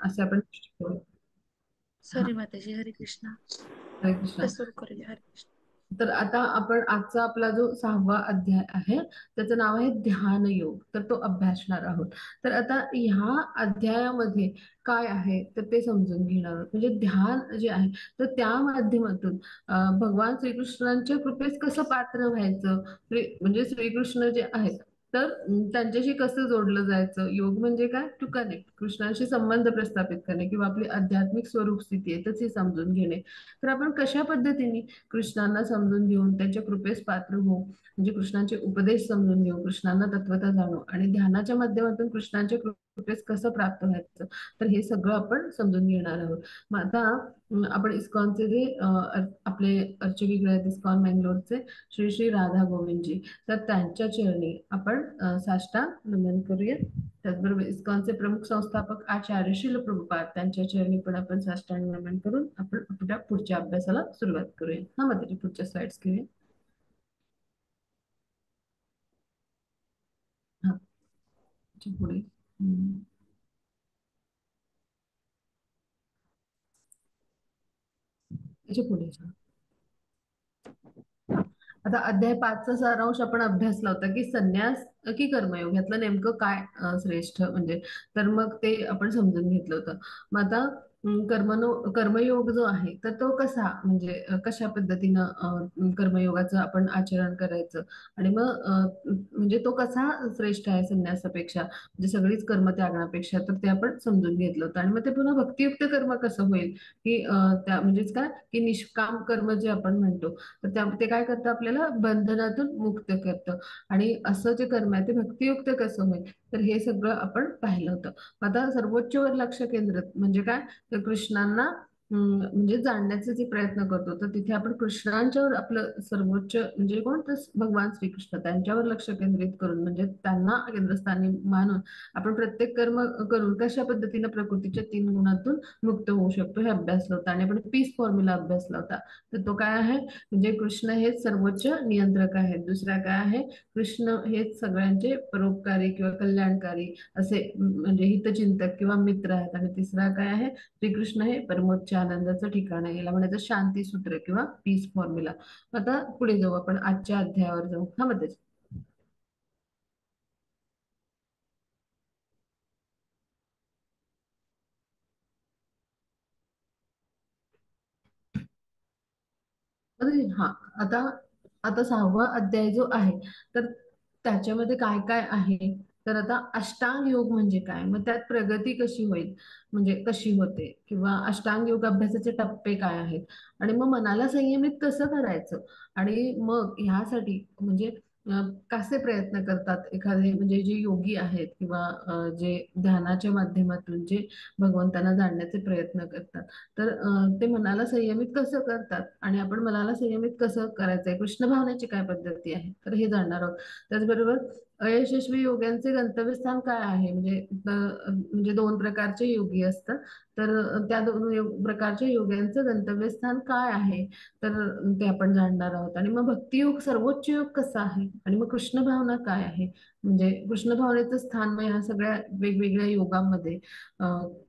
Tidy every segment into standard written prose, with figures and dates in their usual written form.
असे आपण शिकलो. हा. सॉरी माताजी, हरे कृष्णा. हरे तर कृष्ण. सुरू करूया. हरे कृष्ण. तर आता आपण आजचा आपला जो 6वा अध्याय आहे त्याचं नाव आहे ध्यान योग, तर तो अभ्यासणार आहोत. तर आता ह्या अध्यायामध्ये काय आहे तर ते समजून घेणार आहोत. म्हणजे ध्यान जे आहे तर त्या माध्यमातून भगवान श्रीकृष्णांच्या कृपेस कसं पात्र व्हायचं, म्हणजे श्रीकृष्ण जे आहेत तर त्यांच्याशी कसं जोडलं जायचं. योग म्हणजे काय, टू कनेक्ट, कृष्णाशी संबंध प्रस्थापित करणे किंवा आपली आध्यात्मिक स्वरूप स्थिती आहे तशी समजून घेणे. तर आपण कशा पद्धतीने कृष्णांना समजून घेऊन त्यांच्या कृपेस पात्र होऊ, म्हणजे कृष्णांचे उपदेश समजून घेऊ, कृष्णांना तत्वता जाणू आणि ध्यानाच्या माध्यमातून कृष्णांच्या कृपेस कसं प्राप्त व्हायचं, तर हे सगळं आपण समजून घेणार आहोत. मग आता आपण इस्कॉनचे जे आपले अर्चक आहेत इस्कॉन मँगलोरचे श्री श्री राधा गोविंदजी, तर त्यांच्या चरणी आपण साष्टांग नमन करूया. त्याचबरोबर इस्कॉनचे प्रमुख संस्थापक आचार्य श्रील प्रभुपाद त्यांच्या चरणी पण आपण साष्टांग नमन करून आपण आपल्या पुढच्या अभ्यासाला सुरुवात करूया. हा, मग त्याची पुढच्या स्लाइड्स घेऊया. हा, त्याच्या पुढे त्याच्या पुढे जा. आता अध्याय 5चा सारांश आपण अभ्यासला होता की संन्यास की कर्मयोग ह्यातलं नेमकं काय श्रेष्ठ, म्हणजे तर मग ते आपण समजून घेतलं होतं. मग आता कर्मयोग जो आहे तर तो कसा, म्हणजे कशा पद्धतीनं कर्मयोगाचं आपण आचरण करायचं आणि मग म्हणजे तो कसा श्रेष्ठ आहे संन्यासापेक्षा, म्हणजे सगळीच कर्म त्यागण्यापेक्षा, तर ते आपण समजून घेतलं होतं. आणि मग ते पुन्हा भक्तियुक्त कर्म कसं होईल, की त्या म्हणजेच काय की निष्काम कर्म जे आपण म्हणतो तर ते काय करतं, आपल्याला बंधनातून मुक्त करतं. आणि असं जे कर्म आहे ते भक्तियुक्त कसं होईल, तर हे सगळं आपण पाहिलं होतं. आता सर्वोच्चवर लक्ष केंद्रित म्हणजे काय, तर कृष्णांना म्हणजे जाणण्याचे जे प्रयत्न करतो, तर तिथे आपण कृष्णांच्यावर आपलं सर्वोच्च म्हणजे कोण, तर भगवान श्रीकृष्ण त्यांच्यावर लक्ष केंद्रित करून, म्हणजे त्यांना केंद्रस्थानी मानून आपण प्रत्येक कर्म करून कशा पद्धतीने प्रकृतीच्या 3 गुणातून मुक्त होऊ शकतो हे अभ्यासलं होतं. आणि आपण पीस फॉर्म्युला अभ्यासला होता. तर तो काय आहे, म्हणजे कृष्ण हेच सर्वोच्च नियंत्रक आहेत. दुसरा काय आहे, कृष्ण हेच सगळ्यांचे परोपकारी किंवा कल्याणकारी असे म्हणजे हितचिंतक किंवा मित्र आहेत. आणि तिसरा काय आहे, श्रीकृष्ण हे परमोच्च आनंदाचं ठिकाण आहे, याला म्हणायचं शांती सूत्र किंवा पीस फॉर्म्युला. आता पुढे जाऊ आपण आजच्या अध्यायावर जाऊ. हा, मध्ये हा, आता आता 6वा अध्याय जो आहे तर त्याच्यामध्ये काय काय आहे, तर आता अष्टांग योग म्हणजे काय, मग त्यात प्रगती कशी होईल, म्हणजे कशी होते, किंवा अष्टांग योग अभ्यासाचे टप्पे काय आहेत, आणि मग मनाला संयमित कसं करायचं. आणि मग ह्यासाठी म्हणजे कसे प्रयत्न करतात एखादे म्हणजे जे योगी आहेत किंवा जे ध्यानाच्या माध्यमातून जे भगवंतांना जाणण्याचे प्रयत्न करतात, तर ते मनाला संयमित कसं करतात आणि आपण मनाला संयमित कसं करायचंय, कृष्ण भावनेची काय पद्धती आहे, तर हे जाणणार आहोत. त्याचबरोबर अयशस्वी योग्यांचे गंतव्यस्थान काय आहे, म्हणजे 2 प्रकारचे योगी असतात, तर त्या 2 प्रकारच्या योग्यांचं गंतव्यस्थान काय आहे, तर ते आपण जाणणार आहोत. आणि मग भक्तियोग सर्वोच्च योग कसा आहे, आणि मग कृष्ण भावना काय आहे, म्हणजे कृष्ण भावनेचं स्थान मग ह्या सगळ्या वेगवेगळ्या योगांमध्ये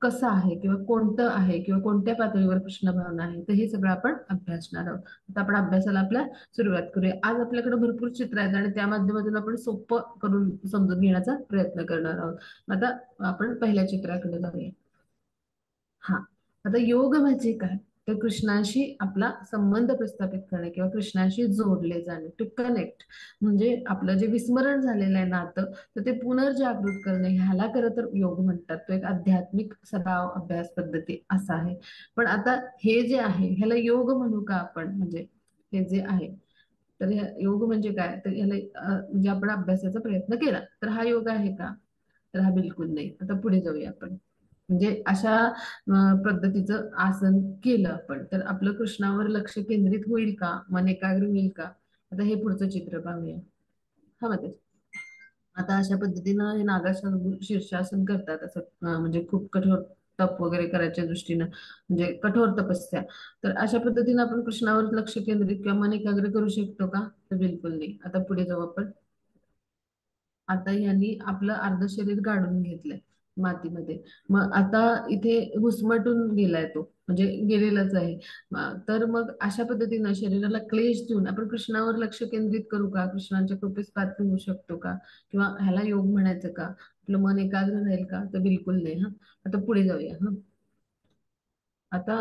कसं आहे किंवा कोणतं आहे किंवा कोणत्या पातळीवर कृष्ण भावना आहे, तर हे सगळं आपण अभ्यासणार आहोत. आता आपण अभ्यासाला आपल्या सुरुवात करूया. आज आपल्याकडे भरपूर चित्र आहेत आणि त्या माध्यमातून आपण सोपं करून समजून घेण्याचा प्रयत्न करणार आहोत. आता आपण पहिल्या चित्राकडे जाऊया. हा, आता योग म्हणजे काय, तर कृष्णाशी आपला संबंध प्रस्थापित करणे किंवा कृष्णाशी जोडले जाणे, टू कनेक्ट, म्हणजे आपलं जे विस्मरण झालेलं आहे नातं, तर ते पुनर्जागृत करणे, ह्याला खरं तर योग म्हणतात. तो एक आध्यात्मिक सराव अभ्यास पद्धती असा आहे. पण आता हे जे आहे ह्याला योग म्हणू का आपण, म्हणजे हे जे आहे तर योग म्हणजे काय, तर ह्याला म्हणजे आपण अभ्यासाचा प्रयत्न केला तर हा योग आहे का, तर हा बिलकुल नाही. आता पुढे जाऊया आपण. म्हणजे अशा पद्धतीचं आसन केलं आपण तर आपलं कृष्णावर लक्ष केंद्रित होईल का, मन एकाग्र होईल का. आता हे पुढचं चित्र पाहूया. हा, मध्ये आता अशा पद्धतीनं हे नागासन शीर्षासन करतात असं म्हणजे खूप कठोर तप वगैरे करायच्या दृष्टीनं, म्हणजे कठोर तपस्या. तर अशा पद्धतीनं आपण कृष्णावर लक्ष केंद्रित किंवा मन एकाग्र करू शकतो का, तर बिलकुल नाही. आता पुढे जाऊ आपण. आता यांनी आपलं अर्ध शरीर गाडून घेतलंय, मातीमध्ये. मग आता इथे घुसमटून गेलाय तो, म्हणजे गेलेलाच आहे. तर मग अशा पद्धतीनं शरीराला क्लेश देऊन आपण कृष्णावर लक्ष केंद्रित करू का? कृष्णाच्या कृपेस पात्र होऊ शकतो का? किंवा ह्याला योग म्हणायचं का? आपलं मन एकाग्र राहील का? तर बिलकुल नाही. हा, आता पुढे जाऊया. हा, आता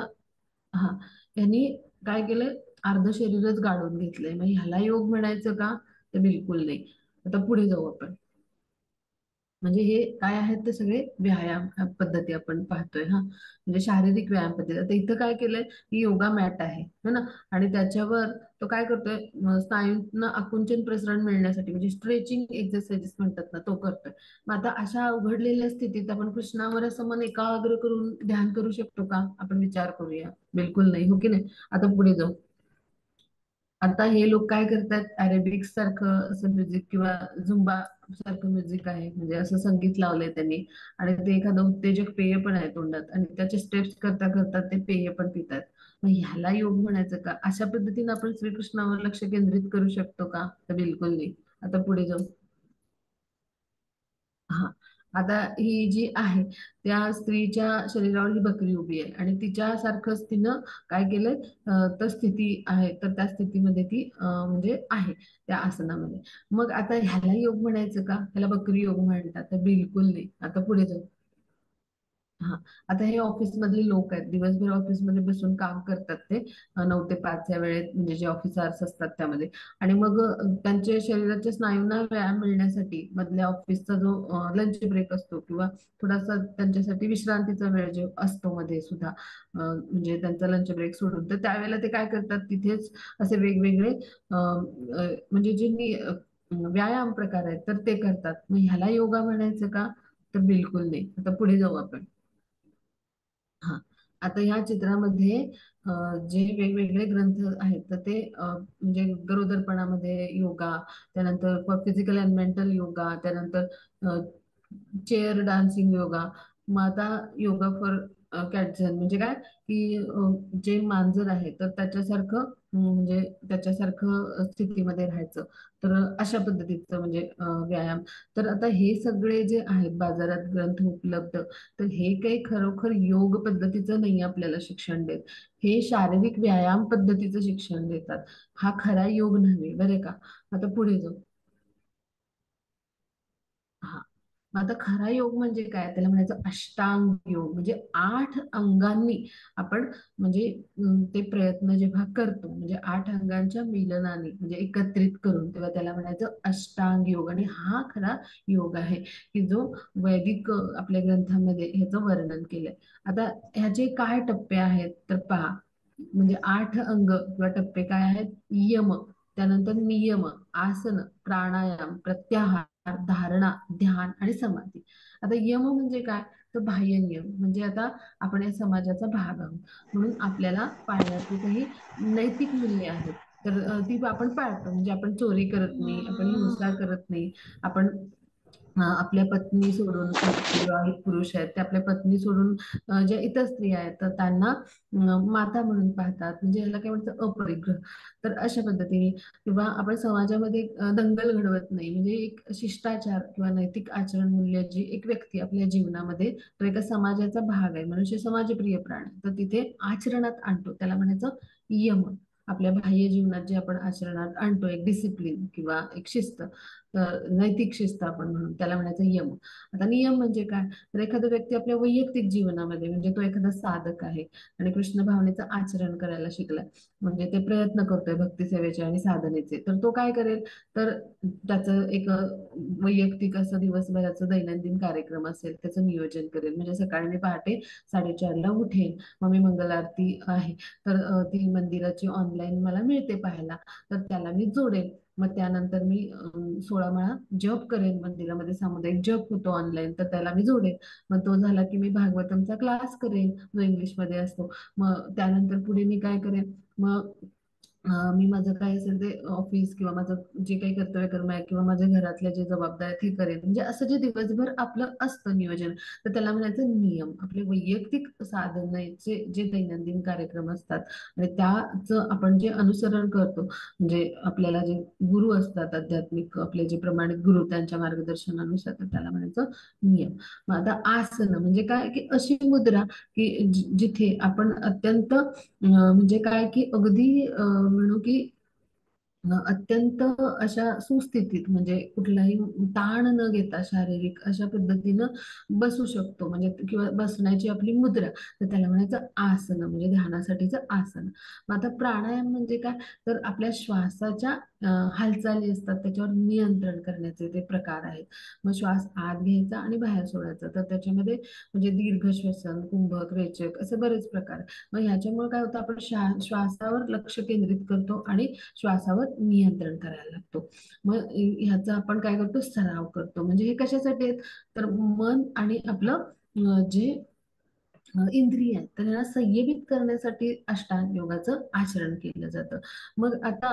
हा, यांनी काय केलंय, अर्ध शरीरच गाडून घेतलंय. मग ह्याला योग म्हणायचं का? तर बिलकुल नाही. आता पुढे जाऊ आपण. म्हणजे हे काय आहेत ते सगळे व्यायाम पद्धती आपण पाहतोय. हा, म्हणजे शारीरिक व्यायाम पद्धती. आता इथं काय केलंय, की योगा मॅट आहे है ना, आणि त्याच्यावर तो काय करतोय, स्नायूंना आकुंचन प्रसरण मिळण्यासाठी म्हणजे स्ट्रेचिंग एक्सरसाइजेस म्हणतात ना, तो करतोय. मग आता अशा अवघडलेल्या स्थितीत आपण कृष्णावर असं मन एकाग्र करून ध्यान करू शकतो का? आपण विचार करूया. बिलकुल नाही, हो की नाही? आता पुढे जाऊ. आता हे लोक काय करतात, अरेबिक्स सारखं असं म्युझिक किंवा झुंबा सारखं म्युझिक आहे, म्हणजे असं संगीत लावलंय त्यांनी, आणि ते एखादं उत्तेजक पेय पण आहे तोंडात, आणि त्याचे स्टेप्स करता करता ते पेय पण पितात. मग ह्याला योग म्हणायचं का? अशा पद्धतीने आपण श्रीकृष्णावर लक्ष केंद्रित करू शकतो का? तर बिलकुल नाही. आता पुढे जाऊ. हा, आता ही जी आहे, त्या स्त्रीच्या शरीरावर ही बकरी उभी आहे, आणि तिच्या सारखंच तिनं काय केलंय, तर स्थिती आहे, तर त्या स्थितीमध्ये ती म्हणजे आहे त्या आसनामध्ये. मग आता ह्याला योग म्हणायचं का? ह्याला बकरी योग म्हणतात? तर बिलकुल नाही. आता पुढे जाऊ. हा, आता हे ऑफिस मधले लोक आहेत, दिवसभर ऑफिसमध्ये बसून काम करतात ते, 9 ते 5 या वेळेत, म्हणजे जे ऑफिसर्स असतात त्यामध्ये. आणि मग त्यांच्या शरीराच्या स्नायूंना व्यायाम मिळण्यासाठी मधल्या ऑफिसचा जो लंच ब्रेक असतो, किंवा थोडासा त्यांच्यासाठी विश्रांतीचा वेळ जो असतो मध्ये सुद्धा, म्हणजे त्यांचा लंच ब्रेक सोडून, तर त्यावेळेला ते काय करतात, तिथेच असे वेगवेगळे म्हणजे जे व्यायाम प्रकार आहेत, तर ते करतात. मग ह्याला योगा म्हणायचं का? तर बिलकुल नाही. आता पुढे जाऊ आपण. हा, आता ह्या चित्रामध्ये अ, जे वेगवेगळे ग्रंथ आहेत, तर ते म्हणजे गरोदरपणामध्ये योगा, त्यानंतर फिजिकल अँड मेंटल योगा, त्यानंतर चेअर डान्सिंग योगा. मग आता योगा फॉर कॅटझन म्हणजे काय, की जे मांजर आहे तर त्याच्यासारखं, म्हणजे त्याच्यासारखं स्थितीमध्ये राहायचं. तर अशा पद्धतीचं म्हणजे व्यायाम. तर आता हे सगळे जे आहेत बाजारात ग्रंथ उपलब्ध, तर हे काही खरोखर योग पद्धतीचं नाही आपल्याला शिक्षण देत. हे शारीरिक व्यायाम पद्धतीचं शिक्षण देतात. हा खरा योग नव्हे, बरे का? आता पुढे जाऊ. हा, मग आता खरा योग म्हणजे काय, त्याला म्हणायचं अष्टांग योग. म्हणजे 8 अंगांनी आपण, म्हणजे ते प्रयत्न जेव्हा करतो, म्हणजे 8 अंगांच्या मिलनाने, म्हणजे एकत्रित करून, तेव्हा त्याला म्हणायचं अष्टांग योग. आणि हा खरा योग आहे, की जो वैदिक आपल्या ग्रंथामध्ये ह्याचं वर्णन केलंय. आता ह्याचे काय टप्पे आहेत तर पहा. म्हणजे 8 अंग किंवा टप्पे काय आहेत? यम, त्यानंतर नियम, आसन, प्राणायाम, प्रत्याहार, धारणा, ध्यान आणि समाधी. आता यम म्हणजे काय? तर बाह्य नियम. म्हणजे आता आपण या समाजाचा भाग आहोत, म्हणून आपल्याला पाळण्याची काही नैतिक मूल्य आहेत, तर ती आपण पाळतो. म्हणजे आपण चोरी करत नाही, आपण हिंसा करत नाही, आपण आपल्या पत्नी सोडून, म्हणजे विवाहित पुरुष आहेत ते आपल्या पत्नी सोडून ज्या इतर स्त्रिया आहेत तर त्यांना माता म्हणून पाहतात, म्हणजे याला काय म्हणतात, अपरिग्रह. तर अशा पद्धतीने, किंवा आपण समाजामध्ये दंगल घडवत नाही, म्हणजे एक शिष्टाचार किंवा नैतिक आचरण मूल्याची एक व्यक्ती आपल्या जीवनामध्ये, तो एका समाजाचा भाग आहे, मनुष्य समाजप्रिय प्राणी, तर तिथे आचरणात आणतो, त्याला म्हणायचं यम. आपल्या बाह्य जीवनात जे आपण आचरणात आणतो, एक डिसिप्लिन किंवा एक शिस्त, नैतिक शिस्त आपण म्हणून त्याला म्हणायचं यम. आता नियम म्हणजे काय? तर एखादा व्यक्ती आपल्या वैयक्तिक जीवनामध्ये, म्हणजे तो एखादा साधक आहे आणि कृष्ण भावनेचं आचरण करायला शिकलाय, म्हणजे ते प्रयत्न करतोय भक्ती सेवेचे आणि साधनेचे, तर तो काय करेल, तर त्याचं एक वैयक्तिक असं दिवसभराचं दैनंदिन कार्यक्रम असेल, त्याचं नियोजन करेल. म्हणजे सकाळी मी पहाटे 4:30ला उठेन, मग मी मंगल आरती आहे, तर ती मंदिराची ऑनलाईन मला मिळते पाहायला, तर त्याला मी जोडेल. मग त्यानंतर मी 16 माळा जप करेन, मंदिरामध्ये सामुदायिक जप होतो ऑनलाईन, तर त्याला मी जोडेन. मग तो झाला की मी भागवतमचा क्लास करेन, जो इंग्लिशमध्ये असतो. मग त्यानंतर पुढे मी काय करेन, मग मी माझं काय असेल ते ऑफिस किंवा माझं जे काही कर्तव्यक्रम आहे किंवा माझ्या घरातल्या जे जबाबदाऱ्या आहेत ते करेन, म्हणजे असं जे दिवसभर आपलं असतं नियोजन, तर त्याला म्हणायचं नियम. आपले वैयक्तिक साधनेचे जे दैनंदिन कार्यक्रम असतात आणि त्याचं आपण जे अनुसरण करतो, म्हणजे आपल्याला जे गुरु असतात आध्यात्मिक, आपले जे प्रमाणित गुरु, त्यांच्या मार्गदर्शनानुसार, तर त्याला म्हणायचं नियम. मग आता आसन म्हणजे काय, की अशी मुद्रा की जिथे आपण अत्यंत म्हणजे काय, की अगदी म्हणू की अत्यंत अशा सुस्थितीत, म्हणजे कुठलाही ताण न घेता शारीरिक अशा पद्धतीनं बसू शकतो, म्हणजे किंवा बसण्याची आपली मुद्रा, तर त्याला म्हणायचं आसन, म्हणजे ध्यानासाठीचं आसन. मग आता प्राणायाम म्हणजे काय, तर आपल्या श्वासाच्या हालचाली असतात त्याच्यावर नियंत्रण करण्याचे ते प्रकार आहेत. मग श्वास आत घ्यायचा आणि बाहेर सोडायचा, तर त्याच्यामध्ये म्हणजे दीर्घ श्वसन, कुंभक, रेचक असे बरेच प्रकार. मग ह्याच्यामुळे काय होतं, आपण श्वासावर लक्ष केंद्रित करतो आणि श्वासावर नियंत्रण करायला लागतो. मग ह्याचा आपण काय करतो, सराव करतो. म्हणजे हे कशासाठी आहेत, तर मन आणि आपलं जे इंद्रिय आहेत, तर यांना संयमित करण्यासाठी अष्टांग योगाचं आचरण केलं जातं. मग आता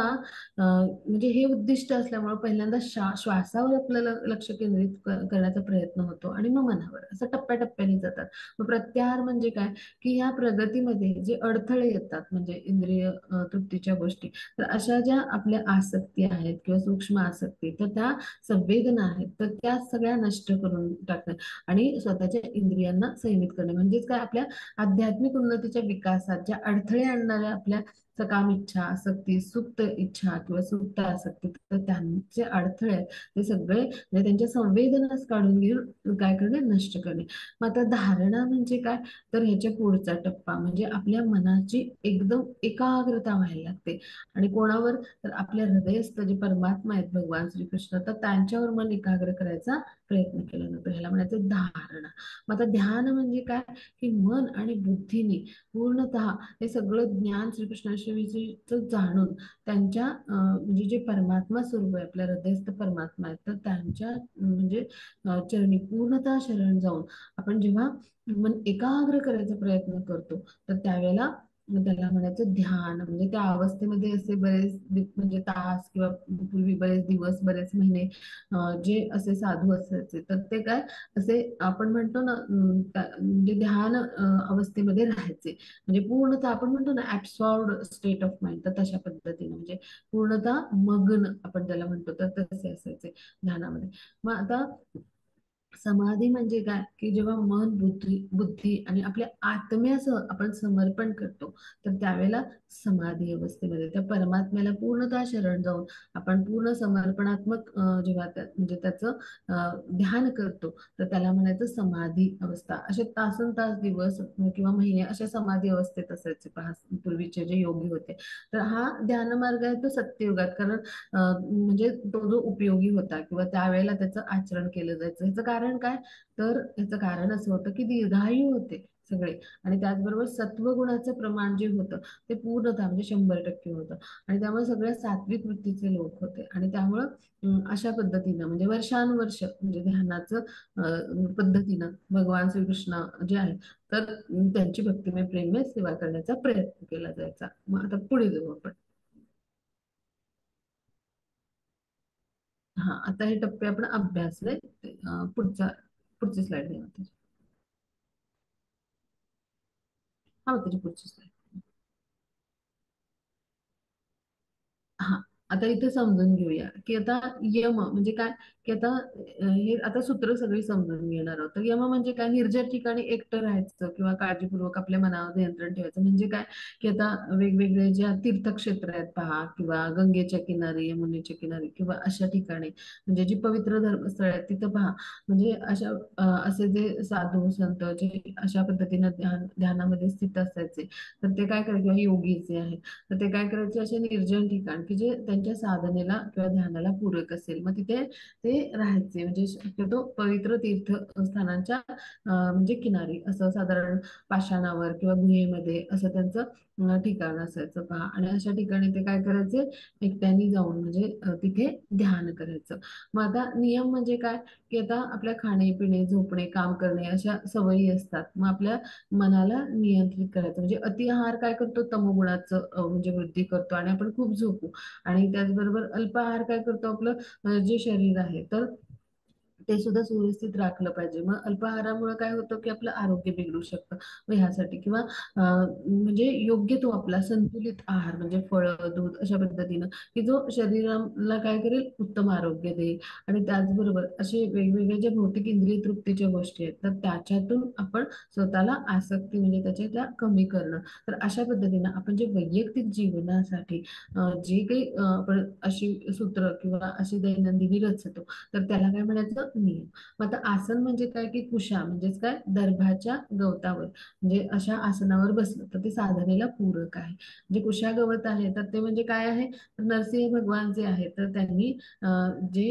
म्हणजे हे उद्दिष्ट असल्यामुळे पहिल्यांदा श्वासावर आपल्याला लक्ष केंद्रित करण्याचा प्रयत्न होतो आणि मग मनावर, असं टप्प्याटप्प्याने जातात. मग प्रत्याहार म्हणजे काय, की ह्या प्रगतीमध्ये जे अडथळे येतात, म्हणजे इंद्रिय तृप्तीच्या गोष्टी, तर अशा ज्या आपल्या आसक्ती आहेत किंवा सूक्ष्म आसक्ती, तर त्या संवेदना आहेत, तर त्या सगळ्या नष्ट करून टाकणं आणि स्वतःच्या इंद्रियांना संयमित करणे, म्हणजेच काय, आपल्या आध्यात्मिक उन्नतीच्या विकासात ज्या अडथळे आणणाऱ्या आपल्या सकाम इच्छा, आसक्ती, सुप्त इच्छा किंवा सुप्त आसक्ती, तर त्यांचे अडथळे आहेत, ते सगळे म्हणजे त्यांच्या संवेदनाच काढून घेऊन काय करणे, नष्ट करणे. मग आता धारणा म्हणजे काय, तर ह्याच्या पुढचा टप्पा म्हणजे आपल्या मनाची एकदम एकाग्रता व्हायला लागते. आणि कोणावर, तर आपल्या हृदयस्थ जे परमात्मा आहेत भगवान श्रीकृष्ण, तर त्यांच्यावर मन एकाग्र करायचा प्रयत्न केला जातो. ह्याला म्हणायचं धारणा. मग आता ध्यान म्हणजे काय, की मन आणि बुद्धीने पूर्णतः हे सगळं ज्ञान श्रीकृष्णाविषयीचं जाणून त्यांच्या म्हणजे जे परमात्मा स्वरूप आहे, आपल्या हृदयस्थ परमात्मा आहे, तर त्यांच्या म्हणजे चरणी पूर्णतः शरण जाऊन आपण जेव्हा मन एकाग्र करायचा प्रयत्न करतो, तर त्यावेळेला त्याला म्हणायचं ध्यान. म्हणजे त्या अवस्थेमध्ये असे बरेच म्हणजे तास किंवा पूर्वी बरेच दिवस, बरेच महिने जे असे साधू असायचे, तर ते काय, असे आपण म्हणतो ना म्हणजे ध्यान अवस्थेमध्ये राहायचे, म्हणजे पूर्णतः आपण म्हणतो ना ऍब्सॉर्ब्ड स्टेट ऑफ माइंड, तर तशा पद्धतीने म्हणजे पूर्णतः मग्न आपण त्याला म्हणतो, तर तसे असायचे ध्यानामध्ये. मग आता समाधी म्हणजे काय, की जेव्हा मन, बुद्धी आणि आपल्या आत्म्यासह आपण समर्पण करतो, तर त्यावेळेला समाधी अवस्थेमध्ये त्या परमात्म्याला पूर्णतः शरण जाऊन आपण पूर्ण समर्पणात्मक जेव्हा म्हणजे त्याचं ध्यान करतो, तर त्याला म्हणायचं समाधी अवस्था. असे तासन तास दिवस किंवा महिने अशा समाधी अवस्थेत असायचे पहा पूर्वीचे जे योगी होते. तर हा ध्यान मार्ग आहे तो सत्ययुगात, कारण म्हणजे तो जो उपयोगी होता किंवा त्यावेळेला त्याचं आचरण केलं जायचं. ह्याचं कारण काय, तर ह्याचं कारण असं होतं की दीर्घायू होते सगळे, आणि त्याचबरोबर सत्वगुणाचं प्रमाण जे होतं ते पूर्णतः म्हणजे 100% होतं, आणि त्यामुळे सगळ्या सात्विक वृत्तीचे लोक होते. आणि त्यामुळं अशा पद्धतीनं म्हणजे वर्षानुवर्ष म्हणजे ध्यानाचं पद्धतीनं भगवान श्रीकृष्ण जे आहे, तर त्यांची भक्तिमय प्रेममय सेवा करण्याचा प्रयत्न केला जायचा. मग आता पुढे जाऊ आपण. हा, आता हे टप्पे आपण अभ्यासले. पुढची स्लाइड घ्या त्याची. हा, त्याची पुढची स्लाइड. हा, आता इथे समजून घेऊया की आता यम म्हणजे काय, की आता हे आता सूत्र सगळी समजून घेणार आहोत. तर यम म्हणजे काय, निर्जन ठिकाणी एकटं राहायचं किंवा काळजीपूर्वक आपल्या मनावर नियंत्रण ठेवायचं. म्हणजे काय, की आता वेगवेगळे जे तीर्थक्षेत्र आहेत पहा, किंवा गंगेच्या किनारी, यमुनेच्या किनारी किंवा अशा ठिकाणी, म्हणजे जी पवित्र धर्मस्थळ आहेत तिथं पहा, म्हणजे अशा असे जे साधू संत जे अशा पद्धतीनं ध्यानामध्ये स्थित असायचे, तर ते काय करायचे, किंवा योगी जे आहेत, तर ते काय करायचे, असे निर्जन ठिकाण की जे त्यांच्या साधनेला किंवा ध्यानाला पूरक असेल, मग तिथे ते राहायचे. म्हणजे शक्यतो पवित्र तीर्थस्थानांच्या म्हणजे किनारी, असं साधारण पाषाणावर किंवा गुहेमध्ये असं त्यांचं ठिकाण असायचं पहा. आणि अशा ठिकाणी ते काय करायचे, एकट्याने जाऊन म्हणजे तिथे ध्यान करायचं. मग आता नियम म्हणजे काय, की आता आपल्या खाणे पिणे झोपणे काम करणे अशा सवयी असतात. मग आपल्या मनाला नियंत्रित करायचं, म्हणजे अति आहार काय करतो, तमोगुणाचं म्हणजे वृद्धी करतो आणि आपण खूप झोपू. आणि त्याचबरोबर अल्प आहार काय करतो, आपलं जे शरीर आहे तर ते सुद्धा सुव्यवस्थित राखलं पाहिजे. मग अल्पाहारामुळे काय होतं, की आपलं आरोग्य बिघडू शकतं. मग ह्यासाठी किंवा म्हणजे योग्य तो आपला संतुलित आहार म्हणजे फळं दूध अशा पद्धतीनं, की जो शरीराला काय करेल, उत्तम आरोग्य देईल. आणि त्याचबरोबर असे वेगवेगळे जे भौतिक इंद्रिय तृप्तीच्या गोष्टी आहेत तर त्याच्यातून आपण स्वतःला आसक्ती म्हणजे त्याच्यातल्या कमी करणं. तर अशा पद्धतीनं आपण जे वैयक्तिक जीवनासाठी जे काही आपण अशी सूत्र किंवा अशी दैनंदिनी रचतो, तर त्याला काय म्हणायचं, नियम. मग आता आसन म्हणजे काय, की कुशा म्हणजेच काय, दर्भाच्या गवतावर म्हणजे अशा आसनावर बसलं तर ते साधनेला पूरक आहे. म्हणजे कुशा गवत आहे तर ते म्हणजे काय आहे, तर नरसिंह भगवान जे आहे तर त्यांनी जे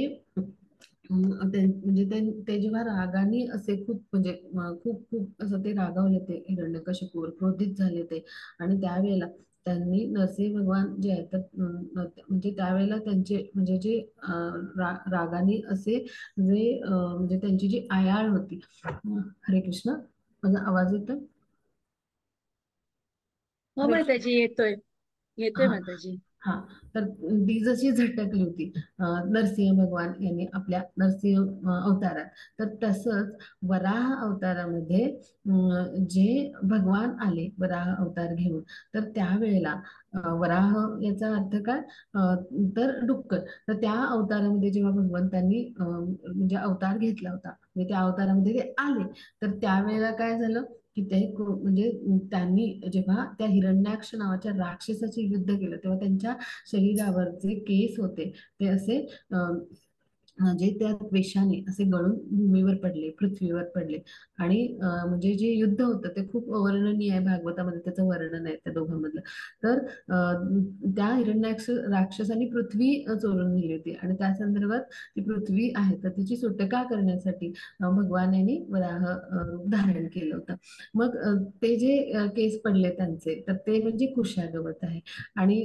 म्हणजे ते जेव्हा रागाने असे खूप म्हणजे खूप खूप असं ते रागावले, ते हिरण्यकशिपूवर क्रोधित झाले ते. आणि त्यावेळेला त्यांनी नरसिंह भगवान जे आहेत तर म्हणजे त्यावेळेला त्यांचे म्हणजे जे रागाने असे जे म्हणजे त्यांची जी आयाळ होती. हरे कृष्ण, माझा आवाज येतो? हो हरे कृष्ण. माताजी, येतोय. येतोय हा माताजी. हा. तर ती जशी झटकली होती नरसिंह भगवान यांनी आपल्या नरसिंह अवतारात, तर तसंच वराह अवतारामध्ये जे भगवान आले वराह अवतार घेऊन, तर त्यावेळेला वराह याचा अर्थ काय, तर डुक्कर. तर त्या अवतारामध्ये जेव्हा भगवंतांनी म्हणजे अवतार घेतला होता, म्हणजे त्या अवतारामध्ये ते आले, तर त्यावेळेला काय झालं, की ते म्हणजे त्यांनी जेव्हा त्या हिरण्याक्ष नावाच्या राक्षसाचे युद्ध केलं, तेव्हा त्यांच्या शरीरावर जे केस होते ते असे म्हणजे त्या द्वेषाने असे गळून भूमीवर पडले, पृथ्वीवर पडले. आणि म्हणजे जे युद्ध होतं ते खूप अवर्णनीय आहे, भागवतामध्ये त्याचं वर्णन आहे त्या दोघांमधलं. तर त्या हिरण्याक्ष राक्षसाने पृथ्वी चोरून नेली होती आणि त्या संदर्भात ती पृथ्वी आहे तर तिची सुटका करण्यासाठी भगवान यांनी वराह रूप धारण केलं होतं. मग ते जे केस पडले त्यांचे, तर ते म्हणजे कुशागवत आहे. आणि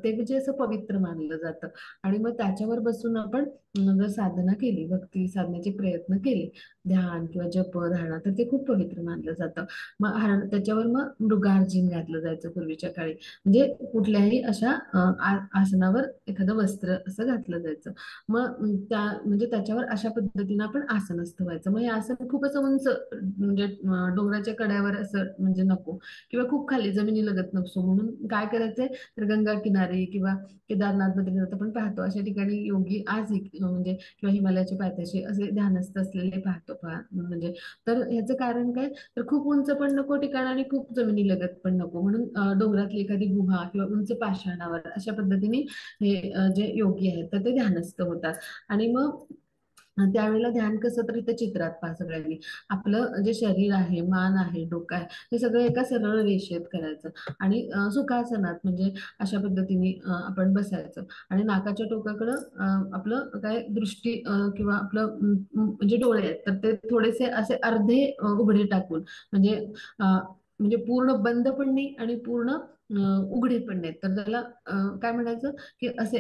ते म्हणजे असं पवित्र मानलं जातं. आणि मग त्याच्यावर बसून आपण जर साधना केली, भक्ती साधण्याचे प्रयत्न केले, ध्यान किंवा जप धारणा, तर ते खूप पवित्र मानलं जातं. मग त्याच्यावर मग मृगार्जिन घातलं जायचं पूर्वीच्या काळी, म्हणजे कुठल्याही अशा आसनावर एखादं वस्त्र असं घातलं जायचं. मग त्या म्हणजे त्याच्यावर अशा पद्धतीनं आपण आसनस्थ व्हायचं. मग हे आसन खूप असं उंच म्हणजे डोंगराच्या कड्यावर असं म्हणजे नको, किंवा खूप खाली जमिनीलगत नसो. म्हणून काय करायचंय, तर गंगा किनारी किंवा केदारनाथ बद्रीनाथ आपण पाहतो अशा ठिकाणी योगी आजही म्हणजे किंवा हिमालयाच्या पायथ्याशी असे ध्यानस्थ असलेले पाहतो पहा म्हणजे. तर ह्याचं कारण काय, तर खूप उंच पण नको ठिकाण आणि खूप जमिनीलगत पण नको, म्हणून डोंगरातली एखादी गुहा किंवा उंच पाषाणावर अशा पद्धतीने हे जे योगी आहेत तर ते ध्यानस्थ होतात. आणि मग त्यावेळेला ध्यान कसं, तर इथं चित्रात पहा सगळ्यांनी, आपलं जे शरीर आहे, मान आहे, डोकं आहे, हे सगळं एका सरळ रेषेत करायचं. आणि सुखासनात म्हणजे अशा पद्धतीने आपण बसायचं. आणि नाकाच्या टोकाकडं आपलं काय दृष्टी किंवा आपलं म्हणजे डोळे आहेत तर ते थोडेसे असे अर्धे उघडे टाकून, म्हणजे म्हणजे पूर्ण बंद पण नाही आणि पूर्ण उघडे पण नाहीत, तर त्याला काय म्हणायचं, की असे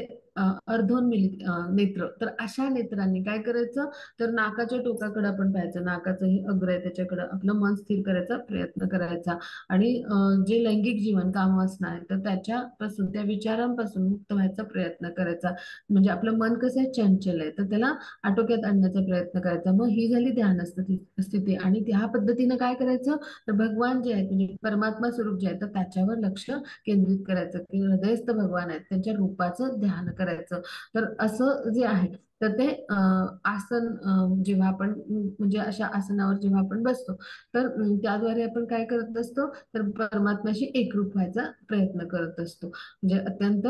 अर्धोन्मिलित नेत्र. तर अशा नेत्रांनी काय करायचं, तर नाकाच्या टोकाकडे आपण पाहायचं, नाकाचं हे अग्र आहे त्याच्याकडे आपलं मन स्थिर करायचा प्रयत्न करायचा. आणि जे लैंगिक जीवन कामवासना आहे तर त्याच्यापासून त्या विचारांपासून मुक्त व्हायचा प्रयत्न करायचा. म्हणजे आपलं मन कसं आहे, चंचल आहे, तर त्याला आटोक्यात आणण्याचा प्रयत्न करायचा. मग ही झाली ध्यान स्थिती. आणि त्या पद्धतीनं काय करायचं, तर भगवान जे आहेत म्हणजे परमात्मा स्वरूप जे आहे तर त्याच्यावर लक्ष केंद्रित करायचं, की हृदयस्थ भगवान आहेत त्यांच्या रूपाचं ध्यान करायचं. तर असं जे आहे तर ते आसन जेव्हा आपण म्हणजे अशा आसनावर जेव्हा आपण बसतो, तर त्याद्वारे आपण काय करत असतो, तर परमात्म्याशी एकरूप व्हायचा प्रयत्न करत असतो. म्हणजे अत्यंत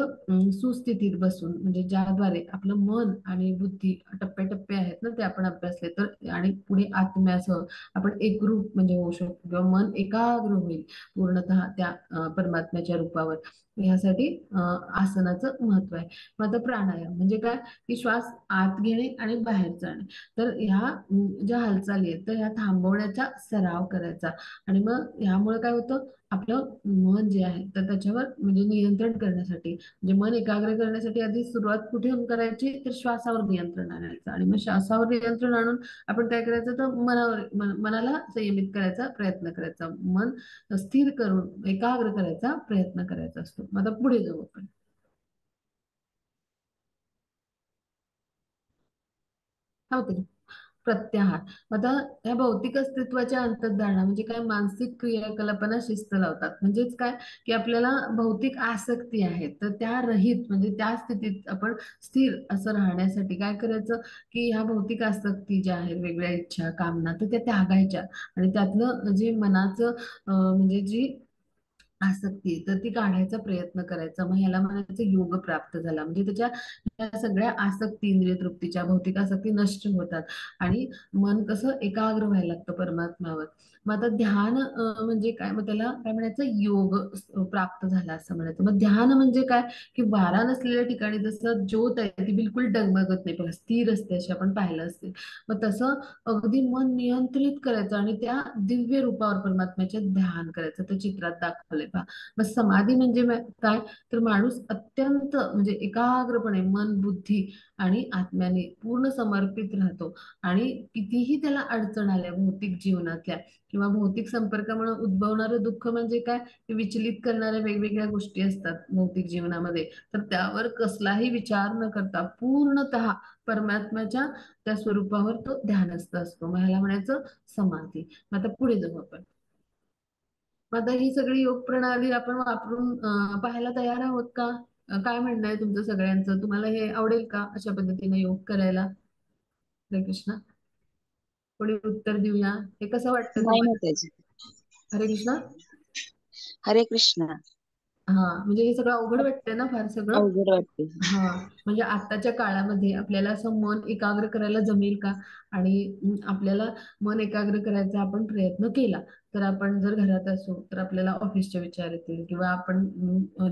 सुस्थितीत बसून, म्हणजे ज्याद्वारे आपलं मन आणि बुद्धी टप्प्याटप्पे आहेत ना, ते आपण अभ्यासले तर, आणि पुढे आत्म्यासह आपण एकरूप म्हणजे होऊ शकतो, किंवा मन एकाग्र होईल पूर्णतः त्या परमात्म्याच्या रूपावर. यासाठी आसनाचं महत्व आहे. मग आता प्राणायाम म्हणजे काय, की श्वास आत घेणे आणि बाहेर जाणे. तर ह्या ज्या हालचाली आहेत, तर ह्या थांबवण्याचा सराव करायचा. आणि मग ह्यामुळे काय होतं, आपलं मन जे आहे तर त्याच्यावर म्हणजे नियंत्रण करण्यासाठी, म्हणजे मन एकाग्र करण्यासाठी आधी सुरुवात कुठे करायची, तर श्वासावर नियंत्रण आणायचं. आणि मग श्वासावर नियंत्रण आणून आपण काय करायचं, तर मनाला संयमित करायचा प्रयत्न करायचा. मन स्थिर करून एकाग्र करायचा प्रयत्न करायचा असतो. मग आता पुढे जाऊ आपण. हा होते प्रत्याहार. आता या भौतिक अस्तित्वाच्या अंतर्धारणा म्हणजे काय, मानसिक क्रियाकल्पना शिस्त लावतात. म्हणजेच काय, की आपल्याला भौतिक आसक्ती आहेत तर त्या रहित, म्हणजे त्या स्थितीत आपण स्थिर असं राहण्यासाठी काय करायचं, की ह्या भौतिक आसक्ती ज्या आहेत, वेगळ्या इच्छा कामना, तर त्या त्यागायच्या. आणि त्यातलं जे मनाचं म्हणजे जी आसक्ती तर ती काढायचा प्रयत्न करायचा. मग ह्याला म्हणायचं योग प्राप्त झाला. म्हणजे त्याच्या या सगळ्या आसक्ती, इंद्रिय तृप्तीच्या भौतिक आसक्ती नष्ट होतात. आणि मन कसं एकाग्र व्हायला लागतं परमात्म्यावर. मग आता ध्यान म्हणजे काय, मग त्याला काय म्हणायचं, योग प्राप्त झाला असं म्हणायचं. मग ध्यान म्हणजे काय, की वारा नसलेल्या ठिकाणी जसं ज्योत आहे ती बिलकुल डगमगत नाही बघा, स्थिर असते, अशी आपण पाहिलं असेल. मग तसं अगदी मन नियंत्रित करायचं आणि त्या दिव्य रूपावर परमात्म्याचे ध्यान करायचं. ते चित्रात दाखवलंय पहा. मग समाधी म्हणजे काय, तर माणूस अत्यंत म्हणजे एकाग्रपणे मन बुद्धी आणि आत्म्याने पूर्ण समर्पित राहतो. आणि कितीही त्याला अडचण आल्या भौतिक जीवनातल्या किंवा भौतिक संपर्कामुळे उद्भवणारं दुःख म्हणजे काय, की विचलित करणाऱ्या वेगवेगळ्या गोष्टी असतात भौतिक जीवनामध्ये, तर त्यावर कसलाही विचार न करता पूर्णतः परमात्म्याच्या त्या स्वरूपावर तो ध्यानस्थ असतो. मग ह्याला म्हणायचं समाधी. मग आता पुढे जाऊ आपण. मग आता ही सगळी योग प्रणाली आपण वापरून पाहायला तयार आहोत का? काय म्हणणं आहे तुमचं सगळ्यांचं? तुम्हाला हे आवडेल का अशा पद्धतीने योग करायला? हरे कृष्ण. कोणी उत्तर देऊया. हे कसं वाटतं नाही तुम्हाला? माताजी. हरे कृष्ण. हरे कृष्ण. हा, म्हणजे हे सगळं अवघड वाटतंय ना फार सगळं? अवघड वाटते. हा, म्हणजे आताच्या काळामध्ये आपल्याला असं मन एकाग्र करायला जमेल का? आणि आपल्याला मन एकाग्र करायचा आपण प्रयत्न केला, तर आपण जर घरात असू तर आपल्याला ऑफिसचे विचार येतील, किंवा आपण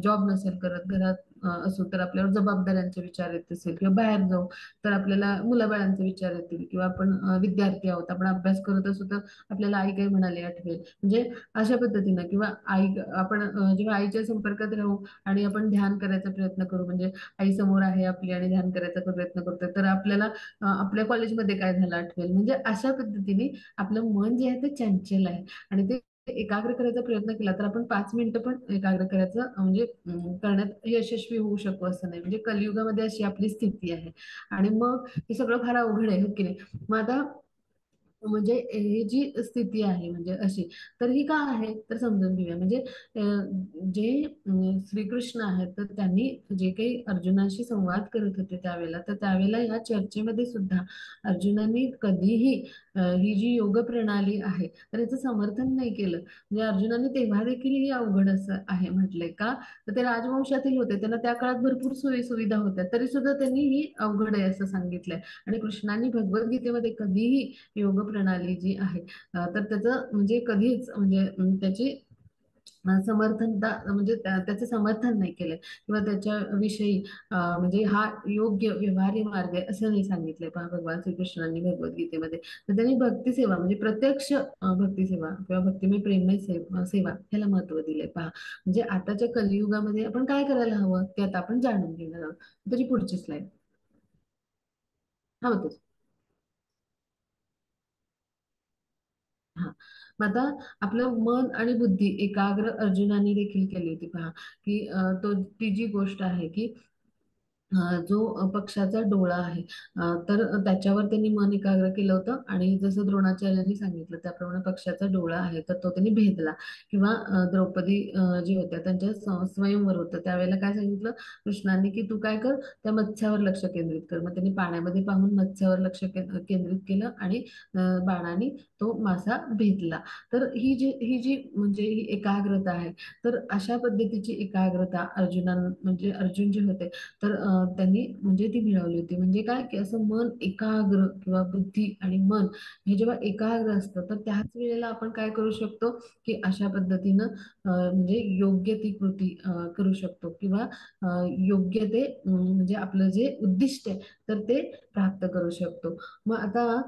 जॉब नसेल करत, घरात असू तर आपल्यावर जबाबदाऱ्यांचे विचार येत असेल, किंवा बाहेर जाऊ तर आपल्याला मुलाबाळांचे विचार येतील, किंवा आपण विद्यार्थी आहोत, आपण अभ्यास करत असू तर आपल्याला आई काय म्हणाले आठवेल. म्हणजे अशा पद्धतीनं, किंवा आई आपण जेव्हा आईच्या संपर्कात राहू आणि आपण ध्यान करायचा प्रयत्न करू, म्हणजे आई समोर आहे आपली आणि ध्यान करायचा प्रयत्न करतोय, तर आपल्याला आपल्या कॉलेजमध्ये काय झालं आठवेल. म्हणजे अशा पद्धतीने आपलं मन जे आहे ते चंचल आहे. आणि ते एकाग्र करायचा प्रयत्न केला तर आपण 5 मिनिटं पण एकाग्र करायचं म्हणजे करण्यात यशस्वी होऊ शकू असं नाही. म्हणजे कलियुगामध्ये अशी आपली स्थिती आहे. आणि मग हे सगळं फार अवघड आहे, हो की नाही? मग आता म्हणजे ही जी स्थिती आहे म्हणजे अशी, तर ही का आहे तर समजून घेऊया. म्हणजे जे श्रीकृष्ण आहेत तर त्यांनी जे काही अर्जुनाशी संवाद करत होते त्यावेळेला, तर त्यावेळेला या चर्चेमध्ये सुद्धा अर्जुनांनी कधीही ही जी योग प्रणाली आहे तर याचं समर्थन नाही केलं. म्हणजे अर्जुनांनी तेव्हा देखील ही अवघड असं आहे म्हटलंय का, तर ते राजवंशातील होते, त्यांना त्या काळात भरपूर सोयी सुविधा होत्या, तरी सुद्धा त्यांनी ही अवघड आहे असं सांगितलंय. आणि कृष्णांनी भगवद्गीतेमध्ये कधीही योग प्रणाली जी आहे तर त्याचं म्हणजे कधीच म्हणजे त्याची समर्थनता म्हणजे त्याचं समर्थन नाही केलंय, किंवा त्याच्याविषयी म्हणजे हा योग्य व्यवहार्य मार्ग आहे असं नाही सांगितलंय पहा भगवान श्रीकृष्णांनी भगवद्गीतेमध्ये. तर त्यांनी भक्तिसेवा म्हणजे प्रत्यक्ष भक्तिसेवा किंवा भक्तिमय प्रेममय सेवा ह्याला महत्व दिलंय पहा. म्हणजे आताच्या कलियुगामध्ये आपण काय करायला हवं ते आता आपण जाणून घेणार आहोत. त्याची पुढची स्लाइड. हा होतं. हा, मग आता आपलं मन आणि बुद्धी एकाग्र अर्जुनाने देखील केली होती पहा, की ती जी गोष्ट आहे की जो पक्षाचा डोळा आहे, तर त्याच्यावर त्यांनी मन एकाग्र केलं होतं आणि जसं द्रोणाचार्यांनी सांगितलं त्याप्रमाणे पक्षाचा डोळा आहे तर तो त्यांनी भेदला. किंवा द्रौपदी जी होत्या त्यांच्या स्वयंवर होतं त्यावेळेला काय सांगितलं कृष्णांनी की तू काय कर, त्या मत्स्यावर लक्ष केंद्रित कर. मग त्यांनी पाण्यामध्ये पाहून मत्स्यावर लक्ष केंद्रित केलं आणि बाणाने तो मासा भेदला. तर ही जी म्हणजे ही एकाग्रता आहे. तर अशा पद्धतीची एकाग्रता म्हणजे अर्जुन जे होते तर त्यांनी म्हणजे ती मिळवली होती. म्हणजे काय की असं मन एकाग्र किंवा बुद्धी आणि मन हे जेव्हा एकाग्र असतं तर त्याच वेळेला आपण काय करू शकतो की अशा पद्धतीनं म्हणजे योग्य ती कृती करू शकतो किंवा योग्य ते म्हणजे आपलं जे उद्दिष्ट आहे तर ते प्राप्त करू शकतो. मग आता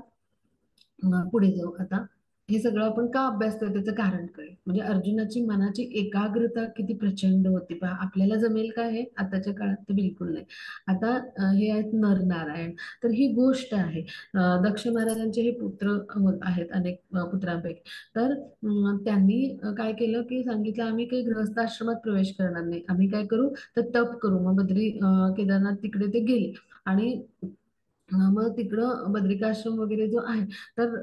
पुढे जाऊ आता. हे सगळं आपण का अभ्यासतोय त्याचं कारण काय, म्हणजे अर्जुनाची मनाची एकाग्रता किती प्रचंड होती पहा. आपल्याला जमेल का हे आताच्या काळात? तर बिलकुल नाही. आता हे आहेत नरनारायण. तर ही गोष्ट आहे. दक्ष महाराजांचे हे पुत्र आहेत अनेक पुत्रांपैकी. तर त्यांनी काय केलं की सांगितलं आम्ही काही गृहस्थ आश्रमात प्रवेश करणार नाही, आम्ही काय करू तर तप करू. मग केदारनाथ तिकडे ते गेले आणि मग तिकडं बद्रिकाश्रम वगैरे जो आहे तर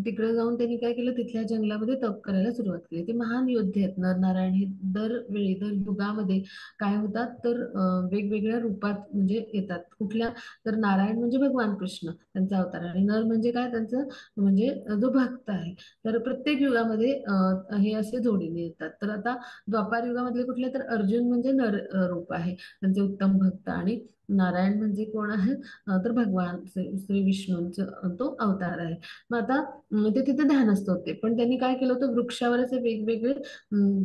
तिकडे जाऊन त्यांनी काय केलं तिथल्या जंगलामध्ये तप करायला सुरुवात केली. ते महान योद्धे आहेत नरनारायण हे. दरवेळी दर युगामध्ये काय होतात तर वेगवेगळ्या रूपात म्हणजे येतात. कुठल्या तर नारायण म्हणजे भगवान कृष्ण त्यांचा अवतार आणि नर म्हणजे काय त्यांचं म्हणजे जो भक्त आहे. तर प्रत्येक युगामध्ये हे असे जोडीने येतात. तर आता द्वापार युगामधले कुठले तर अर्जुन म्हणजे नर रूप आहे त्यांचे उत्तम भक्त आणि नारायण म्हणजे कोण आहे तर भगवान श्री विष्णूंचं तो अवतार आहे. मग आता ते तिथे ध्यानस्थ होते पण त्यांनी काय केलं होतं वृक्षावर असे वेगवेगळे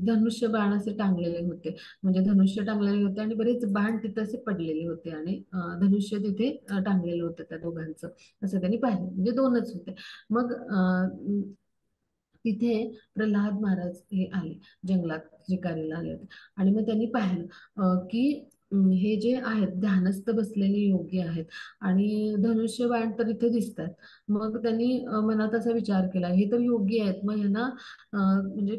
धनुष्य बाण असे टांगलेले होते. म्हणजे धनुष्य टांगलेले होते आणि बरेच बाण तिथे असे पडलेले होते आणि धनुष्य तिथे टांगलेलं होतं त्या दोघांचं. असं त्यांनी पाहिलं म्हणजे दोनच होते. मग तिथे प्रल्हाद महाराज हे आले जंगलात शिकारीला आले होते आणि मग त्यांनी पाहिलं की हे जे आहेत ध्यानस्थ बसलेले योगी आहेत आणि धनुष्यबाण तर इथे दिसतात. मग त्यांनी मनात असा विचार केला हे तर योगी आहेत मग ह्यांना म्हणजे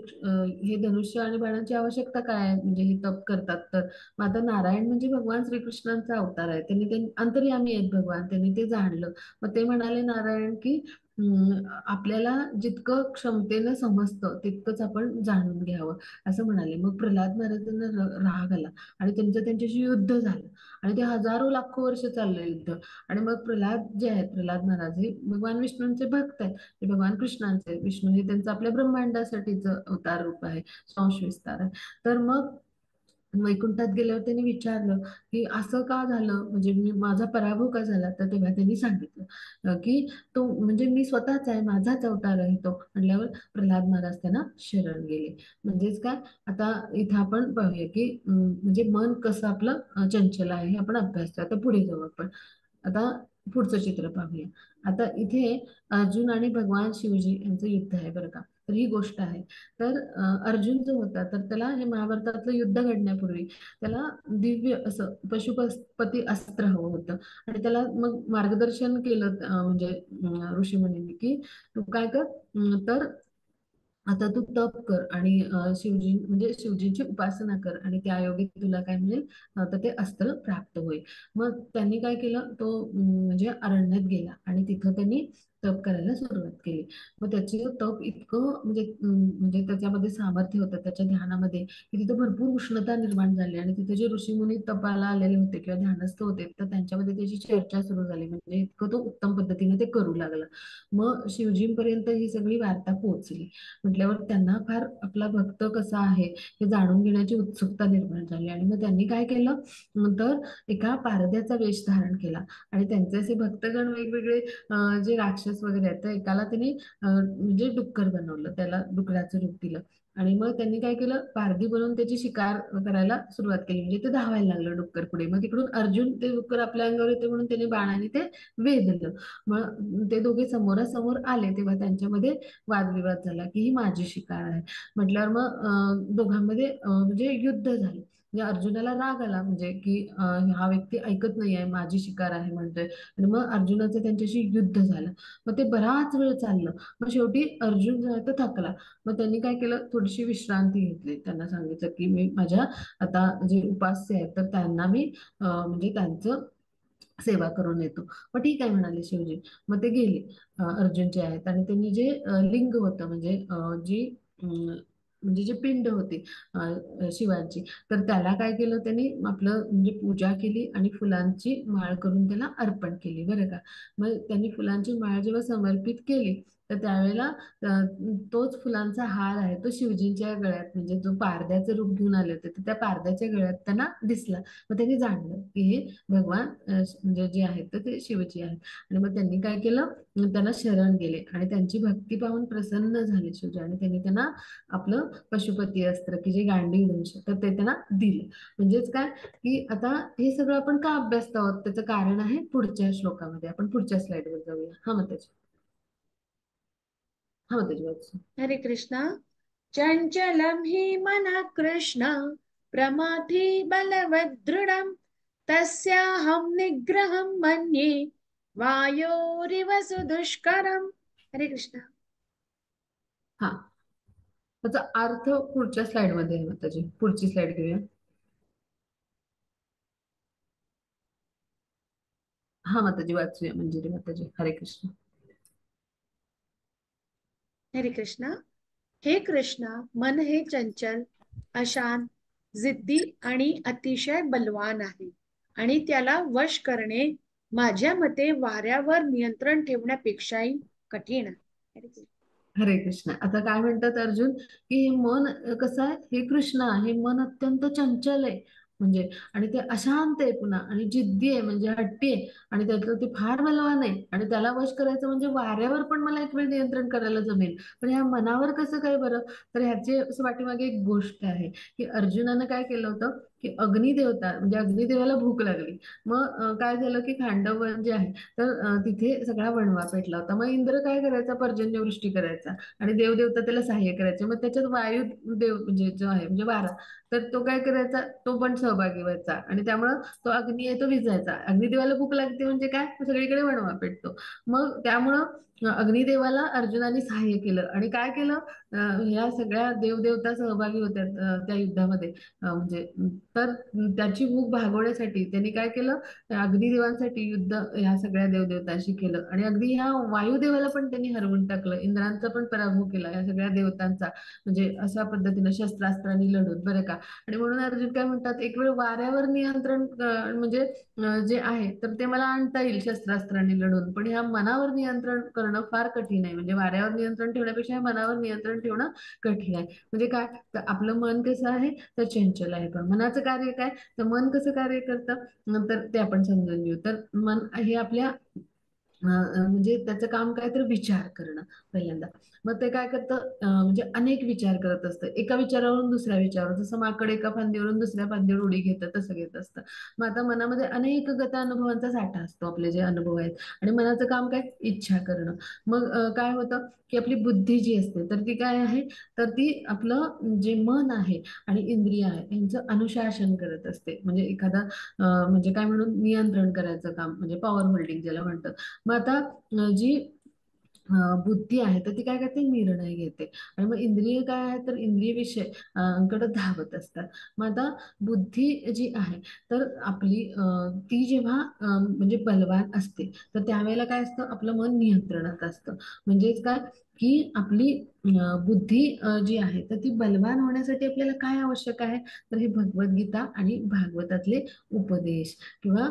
हे धनुष्य आणि बाणाची आवश्यकता काय आहे, म्हणजे हे तप करतात तर. मग आता नारायण म्हणजे भगवान श्रीकृष्णांचा अवतार आहे, ते अंतर्यामी आहेत भगवान, त्यांनी ते जाणलं. मग ते म्हणाले नारायण की आपल्याला जितकं क्षमतेनं समजतं तितकंच आपण जाणून घ्यावं असं म्हणाले. मग प्रल्हाद महाराजांना राग आला आणि त्यांच्याशी युद्ध झालं आणि ते हजारो लाखो वर्ष चाललं युद्ध. आणि मग प्रल्हाद जे आहेत प्रल्हाद महाराज हे भगवान विष्णूंचे भक्त आहेत. ते भगवान कृष्णांचे, विष्णू हे त्यांचं आपल्या ब्रह्मांडासाठीच अवतार रूप आहे, सांश विस्तार आहे. तर मग वैकुंठात गेल्यावर त्यांनी विचारलं की असं का झालं, म्हणजे माझा पराभव का झाला. तर तेव्हा त्यांनी सांगितलं की तो म्हणजे मी स्वतःच आहे, माझाच अवतार आहे तो. म्हटल्यावर प्रल्हाद महाराज त्यांना शरण गेले. म्हणजेच काय, आता इथं आपण पाहूया की म्हणजे मन कसं आपलं चंचल आहे हे आपण अभ्यासतो. आता पुढे जाऊ आपण. आता पुढचं चित्र पाहूया. आता इथे अर्जुन आणि भगवान शिवजी यांचं युद्ध आहे बरं का. तर ही गोष्ट आहे. तर अर्जुन जो होता तर त्याला हे महाभारतातलं युद्ध घडण्यापूर्वी त्याला दिव्य असं पशुपती अस्त्र हवं होतं आणि त्याला मग मार्गदर्शन केलं म्हणजे ऋषीमुनींनी की तू काय कर तर आता तू तप कर आणि शिवजी म्हणजे शिवजींची उपासना कर आणि त्या योगी तुला काय मिळेल तर ते अस्त्र प्राप्त होईल. मग त्यांनी काय केलं तो म्हणजे अरण्यात गेला आणि तिथं त्यांनी तप करायला सुरुवात केली. मग त्याचे तप इतकं म्हणजे त्याच्यामध्ये सामर्थ्य होतं त्याच्या ध्यानामध्ये की तिथं भरपूर उष्णता निर्माण झाली आणि तिथे जे ऋषीमुनी तपाला आलेले होते किंवा ध्यानस्थ होते तर त्यांच्यामध्ये त्याची चर्चा सुरू झाली. म्हणजे इतकं तो उत्तम पद्धतीने ते करू लागला. मग शिवजींपर्यंत ही सगळी वार्ता पोहोचली. म्हटल्यावर त्यांना फार आपला भक्त कसा आहे हे जाणून घेण्याची उत्सुकता निर्माण झाली आणि मग त्यांनी काय केलं तर एका पारध्याचा वेश धारण केला आणि त्यांचे असे भक्तगण वेगवेगळे जे राक्षस वगैरे आहेत तर एकाला त्यांनी म्हणजे डुक्कर बनवलं, त्याला डुकराचं रूप दिलं आणि मग त्यांनी काय केलं पारधी बनवून त्याची शिकार करायला सुरुवात केली. म्हणजे ते धावायला लागलं डुक्कर पुढे. मग तिकडून अर्जुन ते डुक्कर आपल्या अंगावर येते म्हणून त्याने बाणाने ते वेधलं. मग ते दोघे समोरासमोर आले तेव्हा त्यांच्यामध्ये वादविवाद झाला की ही माझी शिकार आहे. म्हटल्यावर मग दोघांमध्ये म्हणजे युद्ध झालं म्हणजे अर्जुनाला राग आला, म्हणजे की हा व्यक्ती ऐकत नाही आहे, माझी शिकार आहे म्हणतोय. आणि मग अर्जुनाचं त्यांच्याशी युद्ध झालं. मग ते बराच वेळ चाललं. मग शेवटी अर्जुन जो आहे तो थकला. मग त्यांनी काय केलं, थोडीशी विश्रांती घेतली. त्यांना सांगितलं की मी माझ्या आता जे उपास्य आहेत तर त्यांना मी म्हणजे त्यांचं सेवा करून येतो. मग ठीक आहे म्हणाले शिवजी. मग ते गेले, अर्जुनचे आहेत, आणि त्यांनी जे लिंग होतं, म्हणजे जी म्हणजे जे पिंड होती शिवाची, तर त्याला काय केलं त्यांनी, आपलं म्हणजे पूजा केली आणि फुलांची माळ करून त्याला अर्पण केली बरं का. मग त्यांनी फुलांची माळ जेव्हा समर्पित केली, तर त्यावेळेला अ, तोच फुलांचा हार आहे तो शिवजींच्या गळ्यात, म्हणजे जो पारद्याचं रूप घेऊन आले होते, तर त्या पारद्याच्या गळ्यात त्यांना दिसला. मग त्यांनी जाणलं की हे भगवान म्हणजे जे आहेत तर ते शिवजी आहेत. आणि मग त्यांनी काय केलं, त्यांना शरण गेले आणि त्यांची भक्ती पाहून प्रसन्न झाले शिवजी, आणि त्यांनी त्यांना आपलं पशुपती अस्त्र की जे गांडीव धनुष तर ते त्यांना दिलं. म्हणजेच काय, की आता हे सगळं आपण का अभ्यासत आहोत त्याचं कारण आहे पुढच्या श्लोकामध्ये. आपण पुढच्या स्लाइडवर जाऊया. हा माताजी वाचू. हरे कृष्णा. चञ्चलं हि मनः कृष्ण प्रमाथि बलवदृढम् तस्याहं निग्रहं मन्ये वायोरिव सुदुष्करम्. हरे कृष्णा. हा, त्याचा अर्थ पुढच्या स्लाइड मध्ये आहे माताजी. पुढची स्लाइड घेऊया. हा माताजी वाचूया. मंजिरी माताजी, हरे कृष्ण. हरे कृष्णा. हे कृष्णा, मन हे चंचल, अशांत, जिद्दी आणि अतिशय बलवान आहे आणि त्याला वश करणे माझ्या मते वाऱ्यावर नियंत्रण ठेवण्यापेक्षाही कठीण आहे. हरे कृष्ण. हरे कृष्ण. आता काय म्हणतात अर्जुन, की हे मन कसं आहे, हे कृष्ण हे मन अत्यंत चंचल आहे, म्हणजे आणि ते अशांत आहे पुन्हा, आणि जिद्दी आहे म्हणजे हट्टी आहे, आणि त्यातलं ते फार बलवान आहे, आणि त्याला वश करायचं म्हणजे वाऱ्यावर पण मला एक वेळ नियंत्रण करायला जमेल, पण ह्या मनावर कसं काय बरं. तर ह्याचे असं पाठीमागे एक गोष्ट आहे, की अर्जुनानं काय केलं होतं, की अग्निदेवता म्हणजे अग्निदेवाला भूक लागली. मग काय झालं, की खांडव जे आहे तर तिथे सगळा वणवा पेटला होता. मग इंद्र काय करायचा, पर्जन्यवृष्टी करायचा, आणि देवदेवता त्याला सहाय्य करायचे. मग त्याच्यात वायू देव म्हणजे जो आहे म्हणजे वारा, तर तो काय करायचा, तो पण सहभागी व्हायचा, आणि त्यामुळं तो अग्नी आहे तो विजायचा. अग्निदेवाला भूक लागते म्हणजे काय, तो सगळीकडे वणवा पेटतो. मग त्यामुळं अग्निदेवाला अर्जुनाने सहाय्य केलं, आणि काय केलं, ह्या सगळ्या देवदेवता सहभागी होत्या त्या युद्धामध्ये, म्हणजे तर त्याची भूक भागवण्यासाठी त्यांनी काय केलं, अग्निदेवांसाठी युद्ध ह्या सगळ्या देवदेवतांशी केलं, आणि अगदी ह्या वायुदेवाला पण त्यांनी हरवून टाकलं, इंद्रांचा पण पराभव केला या सगळ्या देवतांचा, म्हणजे अशा पद्धतीनं शस्त्रास्त्रांनी लढून बरं का. आणि म्हणून अर्जुन काय म्हणतात, एक वेळ वाऱ्यावर नियंत्रण म्हणजे जे आहे तर ते मला आणता येईल शस्त्रास्त्रांनी लढून, पण ह्या मनावर नियंत्रण करणं फार कठीण आहे. म्हणजे वाऱ्यावर नियंत्रण ठेवण्यापेक्षा ह्या मनावर नियंत्रण ठेवणं कठीण आहे. म्हणजे काय, तर आपलं मन कसं आहे तर चंचल आहे, पण मनाचं कार्य काय, तर मन कसं कार्य करतं नंतर ते आपण समजून घेऊ. तर मन हे आपल्या म्हणजे त्याचं काम काय, तर विचार करणं पहिल्यांदा. मग ते काय करतं, म्हणजे अनेक विचार करत असतं, एका विचारावरून दुसऱ्या विचारावर, जसं माकड एका फांदीवरून दुसऱ्या फांदीवर उडी घेतं तसं घेत असतं. मग आता मनामध्ये अनेक गत अनुभवांचा साठा असतो, आपले जे अनुभव आहेत, आणि मनाचं काम काय, इच्छा करणं. मग काय होतं, की आपली बुद्धी जी असते तर ती काय आहे, तर ती आपलं जे मन आहे आणि इंद्रिय आहे यांचं अनुशासन करत असते, म्हणजे एखादा म्हणजे काय म्हणून नियंत्रण करायचं काम, म्हणजे पॉवर होल्डिंग ज्याला म्हणतात. मग आता जी बुद्धी आहे तर ती काय करते, निर्णय घेते, आणि मग इंद्रिय काय आहे, तर इंद्रिय विषय कडे धावत असतात. मग आता बुद्धी जी आहे तर आपली ती जेव्हा म्हणजे बलवान असते, तर त्यावेळेला काय असतं, आपलं मन नियंत्रणात असतं. म्हणजेच काय, की आपली बुद्धी जी आहे तर ती बलवान होण्यासाठी आपल्याला काय आवश्यक आहे, तर हे भगवद्गीता आणि भागवतातले उपदेश, किंवा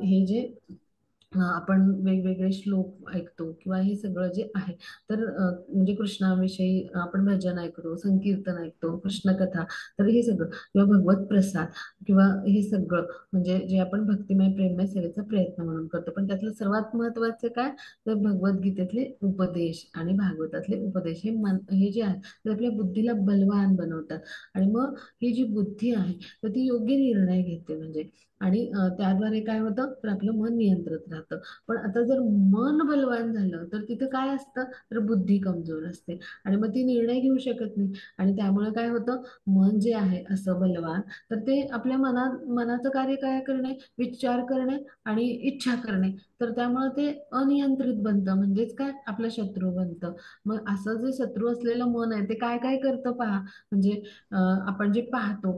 हे जे आपण वेगवेगळे श्लोक ऐकतो, किंवा हे सगळं जे आहे तर म्हणजे कृष्णाविषयी आपण भजन ऐकतो, संकीर्तन ऐकतो, कृष्णकथा, तर हे सगळं, किंवा भगवत प्रसाद, किंवा हे सगळं म्हणजे जे आपण भक्तिमय प्रेममय सेवेचा प्रयत्न म्हणून करतो. पण त्यातलं सर्वात महत्वाचं काय, तर भगवद्गीतेतले उपदेश आणि भागवतातले उपदेश, हे जे आहे ते आपल्या बुद्धीला बलवान बनवतात. आणि मग ही जी बुद्धी आहे तर ती योग्य निर्णय घेते, म्हणजे आणि त्याद्वारे काय होतं तर आपलं मन नियंत्रित राहतं. पण आता जर मन बलवान झालं तर तिथं काय असतं तर बुद्धी कमजोर असते आणि मग ती निर्णय घेऊ शकत नाही. आणि त्यामुळे काय होतं, मन जे आहे असं बलवान, तर ते आपल्या मनाचं कार्य काय करणे, विचार करणे आणि इच्छा करणे. तर त्यामुळे ते अनियंत्रित बनतं, म्हणजेच काय आपलं शत्रू बनतं. मग असं जे शत्रू असलेलं मन आहे ते काय काय करतं पहा. म्हणजे आपण जे पाहतो,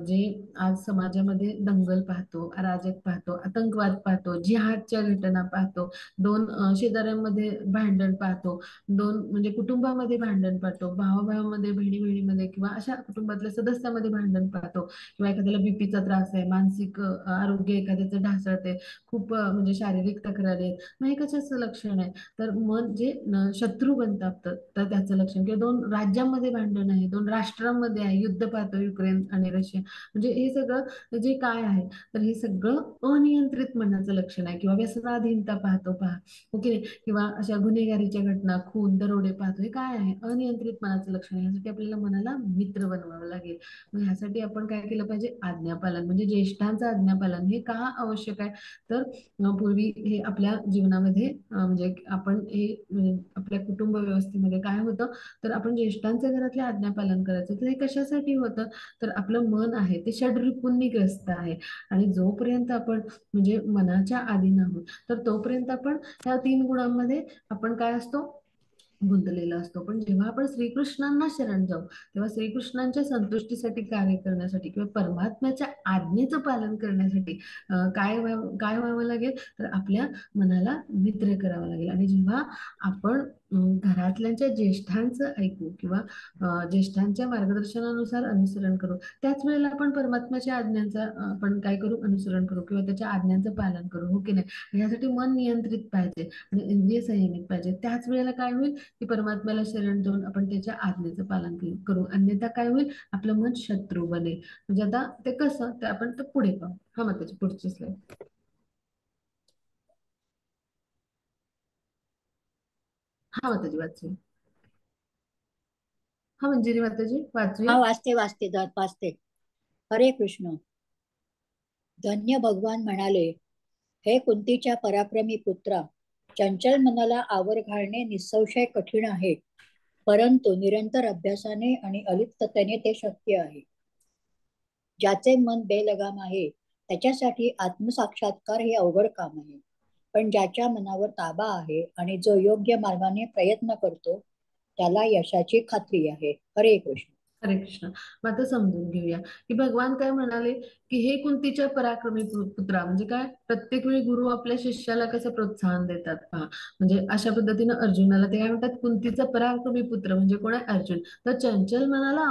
जे आज समाजामध्ये दंगल पाहतो, अराजक पाहतो, आतंकवाद पाहतो, जिहादच्या घटना पाहतो, दोन शेजाऱ्यांमध्ये भांडण पाहतो, दोन म्हणजे कुटुंबामध्ये भांडण पाहतो, भावाभावामध्ये, बहिणी बहिणीमध्ये किंवा अशा कुटुंबातल्या सदस्यामध्ये भांडण पाहतो, किंवा एखाद्याला बीपीचा त्रास आहे, मानसिक आरोग्य एखाद्याचं ढासळते, खूप म्हणजे शारीरिक तक्रारी आहेत. मग हे कशाचं लक्षण आहे तर मन जे शत्रू बनतात, तर त्याचं लक्षण. किंवा दोन राज्यांमध्ये भांडण आहे, दोन राष्ट्रांमध्ये आहे, युद्ध पाहतो युक्रेन आणि रशिया, म्हणजे हे सगळं जे काय आहे तर हे सगळं अनियंत्रित मनाचं लक्षण आहे. किंवा व्यसनाधीनता पाहतो पहा, ओके, किंवा अशा गुन्हेगारीच्या घटना, खून, दरोडे पाहतो, हे काय आहे अनियंत्रित मनाचं लक्षण आहे. यासाठी आपल्याला मनाला मित्र बनवावं लागेल. मग ह्यासाठी आपण काय केलं पाहिजे, आज्ञापालन म्हणजे ज्येष्ठांचं आज्ञापालन हे का आवश्यक आहे तर पूर्वी हे आपल्या जीवनामध्ये म्हणजे आपण हे आपल्या कुटुंब व्यवस्थेमध्ये काय होतं तर आपण ज्येष्ठांच्या घरातले आज्ञापालन करायचं. तर हे कशासाठी होतं तर आपलं मन आहे ते षड्रिपूंनी ग्रस्त आहे. आणि जोपर्यंत आपण म्हणजे मनाच्या अधीन आहोत तर तोपर्यंत आपण ह्या 3 गुणांमध्ये आपण काय असतो गुंतलेला असतो. पण जेव्हा आपण श्रीकृष्णांना शरण जाऊ तेव्हा श्रीकृष्णांच्या संतुष्टीसाठी कार्य करण्यासाठी किंवा परमात्म्याच्या आज्ञेचं पालन करण्यासाठी काय व्हावं लागेल तर आपल्या मनाला मित्र करावं लागेल. आणि जेव्हा आपण घरातल्यांच्या ज्येष्ठांचं ऐकू किंवा ज्येष्ठांच्या मार्गदर्शनानुसार अनुसरण करू, त्याच वेळेला आपण परमात्म्याच्या आज्ञांचा आपण काय करू अनुसरण करू किंवा त्याच्या आज्ञांचं पालन करू, हो की नाही. यासाठी मन नियंत्रित पाहिजे आणि इंद्रिय संयमित पाहिजे. त्याच वेळेला काय होईल की परमात्म्याला शरण जाऊन आपण त्याच्या आज्ञेचं पालन करू, अन्यथा काय होईल आपलं मन शत्रू बनेल. म्हणजे आता ते कसं ते आपण ते पुढे पाहू. हा मग त्याची पुढची स्लाईड. हा माताजी वाचूया. हा मंजिरी माताजी वाचूया. हा वाचते वाचते वाचते. हरे कृष्ण. धन्य भगवान म्हणाले, हे कुंतीच्या पराक्रमी पुत्रा, चंचल मनाला आवर घालणे निसंशय कठीण आहे, परंतु निरंतर अभ्यासाने आणि अलिप्ततेने ते शक्य आहे. ज्याचे मन बेलगाम आहे त्याच्यासाठी आत्मसाक्षात्कार हे अवघड काम आहे. पण ज्याच्या मनावर ताबा आहे आणि जो योग्य मार्गाने प्रयत्न करतो त्याला यशाची खात्री आहे. हरे कृष्ण. हरे कृष्ण. मग आता समजून घेऊया की भगवान काय म्हणाले की हे कुंतीच्या पराक्रमी पुत्रा, म्हणजे काय प्रत्येक वेळी गुरु आपल्या शिष्याला कसं प्रोत्साहन देतात पहा. म्हणजे अशा पद्धतीनं अर्जुनाला ते काय म्हणतात, कुंतीचा पराक्रमी पुत्र म्हणजे कोण आहे अर्जुन. तर चंचल मनाला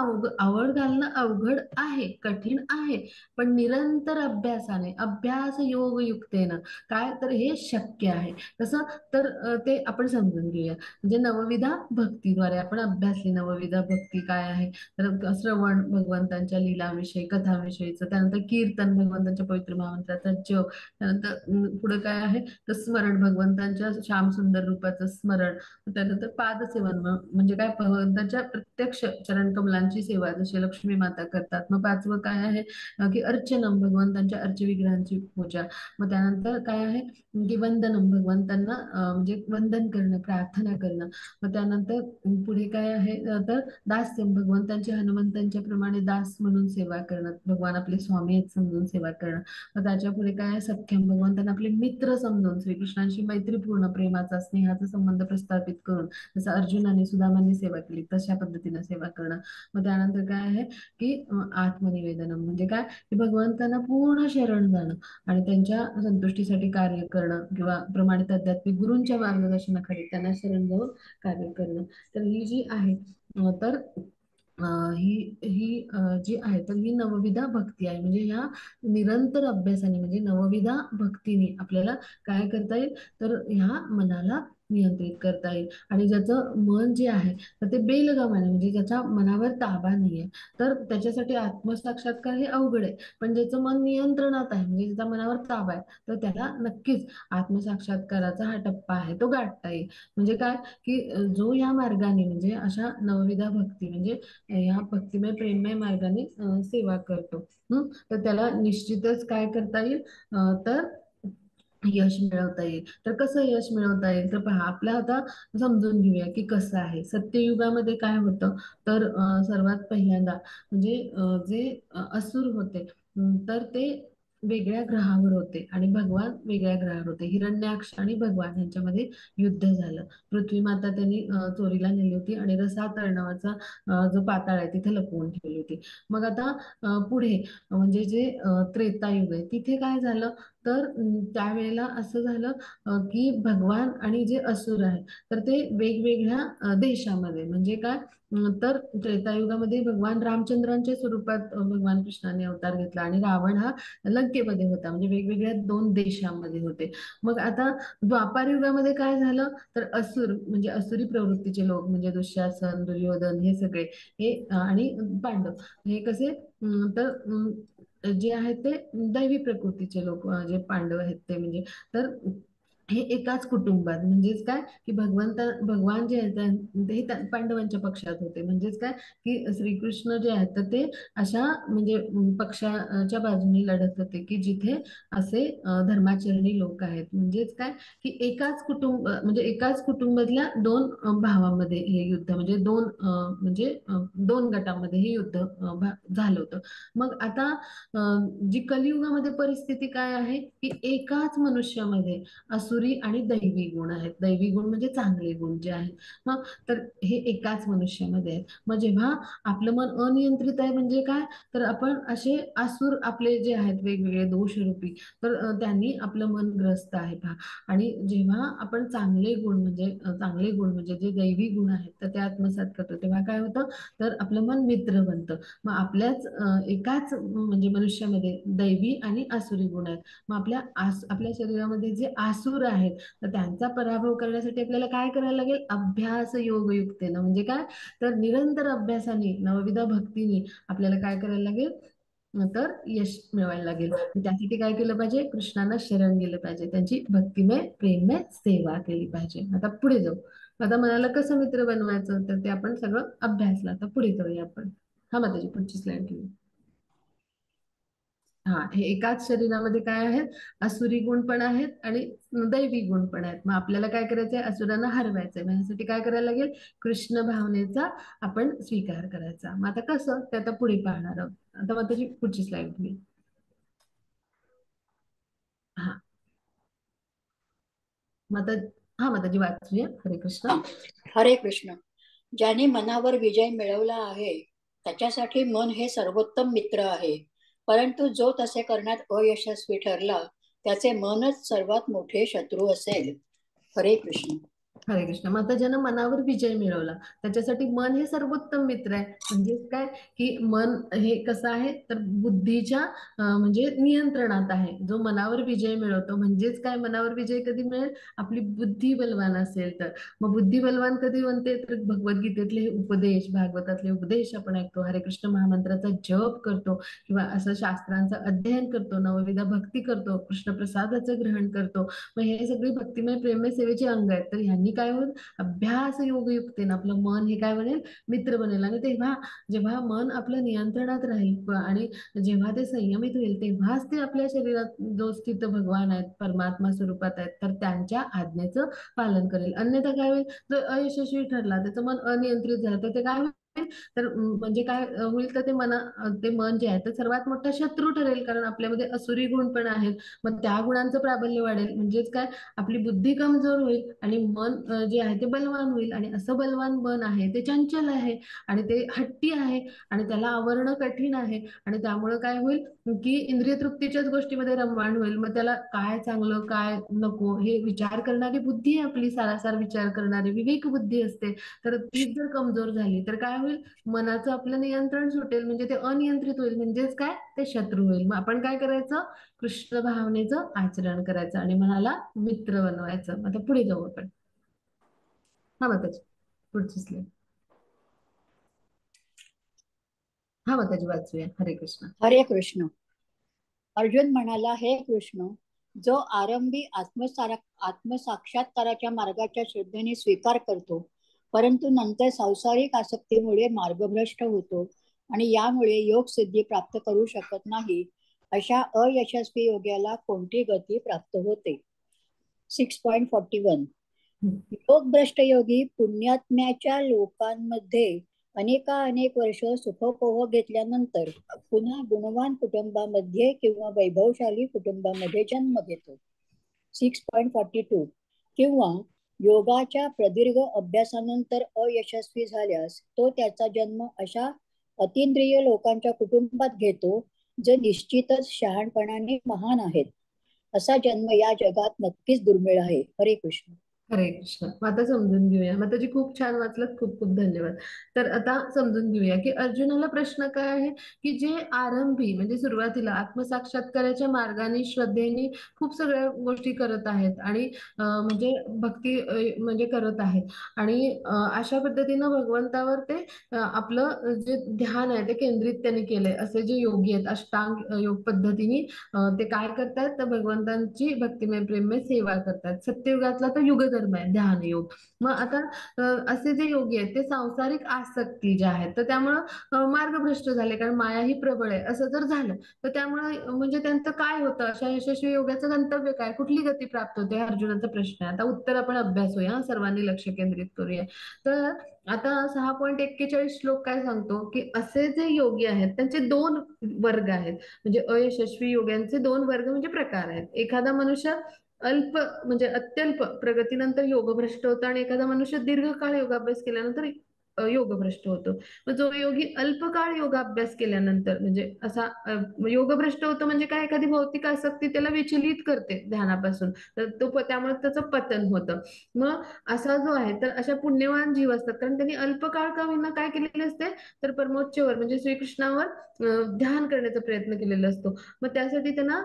आवड घालणं अवघड आहे, कठीण आहे, पण निरंतर अभ्यासाने, अभ्यास योग युक्तेनं काय तर हे शक्य आहे. कसं तर ते आपण समजून घेऊया. म्हणजे नवविधा भक्तीद्वारे आपण अभ्यासली. नवविधा भक्ती काय आहे तर श्रवण भगवंतांच्या लीलाविषयी, कथाविषयीचं, त्यानंतर कीर्तन भगवंतांच्या पवित्र महामंत्राचा जप, त्यानंतर पुढे काय आहे तर स्मरण भगवंतांच्या श्याम सुंदर रूपाचं स्मरण, त्यानंतर पादसेवन म्हणजे काय भगवंताच्या प्रत्यक्ष चरण कमलांची सेवा जशी लक्ष्मी माता करतात. मग 5वं काय आहे की अर्चनम भगवंतांच्या अर्चविग्रहांची पूजा. मग त्यानंतर काय आहे की वंदनम भगवंतांना म्हणजे वंदन करणं, प्रार्थना करणं. मग त्यानंतर पुढे काय आहे तर दास्यम भगवंतांचे हनुमंतांच्या प्रमाणे दास म्हणून सेवा करणं, भगवान आपले स्वामी आहेत समजून सेवा करणं. मग त्याच्या पुढे काय आहे सख्यम भगवंतांना आपले मित्र समजून श्रीकृष्णांशी मैत्रीपूर्ण प्रेमाचा स्नेहाचा संबंध प्रस्थापित करून, जसं अर्जुनाने सुदामांनी सेवा केली तशा पद्धतीने सेवा करणं. मग त्यानंतर काय आहे की आत्मनिवेदनम म्हणजे काय की भगवंतांना पूर्ण शरण जाणं आणि त्यांच्या संतुष्टीसाठी कार्य करणं किंवा प्रमाणित आध्यात्मिक गुरूंच्या मार्गदर्शनाखाली त्यांना शरण जाऊन कार्य करणं. तर ही जी आहे तर ही ही जी आहे तर ही नवविधा भक्ती आहे. म्हणजे ह्या निरंतर अभ्यासाने म्हणजे नवविधा भक्तीने आपल्याला काय करता येईल तर ह्या मनाला नियंत्रित करता येईल. आणि ज्याचं मन जे आहे तर ते बेलगाम आहे, म्हणजे ज्याच्या मनावर ताबा नाहीये, तर त्याच्यासाठी आत्मसाक्षात्कार हे अवघड आहे. पण ज्याचं मन नियंत्रणात आहे, म्हणजे ज्याच्या मनावर ताबा आहे, तर त्याला नक्कीच आत्मसाक्षात्काराचा हा टप्पा आहे तो गाठता येईल. म्हणजे काय की जो या मार्गाने म्हणजे अशा नवविधा भक्ती म्हणजे या भक्तिमय प्रेममय मार्गाने सेवा करतो, तर त्याला निश्चितच काय करता येईल, तर यश मिळवता येईल. तर कसं यश मिळवता येईल, तर पहा आपलं आता समजून घेऊया की कसं आहे. सत्ययुगामध्ये काय होतं, तर सर्वात पहिल्यांदा म्हणजे जे असुर होते, तर ते वेगळ्या ग्रहावर होते आणि भगवान वेगळ्या ग्रहावर होते. हिरण्याक्ष आणि भगवान यांच्यामध्ये युद्ध झालं. पृथ्वी माता त्यांनी चोरीला नेली होती आणि रसातळ नावाचा जो पाताळ आहे तिथे लपवून ठेवली होती. मग आता पुढे म्हणजे जे त्रेतायुग आहे तिथे काय झालं, तर त्यावेळेला असं झालं की भगवान आणि जे असुर आहे तर ते वेगवेगळ्या देशामध्ये म्हणजे काय, तर त्रेतायुगामध्ये भगवान रामचंद्रांच्या स्वरूपात भगवान कृष्णाने अवतार घेतला आणि रावण हा लंकेमध्ये होता, म्हणजे वेगवेगळ्या दोन देशांमध्ये होते. मग आता द्वापार युगामध्ये काय झालं, तर असुर म्हणजे असुरी प्रवृत्तीचे लोक म्हणजे दुःशासन, दुर्योधन हे सगळे हे आणि पांडव हे कसे, तर जे आहेत ते दैवी प्रकृतीचे लोक, जे पांडव आहेत ते म्हणजे, तर हे एकाच कुटुंबात म्हणजेच काय की भगवान जे आहेत ते पांडवांच्या पक्षात होते. म्हणजेच काय की श्रीकृष्ण जे आहेत तर ते अशा म्हणजे पक्षाच्या बाजूने लढत होते की जिथे असे धर्माचरणी लोक आहेत. म्हणजेच काय की एकाच कुटुंब म्हणजे एकाच कुटुंबातल्या दोन भावामध्ये हे युद्ध म्हणजे दोन गटामध्ये हे युद्ध झालं होतं. मग आता जी कलियुगामध्ये परिस्थिती काय आहे की एकाच मनुष्यामध्ये असुरी आणि दैवी गुण आहेत. दैवी गुण म्हणजे चांगले गुण जे आहेत, मग तर हे एकाच मनुष्यामध्ये आहेत. मग जेव्हा आपलं मन अनियंत्रित आहे म्हणजे काय, तर आपण असे असुर आपले जे आहेत वेगवेगळे दोषरूपी, तर त्यांनी आपलं मन ग्रस्त आहे पहा. आणि जेव्हा आपण चांगले गुण म्हणजे जे दैवी गुण आहेत तर ते आत्मसात करतो तेव्हा काय होतं, तर आपलं मन मित्र बनतं. मग आपल्याच एकाच म्हणजे मनुष्यामध्ये दैवी आणि आसुरी गुण आहेत. मग आपल्या शरीरामध्ये जे आसुर आहेत तर त्यांचा पराभव करण्यासाठी आपल्याला काय करायला लागेल, अभ्यास योगयुक्तेनं म्हणजे काय, तर निरंतर अभ्यासाने नवविधा भक्तीने आपल्याला काय करायला लागेल, तर यश मिळवायला लागेल. त्यासाठी काय केलं पाहिजे, कृष्णाला शरण गेलं पाहिजे, त्यांची भक्तिमय प्रेममय सेवा केली पाहिजे. आता पुढे जाऊ. आता मनाला कसं मित्र बनवायचं, तर ते आपण सगळं अभ्यासला. आता पुढे जाऊया आपण. हा माताजी पुढची स्लाइड घेऊ. हा, हे एकाच शरीरामध्ये काय आहेत, असुरी गुण पण आहेत आणि दैवी गुण पण आहेत. मग आपल्याला काय करायचंय, असुरांना हरवायचंय. मग ह्यासाठी काय करायला लागेल, कृष्ण भावनेचा आपण स्वीकार करायचा. मग आता कसं ते आता पुढे पाहणार आहोत. आता मग त्याची पुढची स्लाइड घेऊ. हा, मग आता हा माताजी वाचूया. हरे कृष्ण. हरे कृष्ण. ज्याने मनावर विजय मिळवला आहे त्याच्यासाठी मन हे सर्वोत्तम मित्र आहे. परंतु जो तसे करण्यात अयशस्वी ठरला त्याचे मनच सर्वात मोठे शत्रू असेल. हरे कृष्ण. हरे कृष्ण. मग आता ज्यानं मनावर विजय मिळवला त्याच्यासाठी मन हे सर्वोत्तम मित्र आहे. म्हणजेच काय की मन हे कसं आहे, तर बुद्धीच्या म्हणजे नियंत्रणात आहे. जो मनावर विजय मिळवतो म्हणजेच काय, मनावर विजय कधी मिळेल, आपली बुद्धी बलवान असेल तर. मग बुद्धी बलवान कधी बनते, तर भगवद्गीतेतले हे उपदेश, भागवतातले उपदेश आपण ऐकतो, हरे कृष्ण महामंत्राचा जप करतो किंवा असं शास्त्रांचं अध्ययन करतो, नवविधा भक्ती करतो, कृष्ण प्रसादाचं ग्रहण करतो. मग हे सगळे भक्तिमय प्रेममय सेवेचे अंग आहेत. तर ह्यांनी काय होईल, अभ्यास योगयुक्तेनं आपलं मन हे काय बनेल, मित्र बनेल. आणि तेव्हा जेव्हा मन आपलं नियंत्रणात राहील आणि जेव्हा ते संयमित होईल तेव्हाच ते आपल्या शरीरात जो स्थित भगवान आहेत, परमात्मा स्वरूपात आहेत, तर त्यांच्या आज्ञेचं पालन करेल. अन्यथा काय होईल, जो अयशस्वी ठरला, त्याचं मन अनियंत्रित झालं, तर ते काय होईल, तर म्हणजे काय होईल, तर ते मन जे आहे ते सर्वात मोठा शत्रू ठरेल. कारण आपल्यामध्ये असुरी गुण पण आहेत. मग त्या गुणांचं प्राबल्य वाढेल. म्हणजेच काय, आपली बुद्धी कमजोर होईल आणि मन जे आहे ते बलवान होईल. आणि असं बलवान मन आहे ते चंचल आहे आणि ते हट्टी आहे आणि त्याला आवरणं कठीण आहे. आणि त्यामुळं काय होईल की इंद्रिय तृप्तीच्याच गोष्टीमध्ये रममाण होईल. मग त्याला काय चांगलं काय नको हे विचार करणारी बुद्धी आहे आपली, सारासार विचार करणारी विवेक बुद्धी असते. तर तीच जर कमजोर झाली तर काय होईल, मनाचं आपलं नियंत्रण सुटेल, म्हणजे ते अनियंत्रित होईल. म्हणजेच काय, ते शत्रू होईल. मग आपण काय करायचं, कृष्ण भावनेचं आचरण करायचं आणि मनाला मित्र बनवायचं. आता पुढे जाऊ आपण. हा माताजी, पुढची स्लाईड. हा माताजी, वाचूया. हरे कृष्ण. हरे कृष्ण. अर्जुन म्हणाला, हे कृष्ण, जो आरंभी आत्मसाक्षात्काराच्या मार्गाच्या श्रद्धेने स्वीकार करतो, परंतु नंतर सांसारिक आसक्तीमुळे मार्गभ्रष्ट होतो आणि यामुळे योग सिद्धी प्राप्त करू शकत नाही, अशा अयशस्वी योग्याला कोणती गती प्राप्त होते? 6.41. योगभ्रष्ट योगी पुण्यात्म्याच्या लोकांमध्ये अनेक वर्ष सुखोपभोग घेतल्यानंतर पुन्हा गुणवान कुटुंबामध्ये किंवा वैभवशाली कुटुंबामध्ये जन्म घेतो. 6.42. किंवा योगाच्या प्रदीर्घ अभ्यासानंतर अयशस्वी झाल्यास तो त्याचा जन्म अशा अतिंद्रिय लोकांच्या कुटुंबात घेतो, जे निश्चितच शहाणपणाने महान आहेत. असा जन्म या जगात नक्कीच दुर्मिळ आहे. हरे कृष्ण. हरे कृष्ण. मग आता समजून घेऊया. माताजी खूप छान वाचलं, खूप खूप धन्यवाद. तर आता समजून घेऊया की अर्जुनाला प्रश्न काय आहे, की जे आरंभी म्हणजे सुरुवातीला आत्मसाक्षात्काराच्या मार्गाने श्रद्धेने खूप सगळ्या गोष्टी करत आहेत आणि म्हणजे भक्ती म्हणजे करत आहेत आणि अशा पद्धतीनं भगवंतावर ते आपलं जे ध्यान आहे ते केंद्रित त्यांनी केलंय. असे जे योगी आहेत अष्टांग योग पद्धतीने ते काय करतात, तर भगवंतांची भक्तिमय प्रेममय सेवा करतात. सत्ययुगातला तो युग धर्म आहे ध्यान योग. मग आता असे जे योगी आहेत ते सांसारिक आसक्ती ज्या आहेत तर त्यामुळं मार्गभ्रष्ट झाले, कारण माया ही प्रबळ आहे असं जर झालं तर त्यामुळे म्हणजे त्यांचं काय होतं, अशा यशस्वी योगाचं गंतव्य काय, कुठली गती प्राप्त होते, हा अर्जुनाचा प्रश्न आहे. आता उत्तर आपण अभ्यासूया, सर्वांनी लक्ष केंद्रित करूया. तर आता 6.41 श्लोक काय सांगतो, की असे जे योगी आहेत त्यांचे दोन वर्ग आहेत. म्हणजे अयशस्वी योग्यांचे दोन वर्ग म्हणजे प्रकार आहेत. एखादा मनुष्य अल्प म्हणजे अत्यल्प प्रगतीनंतर योगभ्रष्ट होतो आणि एखादा मनुष्य दीर्घकाळ योगाभ्यास केल्यानंतर योगभ्रष्ट होतो. मग जो योगी अल्पकाळ योगाभ्यास केल्यानंतर म्हणजे असा योगभ्रष्ट होतो म्हणजे काय, एखादी भौतिक आसक्ती त्याला विचलित करते ध्यानापासून, तर तो त्यामुळे त्याचं पतन होतं. मग असा जो आहे तर अशा पुण्यवान जीव असतात, कारण त्यांनी अल्पकाळ का होईना काय केलेले असते, तर परमोच्चवर म्हणजे श्रीकृष्णावर ध्यान करण्याचा प्रयत्न केलेला असतो. मग त्यासाठी त्यांना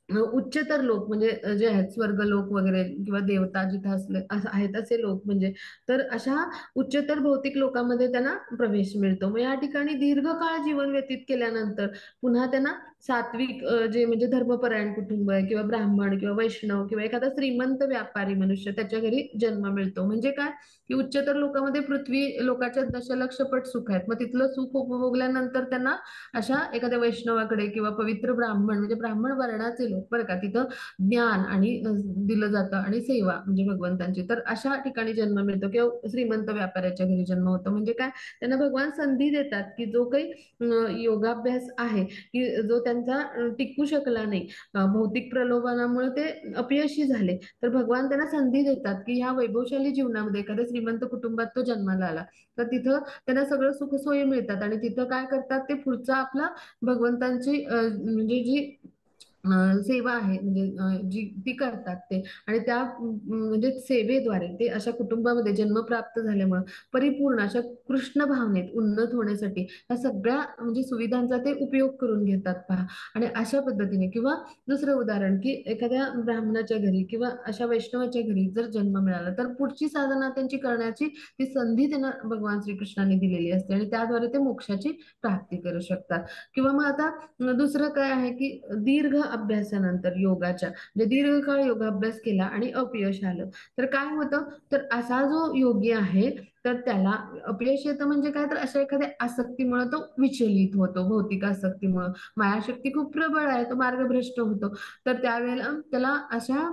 उच्चतर लोक म्हणजे जे आहेत स्वर्ग लोक वगैरे किंवा देवता जिथे असले आहेत असे लोक म्हणजे, तर अशा उच्चतर भौतिक लोकांमध्ये त्यांना प्रवेश मिळतो. मग या ठिकाणी दीर्घकाळ जीवन व्यतीत केल्यानंतर पुन्हा त्यांना सात्विक जे म्हणजे धर्मपरायण कुटुंब आहे किंवा ब्राह्मण किंवा वैष्णव किंवा एखादा श्रीमंत व्यापारी मनुष्य त्याच्या घरी जन्म मिळतो. म्हणजे काय, की उच्चतर लोकांमध्ये पृथ्वी लोकांच्या दशलक्षपट सुख आहेत. मग तिथलं सुख उपभोगल्यानंतर त्यांना अशा एखाद्या वैष्णवाकडे किंवा पवित्र ब्राह्मण म्हणजे ब्राह्मण वर्णाचे लोक बरं का, तिथं ज्ञान आणि दिलं जातं आणि सेवा म्हणजे भगवंतांची, तर अशा ठिकाणी जन्म मिळतो. किंवा श्रीमंत व्यापाऱ्याच्या घरी जन्म होतो. म्हणजे काय, त्यांना भगवान संधी देतात की जो काही योगाभ्यास आहे की जो त्यांचा टिकू शकला नाही, भौतिक प्रलोभनामुळे ते अपयशी झाले, तर भगवान त्यांना संधी देतात की ह्या वैभवशाली जीवनामध्ये एखाद्या श्रीमंत कुटुंबात तो जन्माला आला तर तिथं त्यांना सगळं सुखसोयी मिळतात आणि तिथं काय करतात, ते पुढचा आपला भगवंतांची म्हणजे जी सेवा आहे म्हणजे जी ती करतात ते, आणि त्या म्हणजे सेवेद्वारे ते अशा कुटुंबामध्ये जन्म प्राप्त झाल्यामुळे परिपूर्ण अशा कृष्ण भावनेत उन्नत होण्यासाठी या सगळ्या म्हणजे सुविधांचा ते उपयोग करून घेतात पहा. आणि अशा पद्धतीने किंवा दुसरं उदाहरण की एखाद्या ब्राह्मणाच्या घरी किंवा अशा वैष्णवाच्या घरी जर जन्म मिळाला तर पुढची साधना त्यांची करण्याची ती संधी त्यांना भगवान श्रीकृष्णाने दिलेली असते आणि त्याद्वारे ते मोक्षाची प्राप्ती करू शकतात. किंवा मग आता दुसरं काय आहे की दीर्घ अभ्यासानंतर योगाच्या म्हणजे दीर्घकाळ योगाभ्यास केला आणि अपयश आलं तर काय होतं, तर असा जो योगी आहे तर त्याला अपयश येतं म्हणजे काय, तर अशा एखाद्या आसक्तीमुळे तो विचलित होतो. भौतिक आसक्तीमुळे मायाशक्ती खूप प्रबळ आहे, तो मार्गभ्रष्ट होतो. तर त्यावेळेला त्याला अशा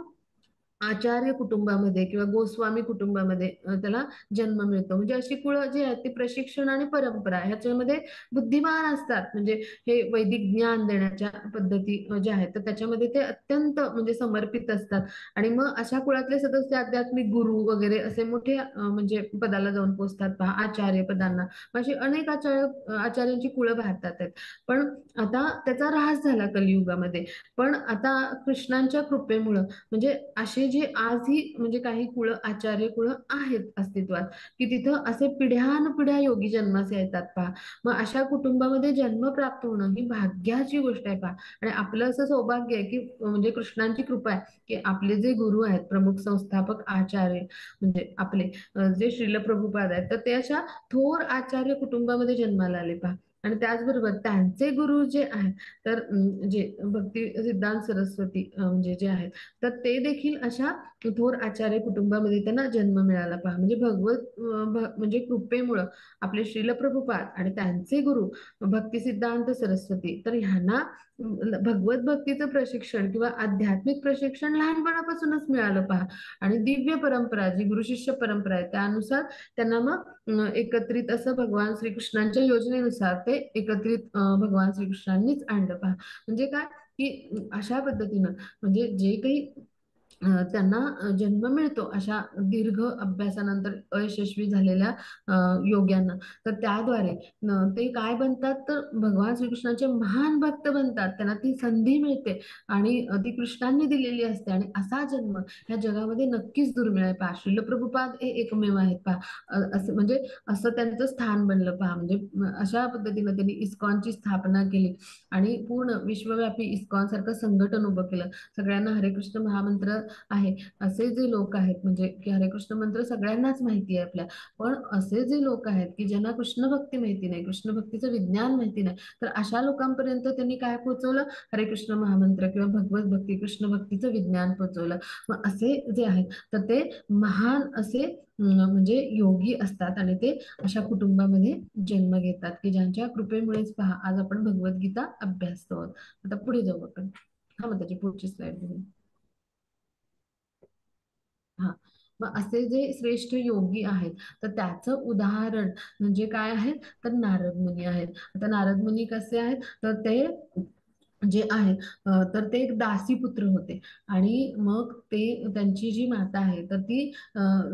आचार्य कुटुंबामध्ये किंवा गोस्वामी कुटुंबामध्ये त्याला जन्म मिळतो. म्हणजे अशी कुळं जी आहेत ती प्रशिक्षण आणि परंपरा ह्याच्यामध्ये बुद्धिमान असतात. म्हणजे हे वैदिक ज्ञान देण्याच्या पद्धती ज्या आहेत तर त्याच्यामध्ये ते अत्यंत म्हणजे समर्पित असतात. आणि मग अशा कुळातले सदस्य आध्यात्मिक गुरु वगैरे असे मोठे म्हणजे पदाला जाऊन पोहोचतात पहा, आचार्य पदांना. अशी अनेक आचार्यांची कुळं भारतात आहेत. पण आता त्याचा ऱ्हास झाला कलियुगामध्ये. पण आता कृष्णांच्या कृपेमुळं म्हणजे असे जे आजही म्हणजे काही कुळ आचार्य कुळ आहेत अस्तित्वात, की तिथं असे पिढ्यानपिढ्या योगी जन्मास येतात पहा. मग अशा कुटुंबामध्ये जन्म प्राप्त होणं ही भाग्याची गोष्ट आहे पहा. आणि आपलं असं सौभाग्य आहे की म्हणजे कृष्णांची कृपा आहे की आपले जे गुरु आहेत, प्रमुख संस्थापक आचार्य म्हणजे आपले जे श्रील प्रभुपाद आहेत, तर ते अशा थोर आचार्य कुटुंबामध्ये जन्माला आले पहा. आणि त्याचबरोबर त्यांचे गुरु जे आहेत, तर जे भक्ती सिद्धांत सरस्वती म्हणजे जे आहेत, तर ते देखील अशा थोर आचार्य कुटुंबामध्ये त्यांना जन्म मिळाला पहा. म्हणजे म्हणजे कृपेमुळं आपले श्रील प्रभुपाद आणि त्यांचे गुरु भक्ती सिद्धांत सरस्वती, तर ह्यांना भगवत भक्तीचं प्रशिक्षण किंवा आध्यात्मिक प्रशिक्षण लहानपणापासूनच मिळालं पहा. आणि दिव्य परंपरा जी गुरु शिष्य परंपरा आहे त्यानुसार त्यांना मग एकत्रित असं भगवान श्रीकृष्णांच्या योजनेनुसार ते एकत्रित भगवान श्रीकृष्णांनीच आणलं पहा. म्हणजे काय की अशा पद्धतीनं म्हणजे जे काही त्यांना जन्म मिळतो अशा दीर्घ अभ्यासानंतर अयशस्वी झालेल्या योग्यांना, तर त्याद्वारे ते काय बनतात तर भगवान श्रीकृष्णाचे महान भक्त बनतात. त्यांना ती संधी मिळते आणि ती कृष्णांनी दिलेली असते. आणि असा जन्म ह्या जगामध्ये नक्कीच दुर्मिळ आहे पहा. श्रील प्रभुपाद हे एकमेव आहेत पहा. असं म्हणजे असं त्यांचं स्थान बनलं पहा. म्हणजे अशा पद्धतीनं त्यांनी इस्कॉनची स्थापना केली आणि पूर्ण विश्वव्यापी इस्कॉन सारखं संघटन उभं केलं. सगळ्यांना हरे कृष्ण महामंत्र आहे असे जे लोक आहेत, म्हणजे की हरे कृष्ण मंत्र सगळ्यांनाच माहिती आहे आपल्या, पण असे जे लोक आहेत की ज्यांना कृष्ण भक्ती माहिती नाही, कृष्ण भक्तीचं विज्ञान माहिती नाही, तर अशा लोकांपर्यंत त्यांनी काय पोहोचवलं, हरे कृष्ण महामंत्र किंवा भगवत भक्ती कृष्ण भक्तीचं विज्ञान पोहोचवलं. मग असे जे आहेत तर ते महान असे म्हणजे योगी असतात आणि ते अशा कुटुंबामध्ये जन्म घेतात की ज्यांच्या कृपेमुळेच पहा आज आपण भगवद्गीता अभ्यासतो आहोत. आता पुढे जाऊ आपण. हा, मग त्याची पुढची स्लाइड बघू. हा, मग असे जे श्रेष्ठ योगी आहेत तर त्याचं उदाहरण म्हणजे काय आहे तर नारद मुनी आहेत. आता नारद मुनी कसे आहेत तर ते जे आहे तर ते एक दासीपुत्र होते. आणि मग ते त्यांची जी माता आहे तर ती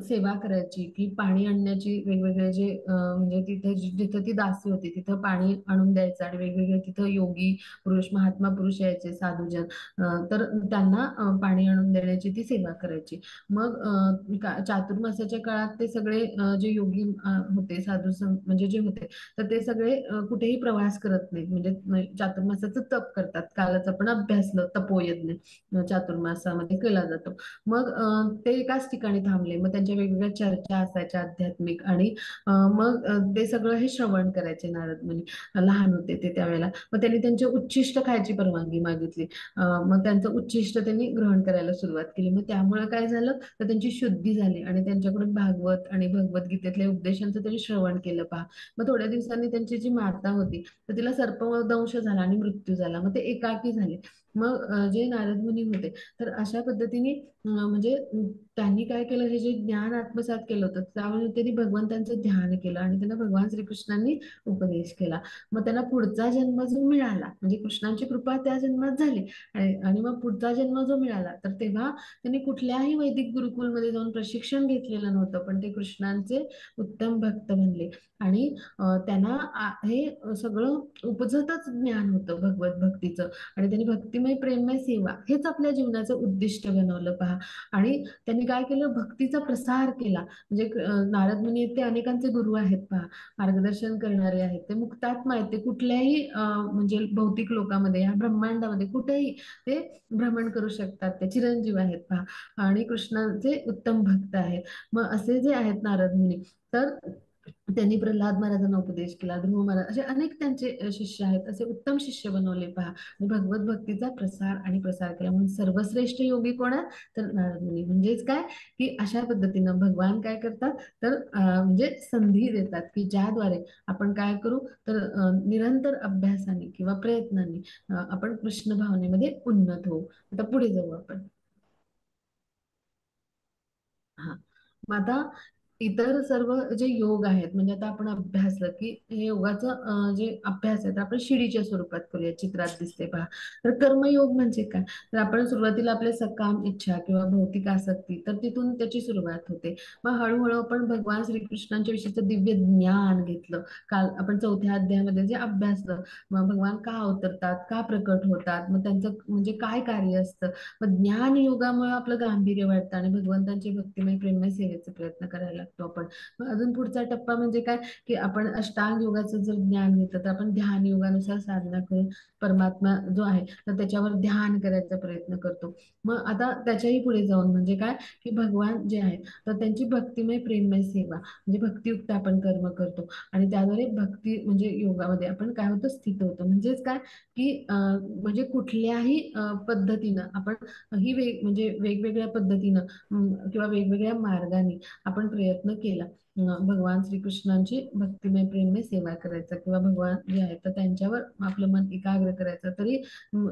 सेवा करायची की पाणी आणण्याची वेगवेगळे जे म्हणजे तिथे जिथं ती दासी होती तिथं पाणी आणून द्यायचं आणि वेगवेगळे तिथं योगी पुरुष महात्मा पुरुष यायचे साधूजन, तर त्यांना पाणी आणून देण्याची ती सेवा करायची. मग चातुर्मासाच्या काळात ते सगळे जे योगी होते म्हणजे जे होते तर ते सगळे कुठेही प्रवास करत नाहीत. म्हणजे चातुर्मासाचं तप करतात. कालच आपण अभ्यासलं तपोयज्ञ चातुर्मासामध्ये केला जातो. मग ते एकाच ठिकाणी थांबले. मग त्यांच्या वेगवेगळ्या चर्चा असायच्या आध्यात्मिक आणि मग ते सगळं हे श्रवण करायचे नारद मुनी. लहान होते ते त्यावेळेला. मग त्यांनी त्यांचे उच्छिष्ट खायची परवानगी मागितली. मग त्यांचं उच्छिष्ट त्यांनी ग्रहण करायला सुरुवात केली. मग त्यामुळे काय झालं तर त्यांची शुद्धी झाली आणि त्यांच्याकडून भागवत आणि भगवद्गीतेतल्या उपदेशांचं त्यांनी श्रवण केलं पहा. मग थोड्या दिवसांनी त्यांची जी माता होती तर तिला सर्पदंश झाला आणि मृत्यू झाला. मग ते एकाकी झाले. मग जे नारद मुनी होते तर अशा पद्धतीने म्हणजे त्यांनी काय केलं, हे जे ज्ञान आत्मसात केलं होतं त्यामुळे त्यांनी भगवंतांचं ध्यान केलं आणि त्यांना भगवान श्रीकृष्णांनी उपदेश केला. मग त्यांना पुढचा जन्म जो मिळाला म्हणजे कृष्णांची कृपा त्या जन्मात झाली आणि मग पुढचा जन्म जो मिळाला तर तेव्हा त्यांनी कुठल्याही वैदिक गुरुकुलमध्ये जाऊन प्रशिक्षण घेतलेलं नव्हतं, पण ते कृष्णांचे उत्तम भक्त बनले. आणि त्यांना हे सगळं उपजतच ज्ञान होतं भगवत भक्तीचं. आणि त्यांनी भक्तिमय प्रेममय सेवा हेच आपल्या जीवनाचं उद्दिष्ट बनवलं पहा. आणि त्यांनी काय केलं, भक्तीचा प्रसार केला. म्हणजे नारद मुनी आहेत ते अनेकांचे गुरु आहेत पहा, मार्गदर्शन करणारे आहेत. ते मुक्तात्मा आहेत. ते कुठल्याही म्हणजे भौतिक लोकामध्ये या ब्रह्मांडामध्ये कुठेही ते भ्रमण करू शकतात. ते चिरंजीव आहेत पहा आणि कृष्णाचे उत्तम भक्त आहेत. मग असे जे आहेत नारद मुनी तर त्यांनी प्रल्हाद महाराजांना उपदेश केला, ध्रुव महाराज असे अनेक त्यांचे शिष्य आहेत. असे उत्तम शिष्य बनवले पहा आणि भगवत भक्तीचा प्रसार आणि प्रसार केला. म्हणून सर्वश्रेष्ठ योगी कोण आहे तर नारद मुनी. म्हणजेच काय की अशा पद्धतीनं भगवान काय करतात तर म्हणजे संधी देतात की ज्याद्वारे आपण काय करू तर निरंतर अभ्यासाने किंवा प्रयत्नाने आपण कृष्ण भावनेमध्ये उन्नत होऊ. आता पुढे जाऊ आपण. हा, मग आता इतर सर्व जे योग आहेत, म्हणजे आता आपण अभ्यासलं की हे योगाचं जे अभ्यास आहे तर आपण शिडीच्या स्वरूपात करूया, चित्रात दिसते पहा. तर कर्मयोग म्हणजे काय? तर आपण सुरुवातीला आपले सकाम इच्छा किंवा भौतिक आसक्ती, तर तिथून त्याची सुरुवात होते. मग हळूहळू आपण भगवान श्रीकृष्णांच्या विषयीचं दिव्य ज्ञान घेतलं. काल आपण चौथ्या अध्यायामध्ये जे अभ्यासलं, मग भगवान का अवतरतात, का प्रकट होतात, मग त्यांचं म्हणजे काय कार्य असतं. मग ज्ञान योगामुळे आपलं गांभीर्य वाढतं आणि भगवंतांची भक्तिमय प्रेममय सेवेचा प्रयत्न करायला लागतो आपण. मग अजून पुढचा टप्पा म्हणजे काय, की आपण अष्टांग योगाचं जर ज्ञान घेतलं तर आपण ध्यान योगानुसार साधना करून परमात्मा जो आहे तर त्याच्यावर ध्यान करायचा प्रयत्न करतो. मग आता त्याच्याही पुढे जाऊन म्हणजे काय, की भगवान जे आहे तर त्यांची भक्तिमय प्रेममय सेवा म्हणजे भक्तियुक्त आपण कर्म करतो आणि त्याद्वारे भक्ती म्हणजे योगामध्ये आपण काय होतं, स्थित होतो. म्हणजेच काय, की म्हणजे कुठल्याही पद्धतीनं आपण ही म्हणजे वेगवेगळ्या पद्धतीनं किंवा वेगवेगळ्या मार्गाने आपण प्रयत्न केला भगवान श्रीकृष्णांची भक्तिमय प्रेममय सेवा करायचा किंवा भगवान जे आहेत तर त्यांच्यावर आपलं मन एकाग्र करायचं, तरी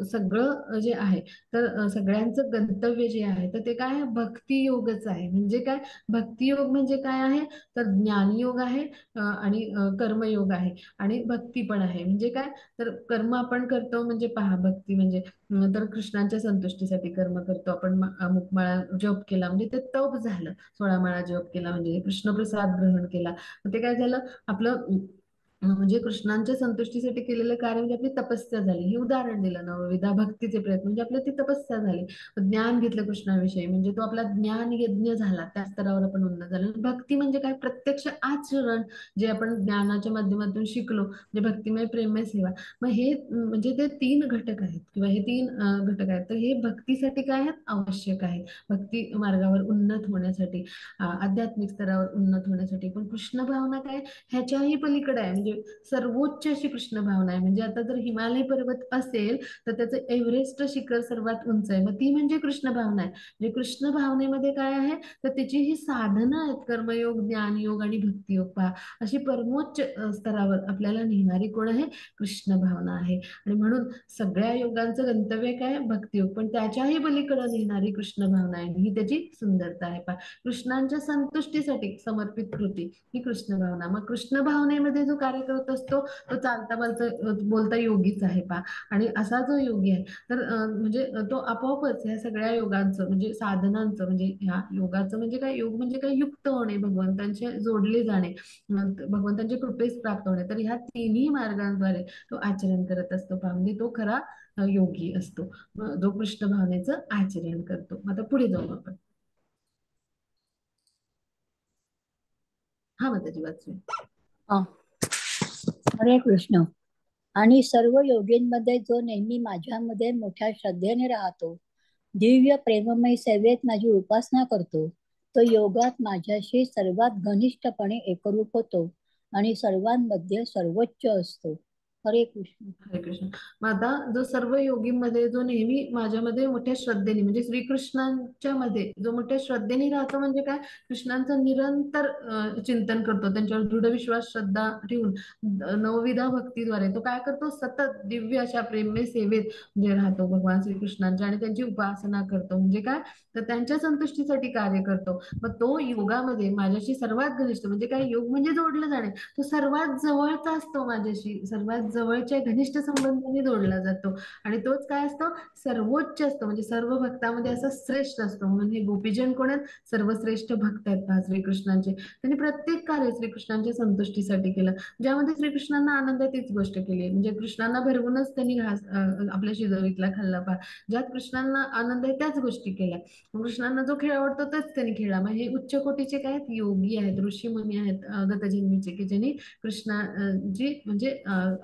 सगळं जे आहे तर सगळ्यांचं गंतव्य जे आहे तर ते काय आहे, भक्ती योगच आहे. म्हणजे काय, भक्ती योग म्हणजे काय आहे, तर ज्ञानयोग आहे आणि कर्मयोग आहे आणि भक्ती पण आहे. म्हणजे काय, तर कर्म आपण करतो म्हणजे पहा, भक्ती म्हणजे तर कृष्णांच्या संतुष्टीसाठी कर्म करतो आपण. अमुक माळा जप केला म्हणजे ते तप झालं, 16 माळा जप केला म्हणजे कृष्णप्रसाद ग्रहण केला. मग ते काय झालं, आपलं म्हणजे कृष्णांच्या संतुष्टीसाठी केलेलं कार्य म्हणजे आपली तपस्या झाली. हे उदाहरण दिलं, नवविधा भक्तीचे प्रयत्न म्हणजे आपलं ती तपस्या झाली. ज्ञान घेतलं कृष्णाविषयी म्हणजे तो आपला ज्ञान यज्ञ झाला, त्या स्तरावर आपण उन्नत झालो. भक्ती म्हणजे काय, प्रत्यक्ष आचरण जे आपण ज्ञानाच्या माध्यमातून शिकलो म्हणजे भक्तिमय प्रेममय सेवा. मग हे म्हणजे ते 3 घटक आहेत किंवा हे 3 घटक आहेत, तर हे भक्तीसाठी काय आहेत, आवश्यक आहे. भक्ती मार्गावर उन्नत होण्यासाठी, आध्यात्मिक स्तरावर उन्नत होण्यासाठी. पण कृष्ण भावना काय, ह्याच्याही पलीकडे आहे. म्हणजे सर्वोच्च अशी कृष्ण भावना आहे. म्हणजे आता जर हिमालय पर्वत असेल तर त्याचं एव्हरेस्ट शिखर सर्वात उंच आहे, मग ती म्हणजे कृष्ण भावना आहे. म्हणजे कृष्ण भावनेमध्ये काय आहे, तर त्याची ही साधनं आहेत, कर्मयोग, ज्ञानयोग आणि भक्तियोग पहा. अशी परमोच्च स्तरावर आपल्याला नेणारी कोण आहे, कृष्ण भावना आहे. आणि म्हणून सगळ्या योगांचं गंतव्य काय, भक्तियोग, पण त्याच्याही पलीकडे नेणारी कृष्ण भावना आहे. ही त्याची सुंदरता आहे पहा. कृष्णांच्या संतुष्टीसाठी समर्पित कृती ही कृष्ण भावना. मग कृष्ण भावनेमध्ये जो कार्य करत असतो तो चालता बोलता योगीच आहे पहा. आणि असा जो योगी आहे तर म्हणजे तो आपोआपच ह्या सगळ्या योगांचं म्हणजे साधनांचं म्हणजे ह्या योगाचं म्हणजे काय, योग म्हणजे काय, युक्त होणे, भगवंतांचे जोडले जाणे, भगवंतांच्या कृपेस प्राप्त होणे. तर ह्या तिन्ही मार्गांद्वारे तो आचरण करत असतो पहा. म्हणजे तो खरा योगी असतो, जो कृष्ण भावनेचं आचरण करतो. आता पुढे जाऊ आपण. हा माताजी वाचूया. हा. हरे कृष्ण. आणि सर्व योगींमध्ये जो नेहमी माझ्यामध्ये मोठ्या श्रद्धेने राहतो, दिव्य प्रेममय सेवेत माझी उपासना करतो, तो योगात माझ्याशी सर्वात घनिष्ठपणे एकरूप होतो आणि सर्वांमध्ये सर्वोच्च असतो. हरे कृष्ण. हरे कृष्ण. मग आता जो सर्व योगींमध्ये जो नेहमी माझ्यामध्ये मोठ्या श्रद्धेने म्हणजे श्रीकृष्णांच्या मध्ये जो मोठ्या श्रद्धेने राहतो म्हणजे काय, कृष्णांचं निरंतर चिंतन करतो, त्यांच्यावर दृढ विश्वास श्रद्धा ठेवून नवविधा भक्तीद्वारे तो काय करतो, सतत दिव्य अशा प्रेममय सेवेत म्हणजे राहतो भगवान श्रीकृष्णांच्या आणि त्यांची उपासना करतो. म्हणजे काय, तर त्यांच्या संतुष्टीसाठी कार्य करतो. मग तो योगामध्ये माझ्याशी सर्वात घनिष्ठ म्हणजे काय, योग म्हणजे जोडलं जाणे, तो सर्वात जवळचा असतो, माझ्याशी सर्वात जवळच्या घनिष्ठ संबंधाने जोडला जातो. आणि तोच काय असतो, सर्वोच्च असतो, म्हणजे सर्व भक्तामध्ये असा श्रेष्ठ असतो. म्हणून हे गोपीजन कोण आहेत, सर्वश्रेष्ठ भक्त आहेत पहा श्रीकृष्णांचे. त्यांनी प्रत्येक कार्य श्रीकृष्णांच्या संतुष्टीसाठी केलं. ज्यामध्ये श्रीकृष्णांना आनंद आहे तीच गोष्ट केली. म्हणजे कृष्णांना भरवूनच त्यांनी घास आपल्या शिजवीतला खाल्ला पहा. ज्यात कृष्णांना आनंद आहे त्याच गोष्टी केल्या. कृष्णांना जो खेळ आवडतो तोच त्यांनी खेळला. मग हे उच्च कोटीचे काय आहेत, योगी आहेत, ऋषी मुनी आहेत गतजन्मीचे, की ज्यांनी कृष्णाची म्हणजे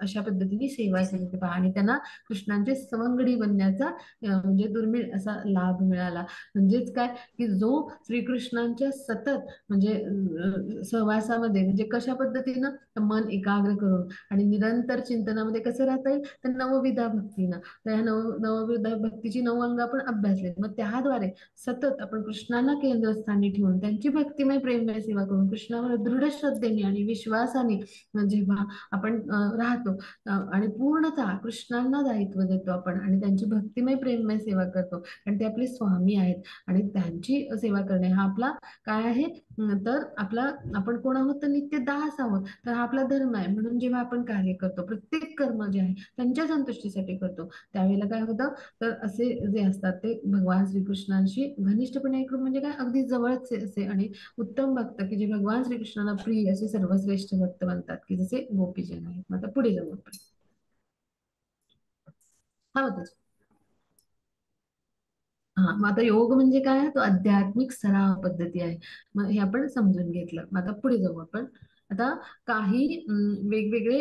अशा पद्धतीने सेवा केली पहा आणि त्यांना कृष्णांचे सवंगडी बनण्याचा म्हणजे दुर्मिळ असा लाभ मिळाला. म्हणजेच काय, की जो श्रीकृष्णांच्या सतत म्हणजे सहवासामध्ये म्हणजे कशा पद्धतीनं मन एकाग्र करून आणि निरंतर चिंतनामध्ये कसं राहता येईल, तर नवविधा भक्तीनं. तर ह्या नवविधा भक्तीची 9 अंग आपण अभ्यासलेत. मग त्याद्वारे सतत आपण कृष्णाला केंद्रस्थानी ठेवून त्यांची भक्तिमय प्रेममय सेवा करून कृष्णावर दृढ श्रद्धेने आणि विश्वासाने जेव्हा आपण राहतो आणि पूर्णतः कृष्णांना दायित्व देतो आपण आणि त्यांची भक्तिमय प्रेममय सेवा करतो, आणि ते आपले स्वामी आहेत आणि त्यांची सेवा करणे हा आपला काय आहे, तर आपला आपण कोण आहोत, तर नित्य दास आहोत. तर हा आपला धर्म आहे. म्हणून जेव्हा आपण कार्य करतो, प्रत्येक कर्म जे आहे त्यांच्या संतुष्टीसाठी करतो, त्यावेळेला काय होतं, तर असे जे असतात ते भगवान श्रीकृष्णांशी घनिष्ठपणे एक रूप म्हणजे काय, अगदी जवळचे असे आणि उत्तम भक्त, की जे भगवान श्रीकृष्णाला प्रिय असे सर्वश्रेष्ठ भक्त बनतात, की जसे गोपीजन आहेत. मग आता पुढे जाऊ आपण. हा होता. हा, मग आता योग म्हणजे काय आहे? तो आध्यात्मिक सराव पद्धती आहे. मग हे आपण समजून घेतलं. मग आता पुढे जाऊ आपण. आता काही वेगवेगळे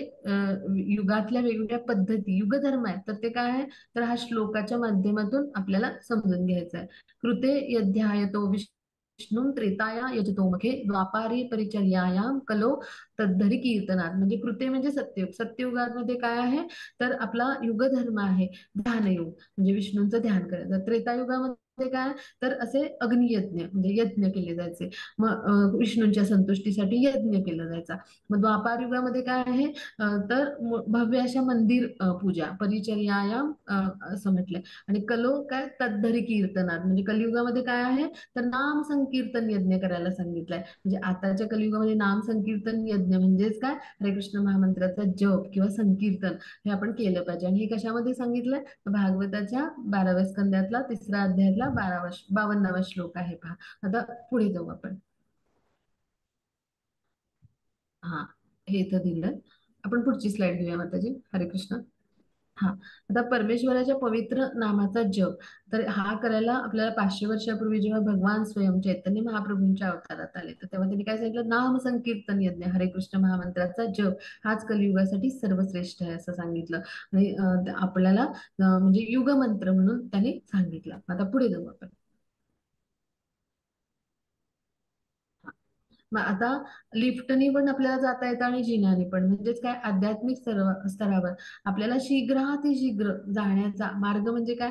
युगातल्या वेगवेगळ्या पद्धती युगधर्म आहेत, तर ते काय आहे, तर हा श्लोकाच्या माध्यमातून आपल्याला समजून घ्यायचं आहे. कृते यध्यायतो विष्णू त्रेताया यजतो मखे द्वापारी परिचर्यायाम कलो तद्धरी कीर्तनात. म्हणजे कृते म्हणजे सत्ययुग. सत्ययुगामध्ये काय आहे, तर आपला युगधर्म आहे ध्यानयोग, म्हणजे विष्णूंचं ध्यान करायचं. त्रेतायुगामध्ये काय, तर असे अग्नियज्ञ म्हणजे यज्ञ केले जायचे. मग विष्णूंच्या संतुष्टीसाठी यज्ञ केला जायचा. मग द्वापार युगामध्ये काय आहे, तर भव्य अशा मंदिर पूजा परिचर्यायाम असं म्हटलंय. आणि कलो काय, तद्धरी कीर्तनात, म्हणजे कलियुगामध्ये काय आहे, तर नाम संकीर्तन यज्ञ करायला सांगितलंय. म्हणजे आताच्या कलियुगामध्ये नाम संकीर्तन यज्ञ म्हणजेच काय, हरे कृष्ण महामंत्राचा जप किंवा संकीर्तन हे आपण केलं पाहिजे. आणि हे कशामध्ये सांगितलंय, भागवताच्या 12व्या स्कंदातला 3रा अध्यायातला 52वा श्लोक आहे पहा. आता पुढे जाऊ आपण. हा, हे इथं दिलं. आपण पुढची स्लाइड घेऊया माताजी. हरे कृष्ण. हा, आता परमेश्वराच्या पवित्र नामाचा जप, तर हा करायला आपल्याला 500 वर्षापूर्वी जेव्हा भगवान स्वयं चैतन्य महाप्रभूंच्या अवतारात आले, तर तेव्हा त्यांनी काय सांगितलं, नाम संकीर्तन यज्ञ हरे कृष्ण महामंत्राचा जप हाच कलियुगासाठी सर्वश्रेष्ठ आहे असं सांगितलं. आणि आपल्याला म्हणजे युगमंत्र म्हणून त्यांनी सांगितलं. आता पुढे जाऊ आपण. मग आता लिफ्टनी पण आपल्याला जाता येतं आणि जिन्याने पण, म्हणजेच काय, आध्यात्मिक स्तरावर आपल्याला शीघ्रातिशीघ्र जाण्याचा मार्ग म्हणजे काय,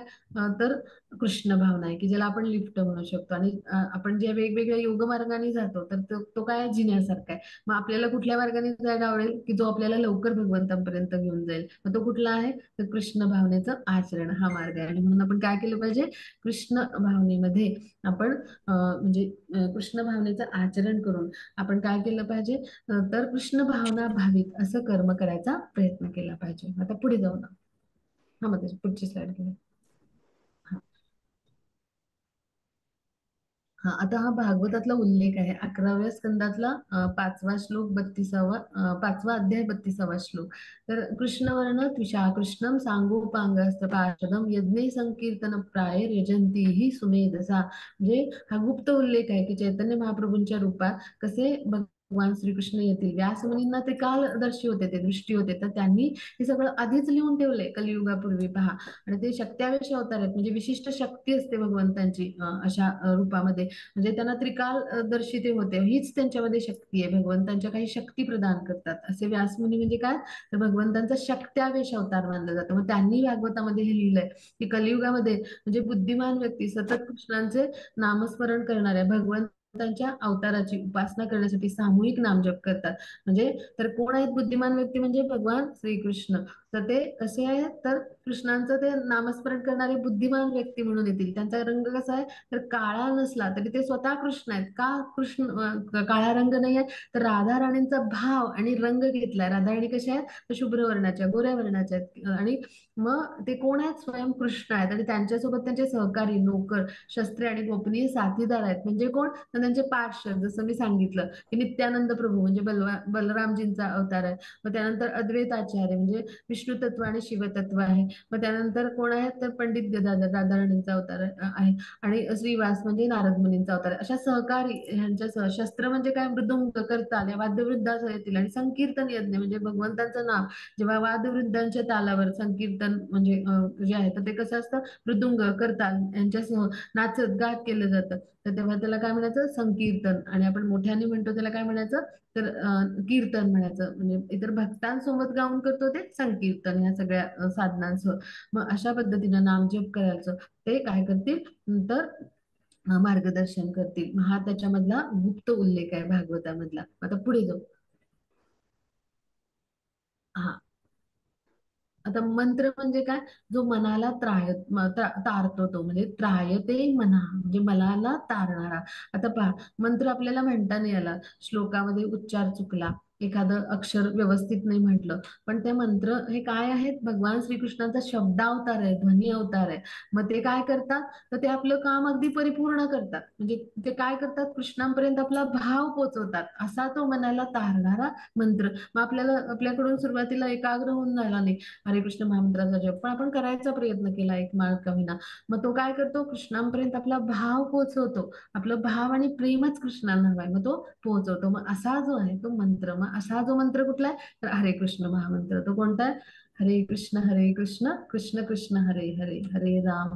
तर कृष्ण भावना आहे, की ज्याला आपण लिफ्ट म्हणू शकतो. आणि आपण जे वेगवेगळ्या योग मार्गाने जातो, तर तो काय जिन्यासारखा आहे. मग आपल्याला कुठल्या मार्गाने जायला आवडेल, की जो आपल्याला लवकर भगवंतांपर्यंत घेऊन जाईल, मग तो कुठला आहे, तर कृष्ण भावनेचं आचरण हा मार्ग आहे. आणि म्हणून आपण काय केलं पाहिजे, कृष्ण भावनेमध्ये आपण म्हणजे कृष्ण भावनेचं आचरण करून आपण काय केलं पाहिजे, तर कृष्ण भावना भावित असं कर्म करायचा प्रयत्न केला पाहिजे. आता पुढे जाऊ ना. हा, मग त्याची पुढची स्लाइड घेऊया. हा हा, आता हा भागवतातला उल्लेख आहे 11व्या स्कंदातला 5वा श्लोक 32वा 5वा अध्याय 32वा श्लोक. तर कृष्णवर्ण त्विषा कृष्णम सांगोपांगस्त पार्षदम यज्ञे संकीर्तन प्राय यजंती ही सुमेधसा. म्हणजे हा गुप्त उल्लेख आहे, की चैतन्य महाप्रभूंच्या रूपात कसे भगवान श्रीकृष्ण येतील. व्यासमुनींना ते कालदर्शी होते, ते दृष्टी होते, तर त्यांनी हे सगळं आधीच लिहून ठेवलंय कलियुगापूर्वी पहा. आणि ते शक्त्यावेश अवतार आहेत, म्हणजे विशिष्ट शक्ती असते भगवंतांची अशा रूपामध्ये, म्हणजे त्यांना त्रिकालदर्शी ते होते. हीच त्यांच्यामध्ये शक्ती आहे, भगवंतांच्या काही शक्ती प्रदान करतात असे व्यासमुनी. म्हणजे काय, तर भगवंतांचा शक्त्यावेश अवतार मानला जातो. मग त्यांनी भागवतामध्ये हे लिहिलंय, की कलियुगामध्ये म्हणजे बुद्धिमान व्यक्ती सतत कृष्णांचे नामस्मरण करणाऱ्या भगवंतांच्या अवताराची उपासना करण्यासाठी सामूहिक नामजप करतात. म्हणजे तर कोण आहेत बुद्धिमान व्यक्ती, म्हणजे भगवान श्रीकृष्ण. तर ते कसे आहेत, तर कृष्णांचं ते नामस्मरण करणारे बुद्धिमान व्यक्ती म्हणून येतील. त्यांचा रंग कसा आहे, तर काळा नसला तरी ते स्वतः कृष्ण आहेत. का कृष्ण काळा रंग नाही आहे, तर राधा राणींचा भाव आणि रंग घेतलाय. राधा राणी कशा आहेत, तर शुभ्र वर्णाच्या गोऱ्या वर्णाच्या आहेत. आणि मग ते कोण आहेत, स्वयं कृष्ण आहेत. आणि त्यांच्यासोबत त्यांचे सहकारी नोकर शस्त्रे आणि गोपनीय साथीदार आहेत. म्हणजे कोण, तर त्यांचे पार्षद, जसं मी सांगितलं की नित्यानंद प्रभू म्हणजे बलरामजींचा अवतार आहे. मग त्यानंतर अद्वैताचार्य म्हणजे विष्णू तत्व आणि शिवतत्व आहे. मग त्यानंतर कोण आहेत, तर पंडित गदाधर राधाराणींचा अवतार आहे. आणि श्रीवास म्हणजे नारद मुनींचा अवतार आहे. अशा सहकारी ह्यांच्या शस्त्र म्हणजे काय, मृदुंग करताल या वाद्यवृद्धासह येतील. आणि संकीर्तन यज्ञ म्हणजे भगवंतांचं नाव जेव्हा वादवृद्धांच्या तालावर संकीर्तन म्हणजे जे आहे, तर ते कसं असतं, मृदुंग करताल यांच्यासह नाचत गात केलं जातं. तर तेव्हा त्याला काय म्हणायचं, संकीर्तन. आणि आपण मोठ्याने म्हणतो त्याला काय म्हणायचं, तर कीर्तन म्हणायचं. म्हणजे इतर भक्तांसोबत गाऊन करतो ते संकीर्तन ह्या सगळ्या साधनांसह. मग अशा पद्धतीनं नामजप करायचं ते काय करतील, तर मार्गदर्शन करतील. मग हा त्याच्यामधला गुप्त उल्लेख आहे भागवतामधला. आता पुढे जाऊ. हा, आता मंत्र म्हणजे काय? जो मनाला तारतो, तो म्हणजे त्रायते मना, म्हणजे मनाला तारणारा. आता पहा, मंत्र आपल्याला म्हणता नाही आला, श्लोकामध्ये उच्चार चुकला, एखादं अक्षर व्यवस्थित नाही म्हटलं, पण ते मंत्र हे काय आहेत? भगवान श्रीकृष्णाचा शब्दावतार आहे, ध्वनी अवतार आहे. मग ते काय करतात? तर ते आपलं काम अगदी परिपूर्ण करतात. म्हणजे ते काय करतात? कृष्णांपर्यंत आपला भाव पोचवतात. असा तो मनाला तारणारा मंत्र. मग आपल्याला आपल्याकडून सुरुवातीला एकाग्र होऊन झाला नाही हरे कृष्ण महामंत्राचा जप, पण आपण करायचा प्रयत्न केला एक माळ का होईना. मग तो काय करतो? कृष्णांपर्यंत आपला भाव पोहोचवतो. आपलं भाव आणि प्रेमच कृष्णांना हवाय, मग तो पोहोचवतो. मग असा जो आहे तो मंत्र, मग असा जो मंत्र कुठला आहे? तर हरे कृष्ण महामंत्र. तो कोणता आहे? हरे कृष्ण कृष्ण कृष्ण हरे हरे, हरे राम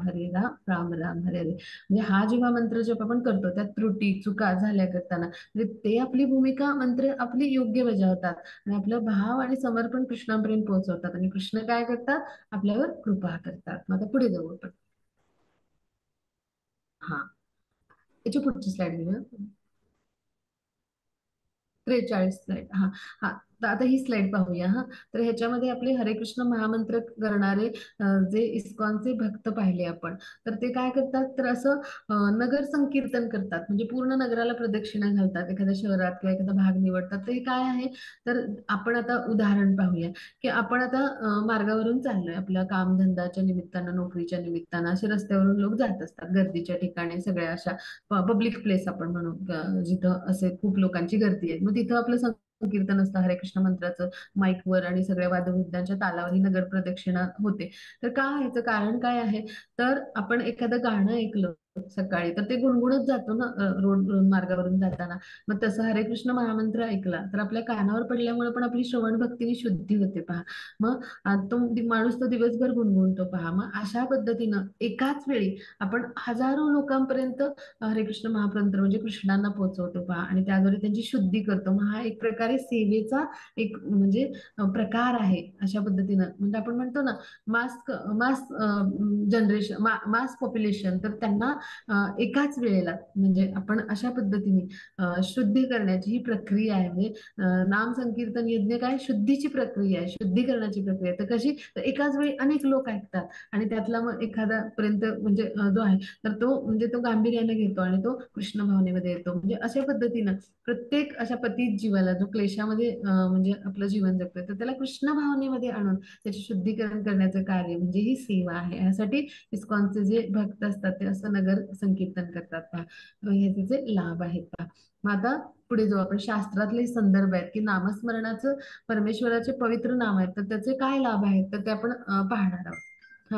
राम राम हरे हरे. म्हणजे हा जेव्हा मंत्र जप आपण करतो, त्यात त्रुटी चुका झाल्या करताना, म्हणजे ते आपली भूमिका मंत्र आपली योग्य बजावतात आणि आपलं भाव आणि समर्पण कृष्णापर्यंत पोहोचवतात, आणि कृष्ण काय करतात? आपल्यावर कृपा करतात. मग आता पुढे जाऊ आपण. हा, याची पुढची स्लाइड घेऊया. 43 स्लाइड. हा. हा, तर आता ही स्लाइड पाहूया. हा, तर ह्याच्यामध्ये आपले हरे कृष्ण महामंत्र करणारे जे इस्कॉनचे भक्त पाहिले आपण, तर ते काय करतात? तर असं नगर संकीर्तन करतात, म्हणजे पूर्ण नगराला प्रदक्षिणा घालतात. एखाद्या शहरात किंवा एखादा भाग निवडतात. तर हे काय आहे? तर आपण आता उदाहरण पाहूया, की आपण आता मार्गावरून चाललोय आपल्या कामधंदाच्या निमित्तानं, नोकरीच्या निमित्तानं, असे रस्त्यावरून लोक जात असतात गर्दीच्या ठिकाणी, सगळ्या अशा पब्लिक प्लेस आपण म्हणू, जिथं असे खूप लोकांची गर्दी आहे. मग तिथं आपलं संकीर्तन असतं हरे कृष्ण मंत्राचं माईकवर, आणि सगळ्या वादविद्यांच्या तालावर ही नगर प्रदक्षिणा होते. तर का ह्याचं कारण काय आहे? तर आपण एखादं गाणं ऐकलं सकाळी, तर ते गुणगुणत जातो ना रोड मार्गावरून जाताना. मग तसं हरे कृष्ण महामंत्र ऐकला तर आपल्या कानावर पडल्यामुळे पण आपली श्रवण भक्तीने शुद्धी होते, पहा. मग तो माणूस तो दिवसभर गुणगुणतो, पहा. मग अशा पद्धतीनं एकाच वेळी आपण हजारो लोकांपर्यंत हरे कृष्ण महामंत्र म्हणजे कृष्णांना पोहोचवतो, पहा, आणि त्याद्वारे त्यांची शुद्धी करतो. मग हा एक प्रकारे सेवेचा एक म्हणजे प्रकार आहे. अशा पद्धतीनं म्हणजे आपण म्हणतो ना, मास मास जनरेशन, मास पॉप्युलेशन, तर त्यांना एकाच वेळेला म्हणजे आपण अशा पद्धतीने शुद्धी करण्याची ही प्रक्रिया आहे. म्हणजे नाम संकीर्तन यज्ञ काय? शुद्धीची प्रक्रिया आहे, शुद्धीकरणाची प्रक्रिया. तर कशी? तर एकाच वेळी अनेक लोक ऐकतात, आणि त्यातला मग एखादा पर्यंत म्हणजे जो आहे, तर तो म्हणजे तो गांभीर्याने घेतो आणि तो कृष्ण भावनेमध्ये येतो. म्हणजे अशा पद्धतीनं प्रत्येक अशा पतित जीवाला जो क्लेशामध्ये म्हणजे आपलं जीवन जगतोय, तर त्याला कृष्ण भावनेमध्ये आणून त्याचे शुद्धीकरण करण्याचं कार्य म्हणजे ही सेवा आहे. यासाठी इस्कॉनचे जे भक्त असतात ते असं नगर संकीर्तन करतात, पहा. हे त्याचे लाभ आहेत, पहा. मग आता पुढे जाऊ आपण. शास्त्रातले संदर्भ आहेत की नामस्मरणाचं परमेश्वराचे पवित्र नाम आहेत, तर त्याचे काय लाभ आहेत, तर ते आपण पाहणार आहोत. हा,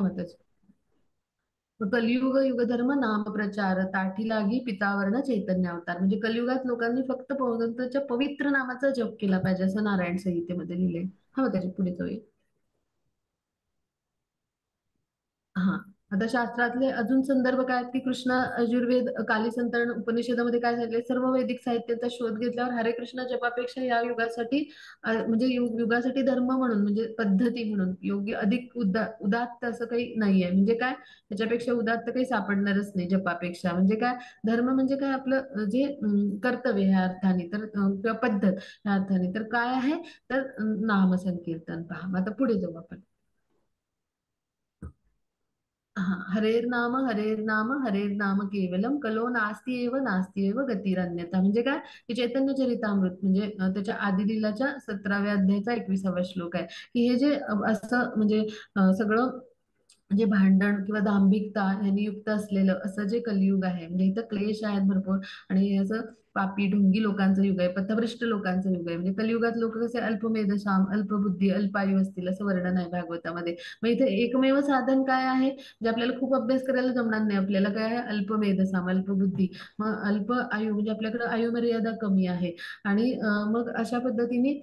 मग कलियुग युगधर्म नाम प्रचार ताठी लागी पितावर्ण चैतन्य अवतार. म्हणजे कलियुगात लोकांनी फक्त भगवंताच्या पवित्र नामाचा जप केला पाहिजे, असं नारायण संहितेमध्ये लिहिले. हा, त्याच्या पुढे जाऊया. हा, आता शास्त्रातले अजून संदर्भ काय आहेत की कृष्ण यजुर्वेद कालीसंतरण उपनिषदामध्ये काय सांगितले? सर्व वैदिक साहित्याचा शोध घेतल्यावर हरे कृष्ण जपापेक्षा या युगासाठी म्हणजे युगासाठी धर्म म्हणून, म्हणजे पद्धती म्हणून योग्य अधिक उदात्त असं काही नाहीये. म्हणजे काय? त्याच्यापेक्षा उदात्त काही सापडणारच नाही जपापेक्षा. म्हणजे काय? धर्म म्हणजे काय? आपलं जे कर्तव्य ह्या अर्थाने, तर किंवा पद्धत ह्या अर्थाने, तर काय आहे? तर नाम संकीर्तन, पहा. मग आता पुढे जाऊ आपण. हा, हरेर नाम केवलम कलो नास्ती एव गतिरन्यथा. म्हणजे काय? की चैतन्य चरितामृत म्हणजे त्याच्या आदिलीलाच्या 17व्या अध्यायाचा 21वा श्लोक आहे, की हे जे असं म्हणजे सगळं म्हणजे भांडण किंवा दांभिकता यांनी युक्त असलेलं असं जे कलियुग आहे, म्हणजे इथं क्लेश आहेत भरपूर, आणि हे असं पापी ढोंगी लोकांचं युग आहे, पथभ्रष्ट लोकांचं युग आहे. म्हणजे कलियुगात लोक कसे अल्पमेधशाम, अल्पबुद्धी, अल्पायू असतील असं वर्णन आहे भागवतामध्ये. मग इथे एकमेव साधन काय आहे? जे आपल्याला खूप अभ्यास करायला जमणार नाही, आपल्याला काय आहे? अल्पमेधसाम, अल्पबुद्धी. मग अल्प आयु म्हणजे आपल्याकडे आयुमर्यादा कमी आहे, आणि मग अशा पद्धतीने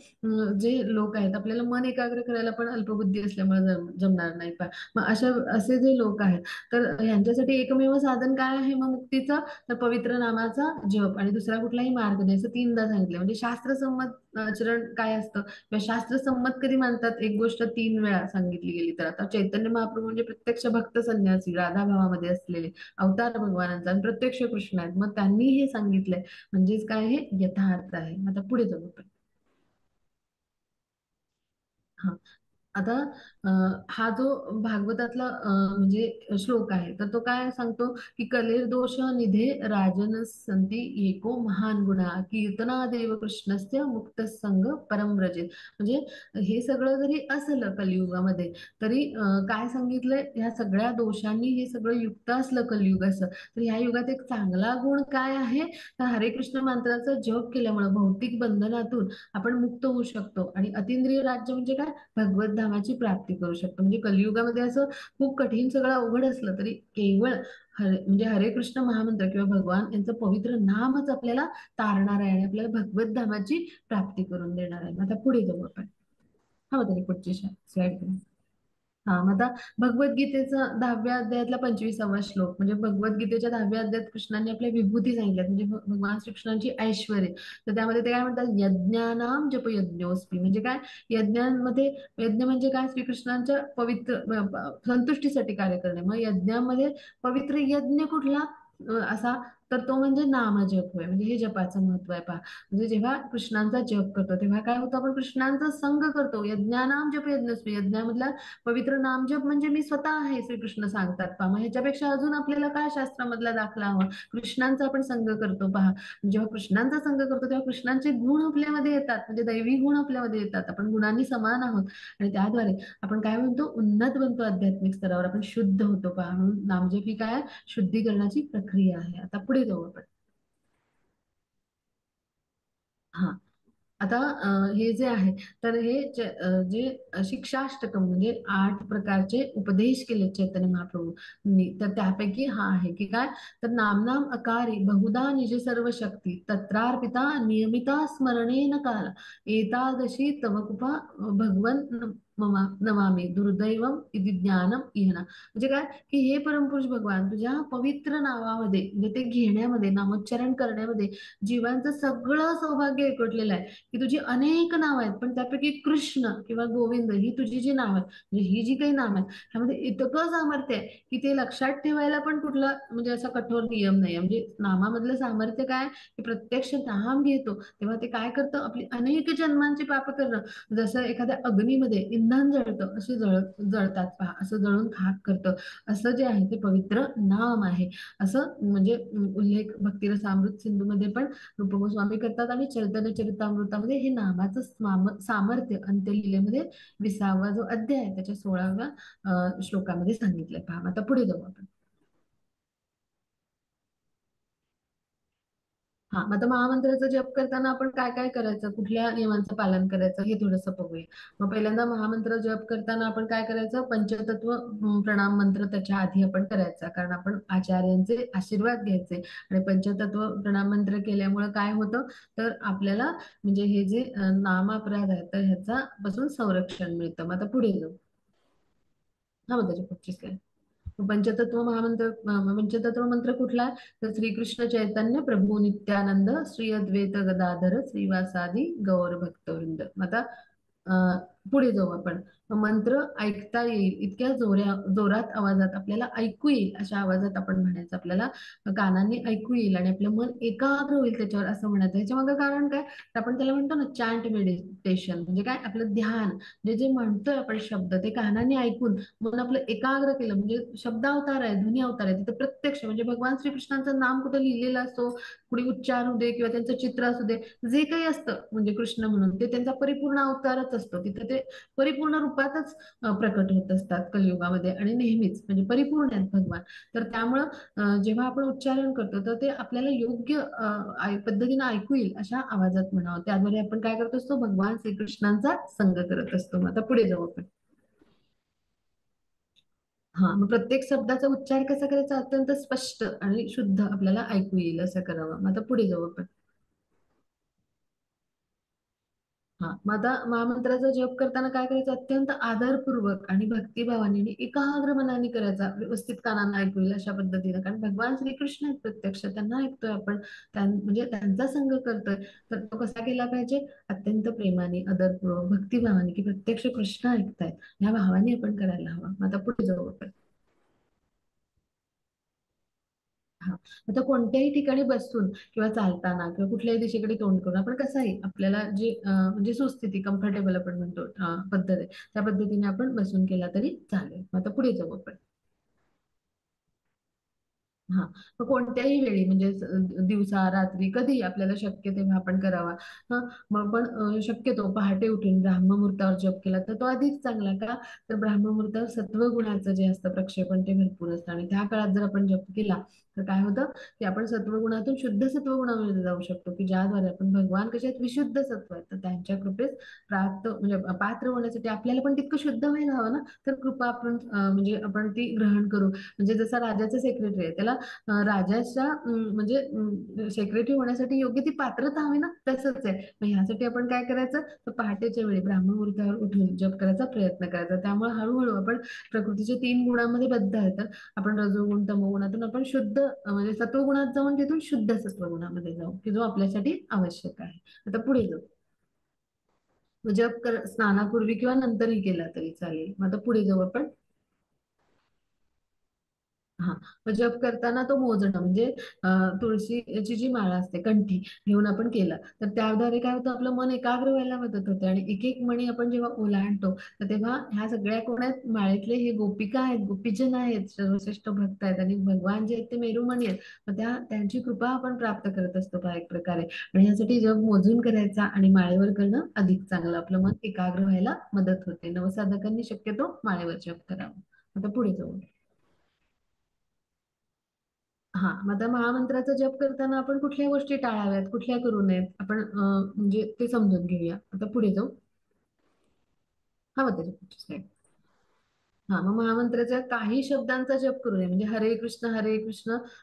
जे लोक आहेत, आपल्याला मन एकाग्र करायला पण अल्पबुद्धी असल्यामुळे जमणार नाही, मग असे जे लोक आहेत, तर ह्यांच्यासाठी एकमेव साधन काय आहे मग मुक्तीचं? तर पवित्र नामाचा जप, आणि दुसरा कुठलाही मार्ग नाही, असं तीनदा सांगितलं. म्हणजे शास्त्रसंमत आचरण काय असतं किंवा शास्त्रसंमत कधी मानतात एक गोष्ट 3 वेळा सांगितली गेली, तर आता चैतन्य महाप्रभू म्हणजे प्रत्यक्ष भक्त संन्यासी, राधा भावामध्ये असलेले अवतार भगवानांचा, आणि प्रत्यक्ष कृष्ण आहेत. मग त्यांनी हे सांगितलंय, म्हणजेच काय? हे यथार्थ आहे. आता पुढे जाऊ आपण. हा, आता हा जो भागवतातला म्हणजे श्लोक आहे, तर तो काय सांगतो की कलेर्दोष निधे राजन संती एको महान गुणा कीर्तनादेव कृष्णस्य मुक्त संग परम व्रजेत. म्हणजे हे सगळं जरी असलं कलियुगामध्ये, तरी काय सांगितलंय, ह्या सगळ्या दोषांनी हे सगळं युक्त असलं कलियुग असं, तर ह्या युगात एक चांगला गुण काय आहे, तर हरे कृष्ण मंत्राचा जप केल्यामुळे भौतिक बंधनातून आपण मुक्त होऊ शकतो. आणि अतिंद्रिय राज्य म्हणजे काय, भगवत धामाची प्राप्ती करू शकतो. म्हणजे कलियुगामध्ये असं खूप कठीण सगळं अवघड असलं तरी केवळ म्हणजे हरे कृष्ण महामंत्र किंवा भगवान यांचं पवित्र नामच आपल्याला तारणार आहे आणि आपल्याला भगवत धामाची प्राप्ती करून देणार आहे. आता पुढे जाऊ आपण. हा तरी पुढची स्लाइड. हा, मग आता भगवद्गीतेचा 10व्या अध्यायातला 25वा श्लोक, म्हणजे भगवद्गीतेच्या 10व्या अध्यायात कृष्णाने आपल्या विभूती सांगितल्यात, म्हणजे भगवान श्रीकृष्णांची ऐश्वर्य. तर त्यामध्ये ते काय म्हणतात, यज्ञानाम जप यज्ञोस्मी. म्हणजे काय, यज्ञांमध्ये, यज्ञ म्हणजे काय, श्रीकृष्णांच्या पवित्र संतुष्टीसाठी कार्य करणे. मग यज्ञामध्ये पवित्र यज्ञ कुठला असा, तर तो म्हणजे नामजप होय. म्हणजे हे जपाचं महत्व आहे पहा. म्हणजे जेव्हा कृष्णांचा जप करतो तेव्हा काय होतं, आपण कृष्णांचा संग करतो. यज्ञानाम जप यज्ञोस्मी, यज्ञामधला पवित्र नामजप म्हणजे मी स्वतः आहे, श्रीकृष्ण सांगतात पहा. मग ह्याच्यापेक्षा अजून आपल्याला काय शास्त्रामधला दाखला हवा, कृष्णांचा आपण संग करतो पहा. जेव्हा कृष्णांचा संग करतो तेव्हा कृष्णांचे गुण आपल्यामध्ये येतात, म्हणजे दैवी गुण आपल्यामध्ये येतात. आपण गुणांनी समान आहोत आणि त्याद्वारे आपण काय म्हणतो, उन्नत बनतो आध्यात्मिक स्तरावर, आपण शुद्ध होतो पहा. म्हणून नामजप ही काय, शुद्धीकरणाची प्रक्रिया आहे. आता पुढे जाऊ आपण. हा, आता हे जे आहे, तर हे जे शिक्षाष्टकम म्हणजे 8 प्रकारचे उपदेश केले चैतन्य महाप्रभूंनी, तर त्यापैकी हा आहे की काय, तर नामनाम अकारी बहुधा निज सर्व शक्ती तत्रार्पिता नियमिता स्मरणेन काल एतादशी तव कृपा भगवन नमामि दुर्दैवम इति ज्ञानम इहना. म्हणजे काय, की हे परमपुरुष भगवान, तुझ्या पवित्र नावामध्ये, म्हणजे ते घेण्यामध्ये, नामोच्चारण करण्यामध्ये जीवांचं सगळं सौभाग्य एकवटलेलं आहे. की तुझी अनेक नाव आहेत, पण त्यापैकी कृष्ण किंवा गोविंद ही तुझी जी नाव आहेत, म्हणजे ही जी काही नाव आहेत, ह्यामध्ये इतकं सामर्थ्य आहे की ते लक्षात ठेवायला पण कुठला म्हणजे असा कठोर नियम नाही. म्हणजे नामामधलं सामर्थ्य काय, की प्रत्यक्ष नाम घेतो तेव्हा ते काय करतं, आपली अनेक जन्मांची पाप करणं, जसं एखाद्या अग्नीमध्ये इंधन जळतं, असे जळतात पहा, असं जळून खाक करतं. असं जे आहे ते पवित्र नाम आहे, असं म्हणजे उल्लेख भक्तिरसामृत सिंधूमध्ये पण रूपगोस्वामी करतात. आणि चैतन्य चरितामृतामध्ये हे नामाचं सामर्थ्य अंत्यलीलेमध्ये 20वा जो अध्याय आहे त्याच्या 16व्या श्लोकामध्ये सांगितलंय पहा. आता पुढे जाऊ आपण. हा, मग आता महामंत्राचा जप करताना आपण काय काय करायचं, कुठल्या नियमांचं पालन करायचं, हे थोडंसं बघूया. मग पहिल्यांदा महामंत्र जप करताना आपण काय करायचं, पंचतत्व प्रणाम मंत्र त्याच्या आधी आपण करायचा, कारण आपण आचार्यांचे आशीर्वाद घ्यायचे. आणि पंचतत्व प्रणाम मंत्र केल्यामुळे काय होतं, तर आपल्याला म्हणजे हे जे नामापराध आहेत, तर ह्याचा पासून संरक्षण मिळतं. मग आता पुढे जाऊ. हा, मग त्याची पुढची slide. पंचतत्व महामंत्र, पंचतत्व मंत्र कुठला आहे, तर श्रीकृष्ण चैतन्य प्रभू नित्यानंद श्री अद्वैत गदाधर श्रीवासादि गौर भक्तवृंद. आता पुढे जाऊ आपण. मंत्र ऐकता येईल इतक्या जोरात आवाजात आपल्याला ऐकू येईल अशा आवाजात आपण म्हणायचं, आपल्याला कानांनी ऐकू येईल आणि आपलं मन एकाग्र होईल त्याच्यावर, असं म्हणायचं. ह्याच्या मागं कारण काय, तर आपण त्याला म्हणतो ना चॅन्ट मेडिटेशन. म्हणजे काय, आपलं ध्यान, जे म्हणतोय आपण शब्द ते कानांनी ऐकून मन आपलं एकाग्र केलं, म्हणजे शब्द अवतार आहे, ध्वनी अवतार आहे, तिथे प्रत्यक्ष म्हणजे भगवान श्रीकृष्णांचं नाम कुठे लिहिलेलं असतो, कुणी उच्चार होऊ दे किंवा त्यांचं चित्र असू दे, जे काही असतं म्हणजे कृष्ण म्हणून ते त्यांचा परिपूर्ण अवतारच असतो. तिथे ते परिपूर्ण रूपातच प्रकट होत असतात कलियुगामध्ये, आणि नेहमीच म्हणजे परिपूर्ण आहेत भगवान. तर त्यामुळं जेव्हा आपण उच्चारण करतो तर ते आपल्याला योग्य पद्धतीने ऐकू येईल अशा आवाजात म्हणावं. त्याद्वारे आपण काय करत असतो, भगवान श्रीकृष्णांचा संग करत असतो. मग आता पुढे जाऊ आपण. हा, मग प्रत्येक शब्दाचा उच्चार कसा करायचा, अत्यंत स्पष्ट आणि शुद्ध आपल्याला ऐकू येईल असं करावं. मग आता पुढे जाऊ आपण. हा, मग आता महामंत्राचा जप करताना काय करायचं, अत्यंत आदरपूर्वक आणि भक्तिभावाने आणि एकाग्र मनाने करायचा, व्यवस्थित कानांना ऐकू येईल अशा पद्धतीने. कारण भगवान श्रीकृष्ण आहेत प्रत्यक्ष, त्यांना ऐकतोय आपण, म्हणजे त्यांचा संग करतोय, तर तो कसा केला पाहिजे, अत्यंत प्रेमाने, आदरपूर्वक, भक्तिभावाने, की प्रत्यक्ष कृष्ण ऐकतायत ह्या भावाने आपण करायला हवा. मग आता पुढे जाऊ आपण. हा. आता कोणत्याही ठिकाणी बसून किंवा चालताना किंवा कुठल्याही दिशेकडे तोंड करून आपण कसंही आपल्याला जे म्हणजे सुस्थिती कम्फर्टेबल आपण म्हणतो पद्धत आहे, त्या पद्धतीने आपण बसून केला तरी चालेल. मग आता पुढे जाऊ आपण. हा. मग कोणत्याही वेळी म्हणजे दिवसा रात्री कधी आपल्याला शक्य तेव्हा आपण करावा. हा. मग पण शक्यतो पहाटे उठून ब्राह्ममुहूर्तावर जप केला तर तो अधिक चांगला. का तर ब्राह्ममुहूर्तावर सत्वगुणाचं जे असतं प्रक्षेपण ते भरपूर असतं आणि त्या काळात जर आपण जप केला तर काय होतं की आपण सत्वगुणातून शुद्ध सत्वगुणामध्ये जाऊ शकतो, की ज्याद्वारे आपण भगवान कसे आहेत विशुद्ध सत्व आहेत तर त्यांच्या कृपेस प्राप्त म्हणजे पात्र होण्यासाठी आपल्याला पण तितकं शुद्ध व्हायला हवं ना. तर कृपा आपण म्हणजे आपण ती ग्रहण करू. म्हणजे जसा राजाचा सेक्रेटरी आहे त्याला राजाच्या म्हणजे सेक्रेटरी होण्यासाठी योग्य ती पात्रता हवी ना, तसंच आहे. मग ह्यासाठी आपण काय करायचं तर पहाटेच्या वेळी ब्राह्ममुहूर्तावर उठून जप करायचा प्रयत्न करायचा. त्यामुळे हळूहळू आपण प्रकृतीच्या 3 गुणांमध्ये बद्ध आहे तर आपण रजोगुण तमोगुणातून आपण शुद्ध म्हणजे सत्वगुणात जाऊन तिथून शुद्ध सत्वगुणामध्ये जाऊ, की जो आपल्यासाठी आवश्यक आहे. आता पुढे जाऊ. मग जप स्नानापूर्वी किंवा नंतरही केला तरी चालेल. मग आता पुढे जाऊ आपण. हा. मग जप करताना तो मोजणं म्हणजे तुळशीची जी माळा असते कंठी घेऊन आपण केलं तर त्याद्वारे काय होतं आपलं मन एकाग्र व्हायला मदत होते आणि एक एक मणी आपण जेव्हा ओलांडतो तर तेव्हा ह्या सगळ्या कोण आहेत माळेतले हे गोपिका आहेत, गोपीजन आहेत, सर्वश्रेष्ठ भक्त आहेत आणि भगवान जे आहेत ते मेरुमणी आहेत. मग त्यांची कृपा आपण प्राप्त करत असतो का एक प्रकारे. आणि ह्यासाठी जप मोजून करायचा आणि माळेवर करणं अधिक चांगलं. आपलं मन एकाग्र व्हायला मदत होते. नवसाधकांनी शक्यतो माळेवर जप करावा. आता पुढे जाऊ. हा. मग आता महामंत्राचा जप करताना आपण कुठल्या गोष्टी टाळाव्यात, कुठल्या करू नयेत, आपण म्हणजे ते समजून घेऊया. आता पुढे जाऊ. हा. मग त्याच्या पुढची slide. हा. मग महामंत्राच्या काही शब्दांचा जप करू नये म्हणजे हरे कृष्ण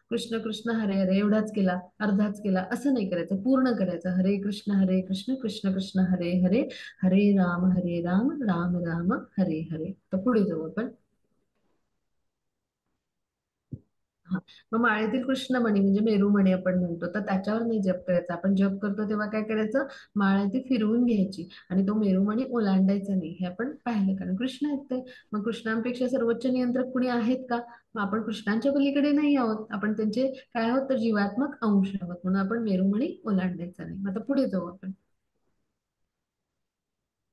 कृष्ण कृष्ण हरे हरे एवढाच केला, अर्धाच केला असं नाही करायचं, पूर्ण करायचं. हरे कृष्ण कृष्ण कृष्ण हरे हरे, हरे राम राम राम हरे हरे. तर पुढे जाऊ आपण. हा. मग माळेतील कृष्णमणी म्हणजे मेरुमणी आपण म्हणतो तर त्याच्यावर नाही जप करायचा. आपण जप करतो तेव्हा काय करायचं माळ ती फिरवून घ्यायची आणि तो मेरुमणी ओलांडायचा नाही हे आपण पाहिलं. कारण कृष्ण आहेत ते. मग कृष्णांपेक्षा सर्वोच्च नियंत्रक कुणी आहेत का. मग आपण कृष्णांच्या पलीकडे नाही आहोत, आपण त्यांचे काय आहोत तर जीवात्मक अंश आहोत म्हणून आपण मेरुमणी ओलांडायचा नाही. मग आता पुढे जाऊ आपण.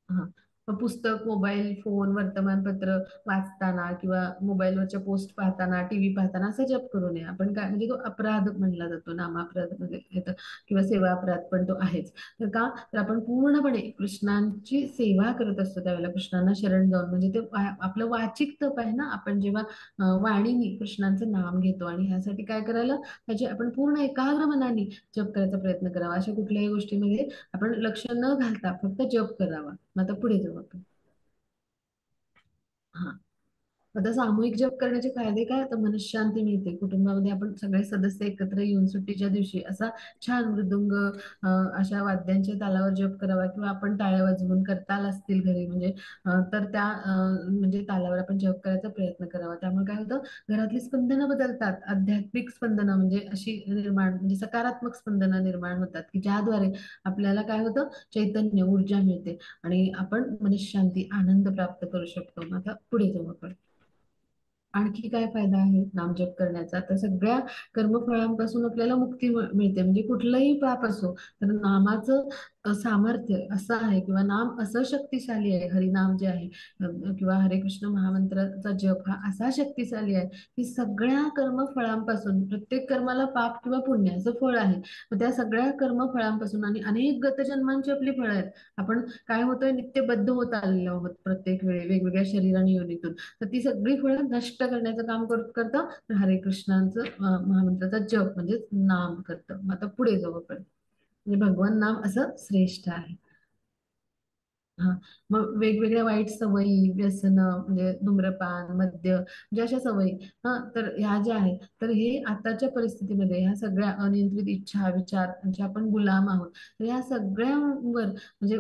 हा. मग पुस्तक, मोबाईल फोन, वर्तमानपत्र वाचताना किंवा मोबाईलवरच्या पोस्ट पाहताना, टीव्ही पाहताना असं जप करू नये. आपण काय म्हणजे तो अपराध म्हणला जातो, नामापराध मध्ये येतं किंवा सेवा अपराध पण तो आहेच. तर का तर आपण पूर्णपणे कृष्णांची सेवा करत असतो त्यावेळेला कृष्णांना शरण जाऊन म्हणजे ते आपलं वाचिक तप आहे ना. आपण जेव्हा वाणीने कृष्णांचं नाम घेतो आणि ह्यासाठी काय करायला पाहिजे आपण पूर्ण एकाग्र मनाने जप करायचा प्रयत्न करावा. अशा कुठल्याही गोष्टीमध्ये आपण लक्ष न घालता फक्त जप करावा. मग आता पुढे जाऊ आपण. हा. आता सामूहिक जप करण्याचे फायदे काय तर मनशांती मिळते. कुटुंबामध्ये आपण सगळे सदस्य एकत्र येऊन सुट्टीच्या दिवशी असा छान मृदुंग अशा वाद्यांच्या तालावर जप करावा किंवा आपण टाळ्या वाजवून करताल असतील घरी म्हणजे तर त्या म्हणजे तालावर आपण जप करायचा प्रयत्न करावा. त्यामुळे काय होतं घरातली स्पंदनं बदलतात. आध्यात्मिक स्पंदनं म्हणजे अशी निर्माण म्हणजे सकारात्मक स्पंदनं निर्माण होतात की ज्याद्वारे आपल्याला काय होतं चैतन्य ऊर्जा मिळते आणि आपण मनशांती आनंद प्राप्त करू शकतो. मग आता पुढे जाऊ आपण. आणखी काय फायदा आहे नामजप करण्याचा तर सगळ्या कर्मफळांपासून आपल्याला मुक्ती मिळते. म्हणजे कुठलंही पाप असो तर नामाचं सामर्थ्य असं आहे किंवा नाम असं शक्तिशाली आहे. हरिनाम जे आहे किंवा हरे कृष्ण महामंत्राचा जप हा असा शक्तिशाली आहे की सगळ्या कर्मफळांपासून प्रत्येक कर्माला पाप किंवा पुण्याचं फळ आहे. मग त्या सगळ्या कर्मफळांपासून आणि अनेक गतजन्मांची आपली फळं आहेत. आपण काय होतोय नित्यबद्ध होत आलेलो आहोत प्रत्येक वेळी वेगवेगळ्या शरीराने योनीतून. तर ती सगळी फळं नष्ट करण्याचं काम करतं तर हरे कृष्णांचं महामंत्राचा जप म्हणजे नाम करतं. मग आता पुढे जाऊ आपण. म्हणजे भगवान नाम असं श्रेष्ठ आहे. हा. मग वेगवेगळ्या वाईट सवयी व्यसनं म्हणजे धूम्रपान मद्य म्हणजे अशा सवयी हा तर ह्या ज्या आहेत तर हे आताच्या परिस्थितीमध्ये ह्या सगळ्या अनियंत्रित इच्छा विचार म्हणजे आपण गुलाम आहोत. तर ह्या सगळ्यांवर म्हणजे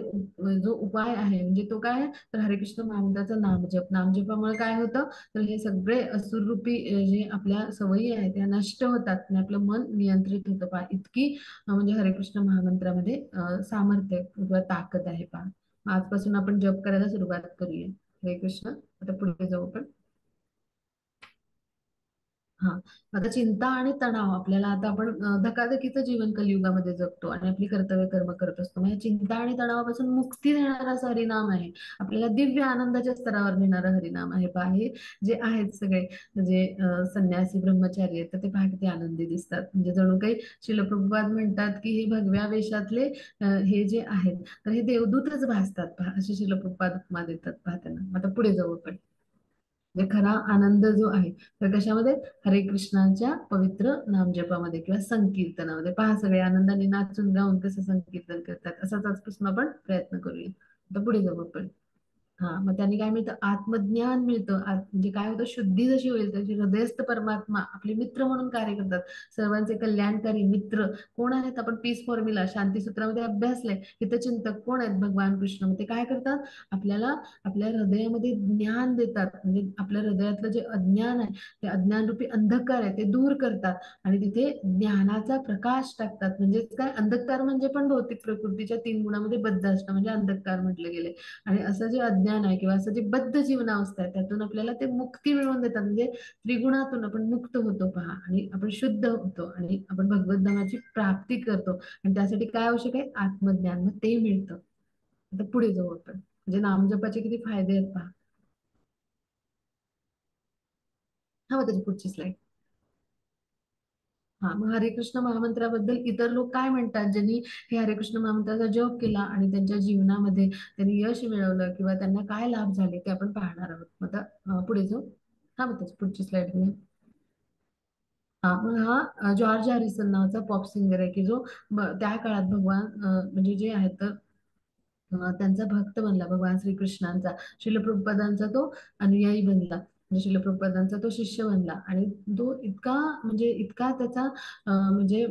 जो उपाय आहे म्हणजे तो काय आहे तर हरेकृष्ण महामंत्राचा नामजप. नामजपामुळे काय होतं तर हे सगळे असुररूपी जे आपल्या सवयी आहेत त्या नष्ट होतात आणि आपलं मन नियंत्रित होतं. पहा इतकी म्हणजे हरेकृष्ण महामंत्रामध्ये सामर्थ्य किंवा ताकद आहे. पहा आजपासून आपण जप करायला सुरुवात करूया. हरे कृष्ण. आता पुढे जाऊ आपण. हा. आता चिंता आणि तणाव आपल्याला, आता आपण धकाधकीचं जीवन कलियुगामध्ये जगतो आणि आपली कर्तव्य कर्म करत असतो. म्हणजे चिंता आणि तणावापासून मुक्ती देणारा असं हरिनाम आहे. आपल्याला दिव्य आनंदाच्या स्तरावर नेणारं हरिनाम आहे पहा. हे जे आहेत सगळे, म्हणजे संन्यासी ब्रह्मचारी आहेत, तर ते पहा किती आनंदी दिसतात. म्हणजे जणू काही श्रील प्रभुपाद म्हणतात की हे भगव्या वेशातले हे जे आहेत, तर हे देवदूतच भासतात पहा, अशी श्रील प्रभुपाद उपमा देतात पहा त्यांना. आता पुढे जाऊ आपण. म्हणजे खरा आनंद जो आहे तर कशामध्ये, हरे कृष्णाच्या पवित्र नामजपामध्ये किंवा संकीर्तनामध्ये पहा. सगळे आनंदाने नाचून गाऊन कसं संकीर्तन करतात, असाच आजपासून आपण प्रयत्न करूया. आता पुढे जाऊ आपण. हा, मग त्यांनी काय मिळतं, आत्मज्ञान मिळतं. म्हणजे काय होतं, शुद्धी जशी होईल त्याची हृदयस्थ परमात्मा आपले मित्र म्हणून कार्य करतात. सर्वांचे कल्याणकारी मित्र कोण आहेत, आपण पीस फॉर्म्युला शांती सूत्रामध्ये अभ्यासलंय. हितचिंतक कोण आहेत, भगवान कृष्ण. मग ते काय करतात, आपल्याला आपल्या हृदयामध्ये ज्ञान देतात. म्हणजे आपल्या हृदयातलं जे अज्ञान आहे, ते अज्ञानरूपी अंधकार आहे ते दूर करतात आणि तिथे ज्ञानाचा प्रकाश टाकतात. म्हणजे काय, अंधकार म्हणजे पण भौतिक प्रकृतीच्या 3 गुणामध्ये बद्ध असणं म्हणजे अंधकार म्हटले गेले. आणि असं जे अज्ञान आहे किंवा असं जे बद्ध जीवनावस्था आहे, त्यातून आपल्याला ते मुक्ती मिळवून देतात. म्हणजे त्रिगुणातून आपण मुक्त होतो पहा, आणि आपण शुद्ध होतो आणि आपण भगवत धामाची प्राप्ती करतो. आणि त्यासाठी काय आवश्यक आहे, आत्मज्ञान. मग ते मिळतं. आता पुढे जाऊ आपण. म्हणजे नामजपाचे किती फायदे आहेत पहा. हा, मग त्याची पुढची स्लाइड. हा, मग हरे कृष्ण महामंत्राबद्दल इतर लोक काय म्हणतात, ज्यांनी हे हरे कृष्ण महामंत्राचा जप केला आणि त्यांच्या जीवनामध्ये त्यांनी यश मिळवलं किंवा त्यांना काय लाभ झाले ते आपण पाहणार आहोत. मग आता पुढे जाऊ. हा, मग त्याची पुढची स्लाइड घेऊया. हा, मग हा जॉर्ज हॅरिसन नावाचा पॉप सिंगर आहे की जो त्या काळात भगवान म्हणजे जे आहेत तर त्यांचा भक्त बनला, भगवान श्रीकृष्णांचा. श्रील प्रभुपादांचा तो अनुयायी बनला, म्हणजे श्रील प्रभुपादांचा तो शिष्य बनला. आणि तो इतका, म्हणजे इतका त्याचा म्हणजे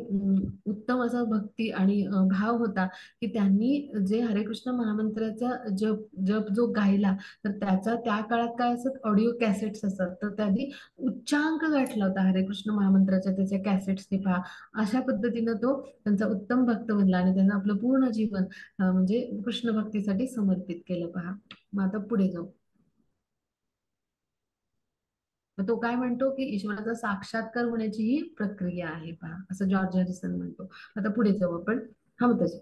उत्तम असा भक्ती आणि भाव होता की त्यांनी जे हरे कृष्ण महामंत्राचा जप जप जो गायला, तर त्याचा त्या काळात काय असत, ऑडिओ कॅसेट्स असतात, तर त्यांनी उच्चांक गाठला होता हरे कृष्ण महामंत्राच्या त्याच्या कॅसेट्सने पहा. अशा पद्धतीनं तो त्यांचा उत्तम भक्त बनला आणि त्यांना आपलं पूर्ण जीवन म्हणजे कृष्ण भक्तीसाठी समर्पित केलं पहा. मग आता पुढे जाऊ. मग तो काय म्हणतो की ईश्वराचा साक्षात्कार होण्याची ही प्रक्रिया आहे पहा, असं जॉर्ज हॅरिसन म्हणतो. आता पुढे जाऊ आपण. हा, मग त्याची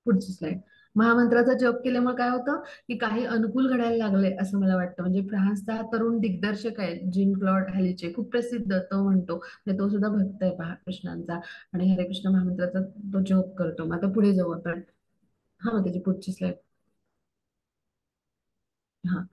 पुढची स्लाइड. महामंत्राचा जप केल्यामुळे काय होतं की काही अनुकूल घडायला लागले असं मला वाटतं. म्हणजे फ्रान्सचा तरुण दिग्दर्शक आहे जीन क्लॉड हॅलिचे, खूप प्रसिद्ध, तो म्हणतो. म्हणजे तो सुद्धा भक्त आहे पहा कृष्णांचा आणि हरे कृष्ण महामंत्राचा तो जप करतो. मग आता पुढे जाऊ आपण. हा, मग त्याची पुढची स्लाइड. हा,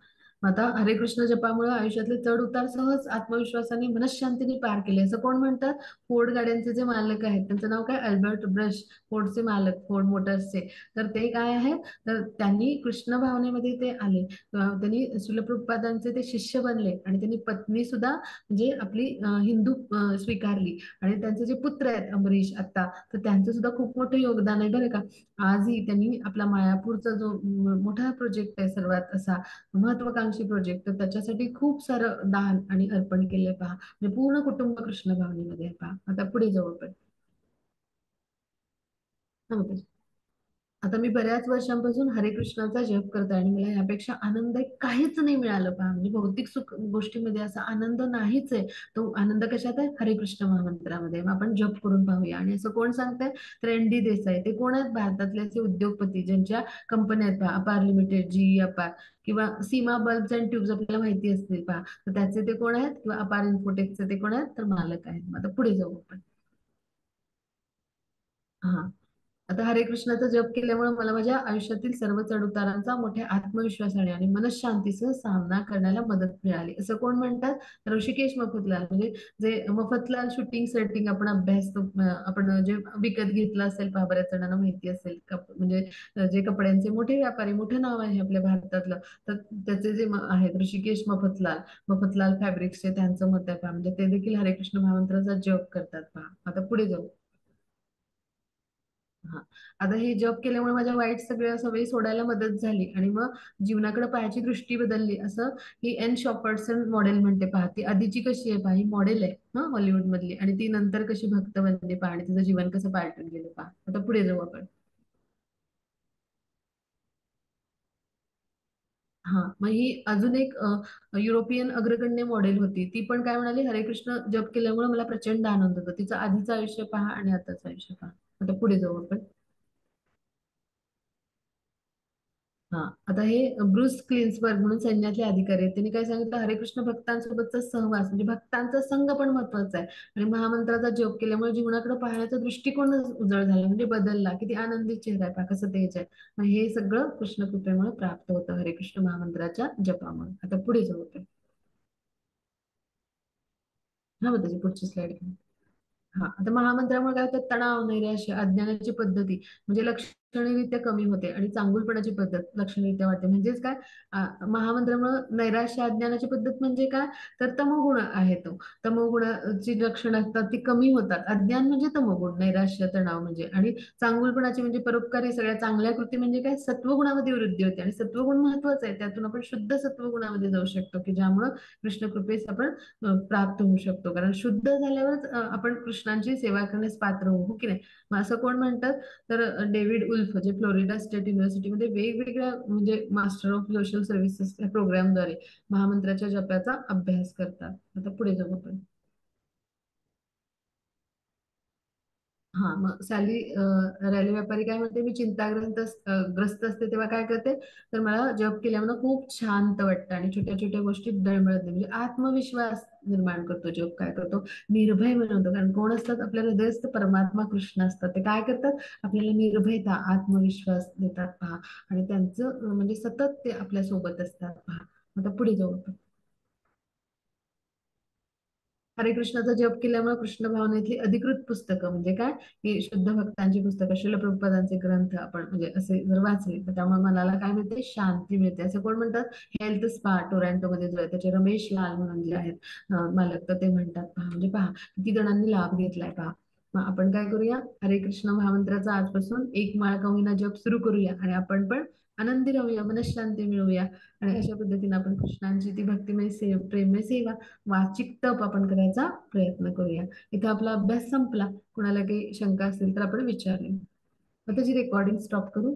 मग आता हरे कृष्ण जपामुळे आयुष्यातले चढ उतार सहज आत्मविश्वासाने मनशांतीने पार केले असं कोण म्हणतात, फोर्ड गाड्यांचे जे मालक आहेत, त्यांचं नाव काय, अल्बर्ट ब्रश. फोर्डचे मालक, फोर्ड मोटर्सचे. तर ते काय आहे, तर त्यांनी कृष्ण भावनेमध्ये ते आले. त्यांनी श्रील प्रभुपादांचे ते शिष्य बनले आणि त्यांनी पत्नी सुद्धा म्हणजे आपली हिंदू स्वीकारली. आणि त्यांचे जे पुत्र आहेत अमरीश आता, तर त्यांचं सुद्धा खूप मोठं योगदान आहे बरं का. आजही त्यांनी आपला मायापूरचा जो मोठा प्रोजेक्ट आहे सर्वात असा महत्वाकांक्षी प्रोजेक्ट, तर त्याच्यासाठी खूप सारं दान आणि अर्पण केले पहा. म्हणजे पूर्ण कुटुंब कृष्ण भावनेमध्ये आहे पहा. आता पुढे जाऊ आपण. हा, मग आता मी बऱ्याच वर्षांपासून हरे कृष्णाचा जप करते आणि मला यापेक्षा आनंद काहीच नाही मिळालं पहा. म्हणजे भौतिक सुख गोष्टीमध्ये असा आनंद नाहीच आहे. तो आनंद कशात आहे, हरे कृष्ण महामंत्रामध्ये. मग आपण जप करून पाहूया. आणि असं कोण सांगतंय, तर एन.डी. देसाई. ते कोण आहेत, भारतातले असे उद्योगपती ज्यांच्या कंपन्या आहेत पहा, अपार लिमिटेड, जी अपार, किंवा सीमा बल्ब्स अँड ट्यूब्स आपल्याला माहिती असतील पहा, तर त्याचे ते कोण आहेत, किंवा अपार इन्फोटेकचे ते कोण आहेत, तर मालक आहेत. मग आता पुढे जाऊ आपण. हा, आता हरे कृष्णाचा जप केल्यामुळे मला माझ्या आयुष्यातील सर्व चढउतारांचा मोठ्या आत्मविश्वासाने आणि मनशांतीसह सामना करण्याला मदत मिळाली असं कोण म्हणतात, ऋषिकेश मफतलाल. म्हणजे जे मफतलाल शूटिंग सेटिंग आपण अभ्यासतो, आपण जे विकत घेतलं असेल पहा, बऱ्याच जणांना माहिती असेल, म्हणजे जे कपड्यांचे मोठे व्यापारी, मोठं नाव आहे आपल्या भारतातलं, तर त्याचे जे आहेत ऋषिकेश मफतलाल, मफतलाल फॅब्रिक्सचे, त्यांचं मत आहे पहा. म्हणजे ते देखील हरे कृष्ण महामंत्राचा जप करतात पहा. आता पुढे जाऊ. हा, आता हे जॉब केल्यामुळे माझ्या वाईट सगळ्या सवयी सोडायला मदत झाली आणि मग जीवनाकडे पाहायची दृष्टी बदलली, असं ही एन शॉपर्टसन मॉडेल म्हणते पहा. ती आधीची कशी आहे पहा, ही मॉडेल आहे हा हॉलिवूड मधली, आणि ती नंतर कशी भक्त बनली पहा आणि तिचं जीवन कसं पालटून गेलं पहा. आता पुढे जाऊ आपण. हा, मग ही अजून एक युरोपियन अग्रगण्य मॉडेल होती. ती पण काय म्हणाली, हरे कृष्ण जप केल्यामुळे मला प्रचंड आनंद होतो. तिचं आधीचं आयुष्य पहा आणि आताचं आयुष्य पहा. आता पुढे जाऊ आपण. हा, आता हे ब्रुस क्लिन्सबर्ग म्हणून सैन्यातले अधिकारी आहेत. त्यांनी काय सांगितलं, हरेकृष्ण भक्तांसोबतचा सहवास म्हणजे भक्तांचा संघ पण महत्वाचा आहे. आणि महामंत्राचा जप केल्यामुळे जीवनाकडे पाहण्याचा दृष्टिकोनच उजळ झाला, म्हणजे बदलला. किती आनंदित चेहरा आहे, पहा कसं तेज आहे. मग हे सगळं कृष्ण कृपेमुळे प्राप्त होतं, हरेकृष्ण महामंत्राच्या जपामुळे. आता पुढे जाऊ आपण. हा, मग त्याची पुढची स्लाइड. हा, आता महामंत्रामुळे काय होतं, तणाव, नैराश्य, अज्ञानाची पद्धती म्हणजे लक्षणीयरित्या कमी होते आणि चांगुलपणाची पद्धत लक्षणीयरित्या वाढते. म्हणजेच काय, महामंत्रामुळे नैराश्य, अज्ञानाची पद्धत म्हणजे काय, तर तमोगुण आहे तो. तमोगुणाची लक्षणं असतात ती कमी होतात. अज्ञान म्हणजे तमोगुण, नैराश्य, तणाव म्हणजे. आणि चांगुलपणाची म्हणजे परोपकारी सगळ्या चांगल्या कृती म्हणजे काय, सत्वगुणामध्ये वृद्धी होते. आणि सत्वगुण महत्वाचा आहे, त्यातून आपण शुद्ध सत्वगुणामध्ये जाऊ शकतो, की ज्यामुळं कृष्ण कृपेस आपण प्राप्त होऊ शकतो. कारण शुद्ध झाल्यावरच आपण कृष्णांची सेवा करण्यास पात्र होऊ, हो की नाही. मग असं कोण म्हणतात, तर डेव्हिड उल्फ, जे फ्लोरिडा स्टेट युनिव्हर्सिटीमध्ये वेगवेगळ्या म्हणजे मास्टर ऑफ सोशल सर्व्हिसेस या प्रोग्रामद्वारे महामंत्राच्या जपाचा अभ्यास करतात. आता पुढे जाऊ आपण. हा, मग रॅली व्यापारी काय म्हणते, मी ग्रस्त असते तेव्हा काय करते, तर मला जप केल्यामुळे खूप शांत वाटतं आणि छोट्या छोट्या गोष्टीत डळमळत नाही. म्हणजे आत्मविश्वास निर्माण करतो जप. काय करतो, निर्भय बनवतो. कारण कोण असतात, आपल्या हृदयस्थ परमात्मा कृष्ण असतात. ते काय करतात, आपल्याला निर्भयता, आत्मविश्वास देतात पहा. आणि त्यांचं म्हणजे सतत ते आपल्या सोबत असतात पहा. आता पुढे जाऊ आपण. हरे कृष्णाचा जप केल्यामुळे कृष्ण भावनेतली अधिकृत पुस्तकं म्हणजे काय, ही शुद्ध भक्तांची पुस्तकं, श्रील प्रभुपादांचे ग्रंथ आपण म्हणजे असे जर वाचले, तर त्यामुळे मनाला काय मिळते, शांती मिळते. असं कोण म्हणतात, हेल्थ स्पा टोरंटो मध्ये जो आहे त्याचे रमेश लाल म्हणून जे आहेत मालक, तर ते म्हणतात पहा. म्हणजे पहा किती जणांनी लाभ घेतलाय पहा. मग आपण काय करूया, हरे कृष्ण महामंत्राचा आजपासून एक माळ का होईना जप सुरू करूया आणि आपण पण आनंदी राहूया, मनशांती मिळवूया. आणि अशा पद्धतीने आपण कृष्णांची ती भक्तिमय प्रेममय सेवा, वाचिक तप आपण करायचा प्रयत्न करूया. इथं आपला अभ्यास संपला. कुणाला काही शंका असेल तर आपण विचारूया. आता जी रेकॉर्डिंग स्टॉप करू.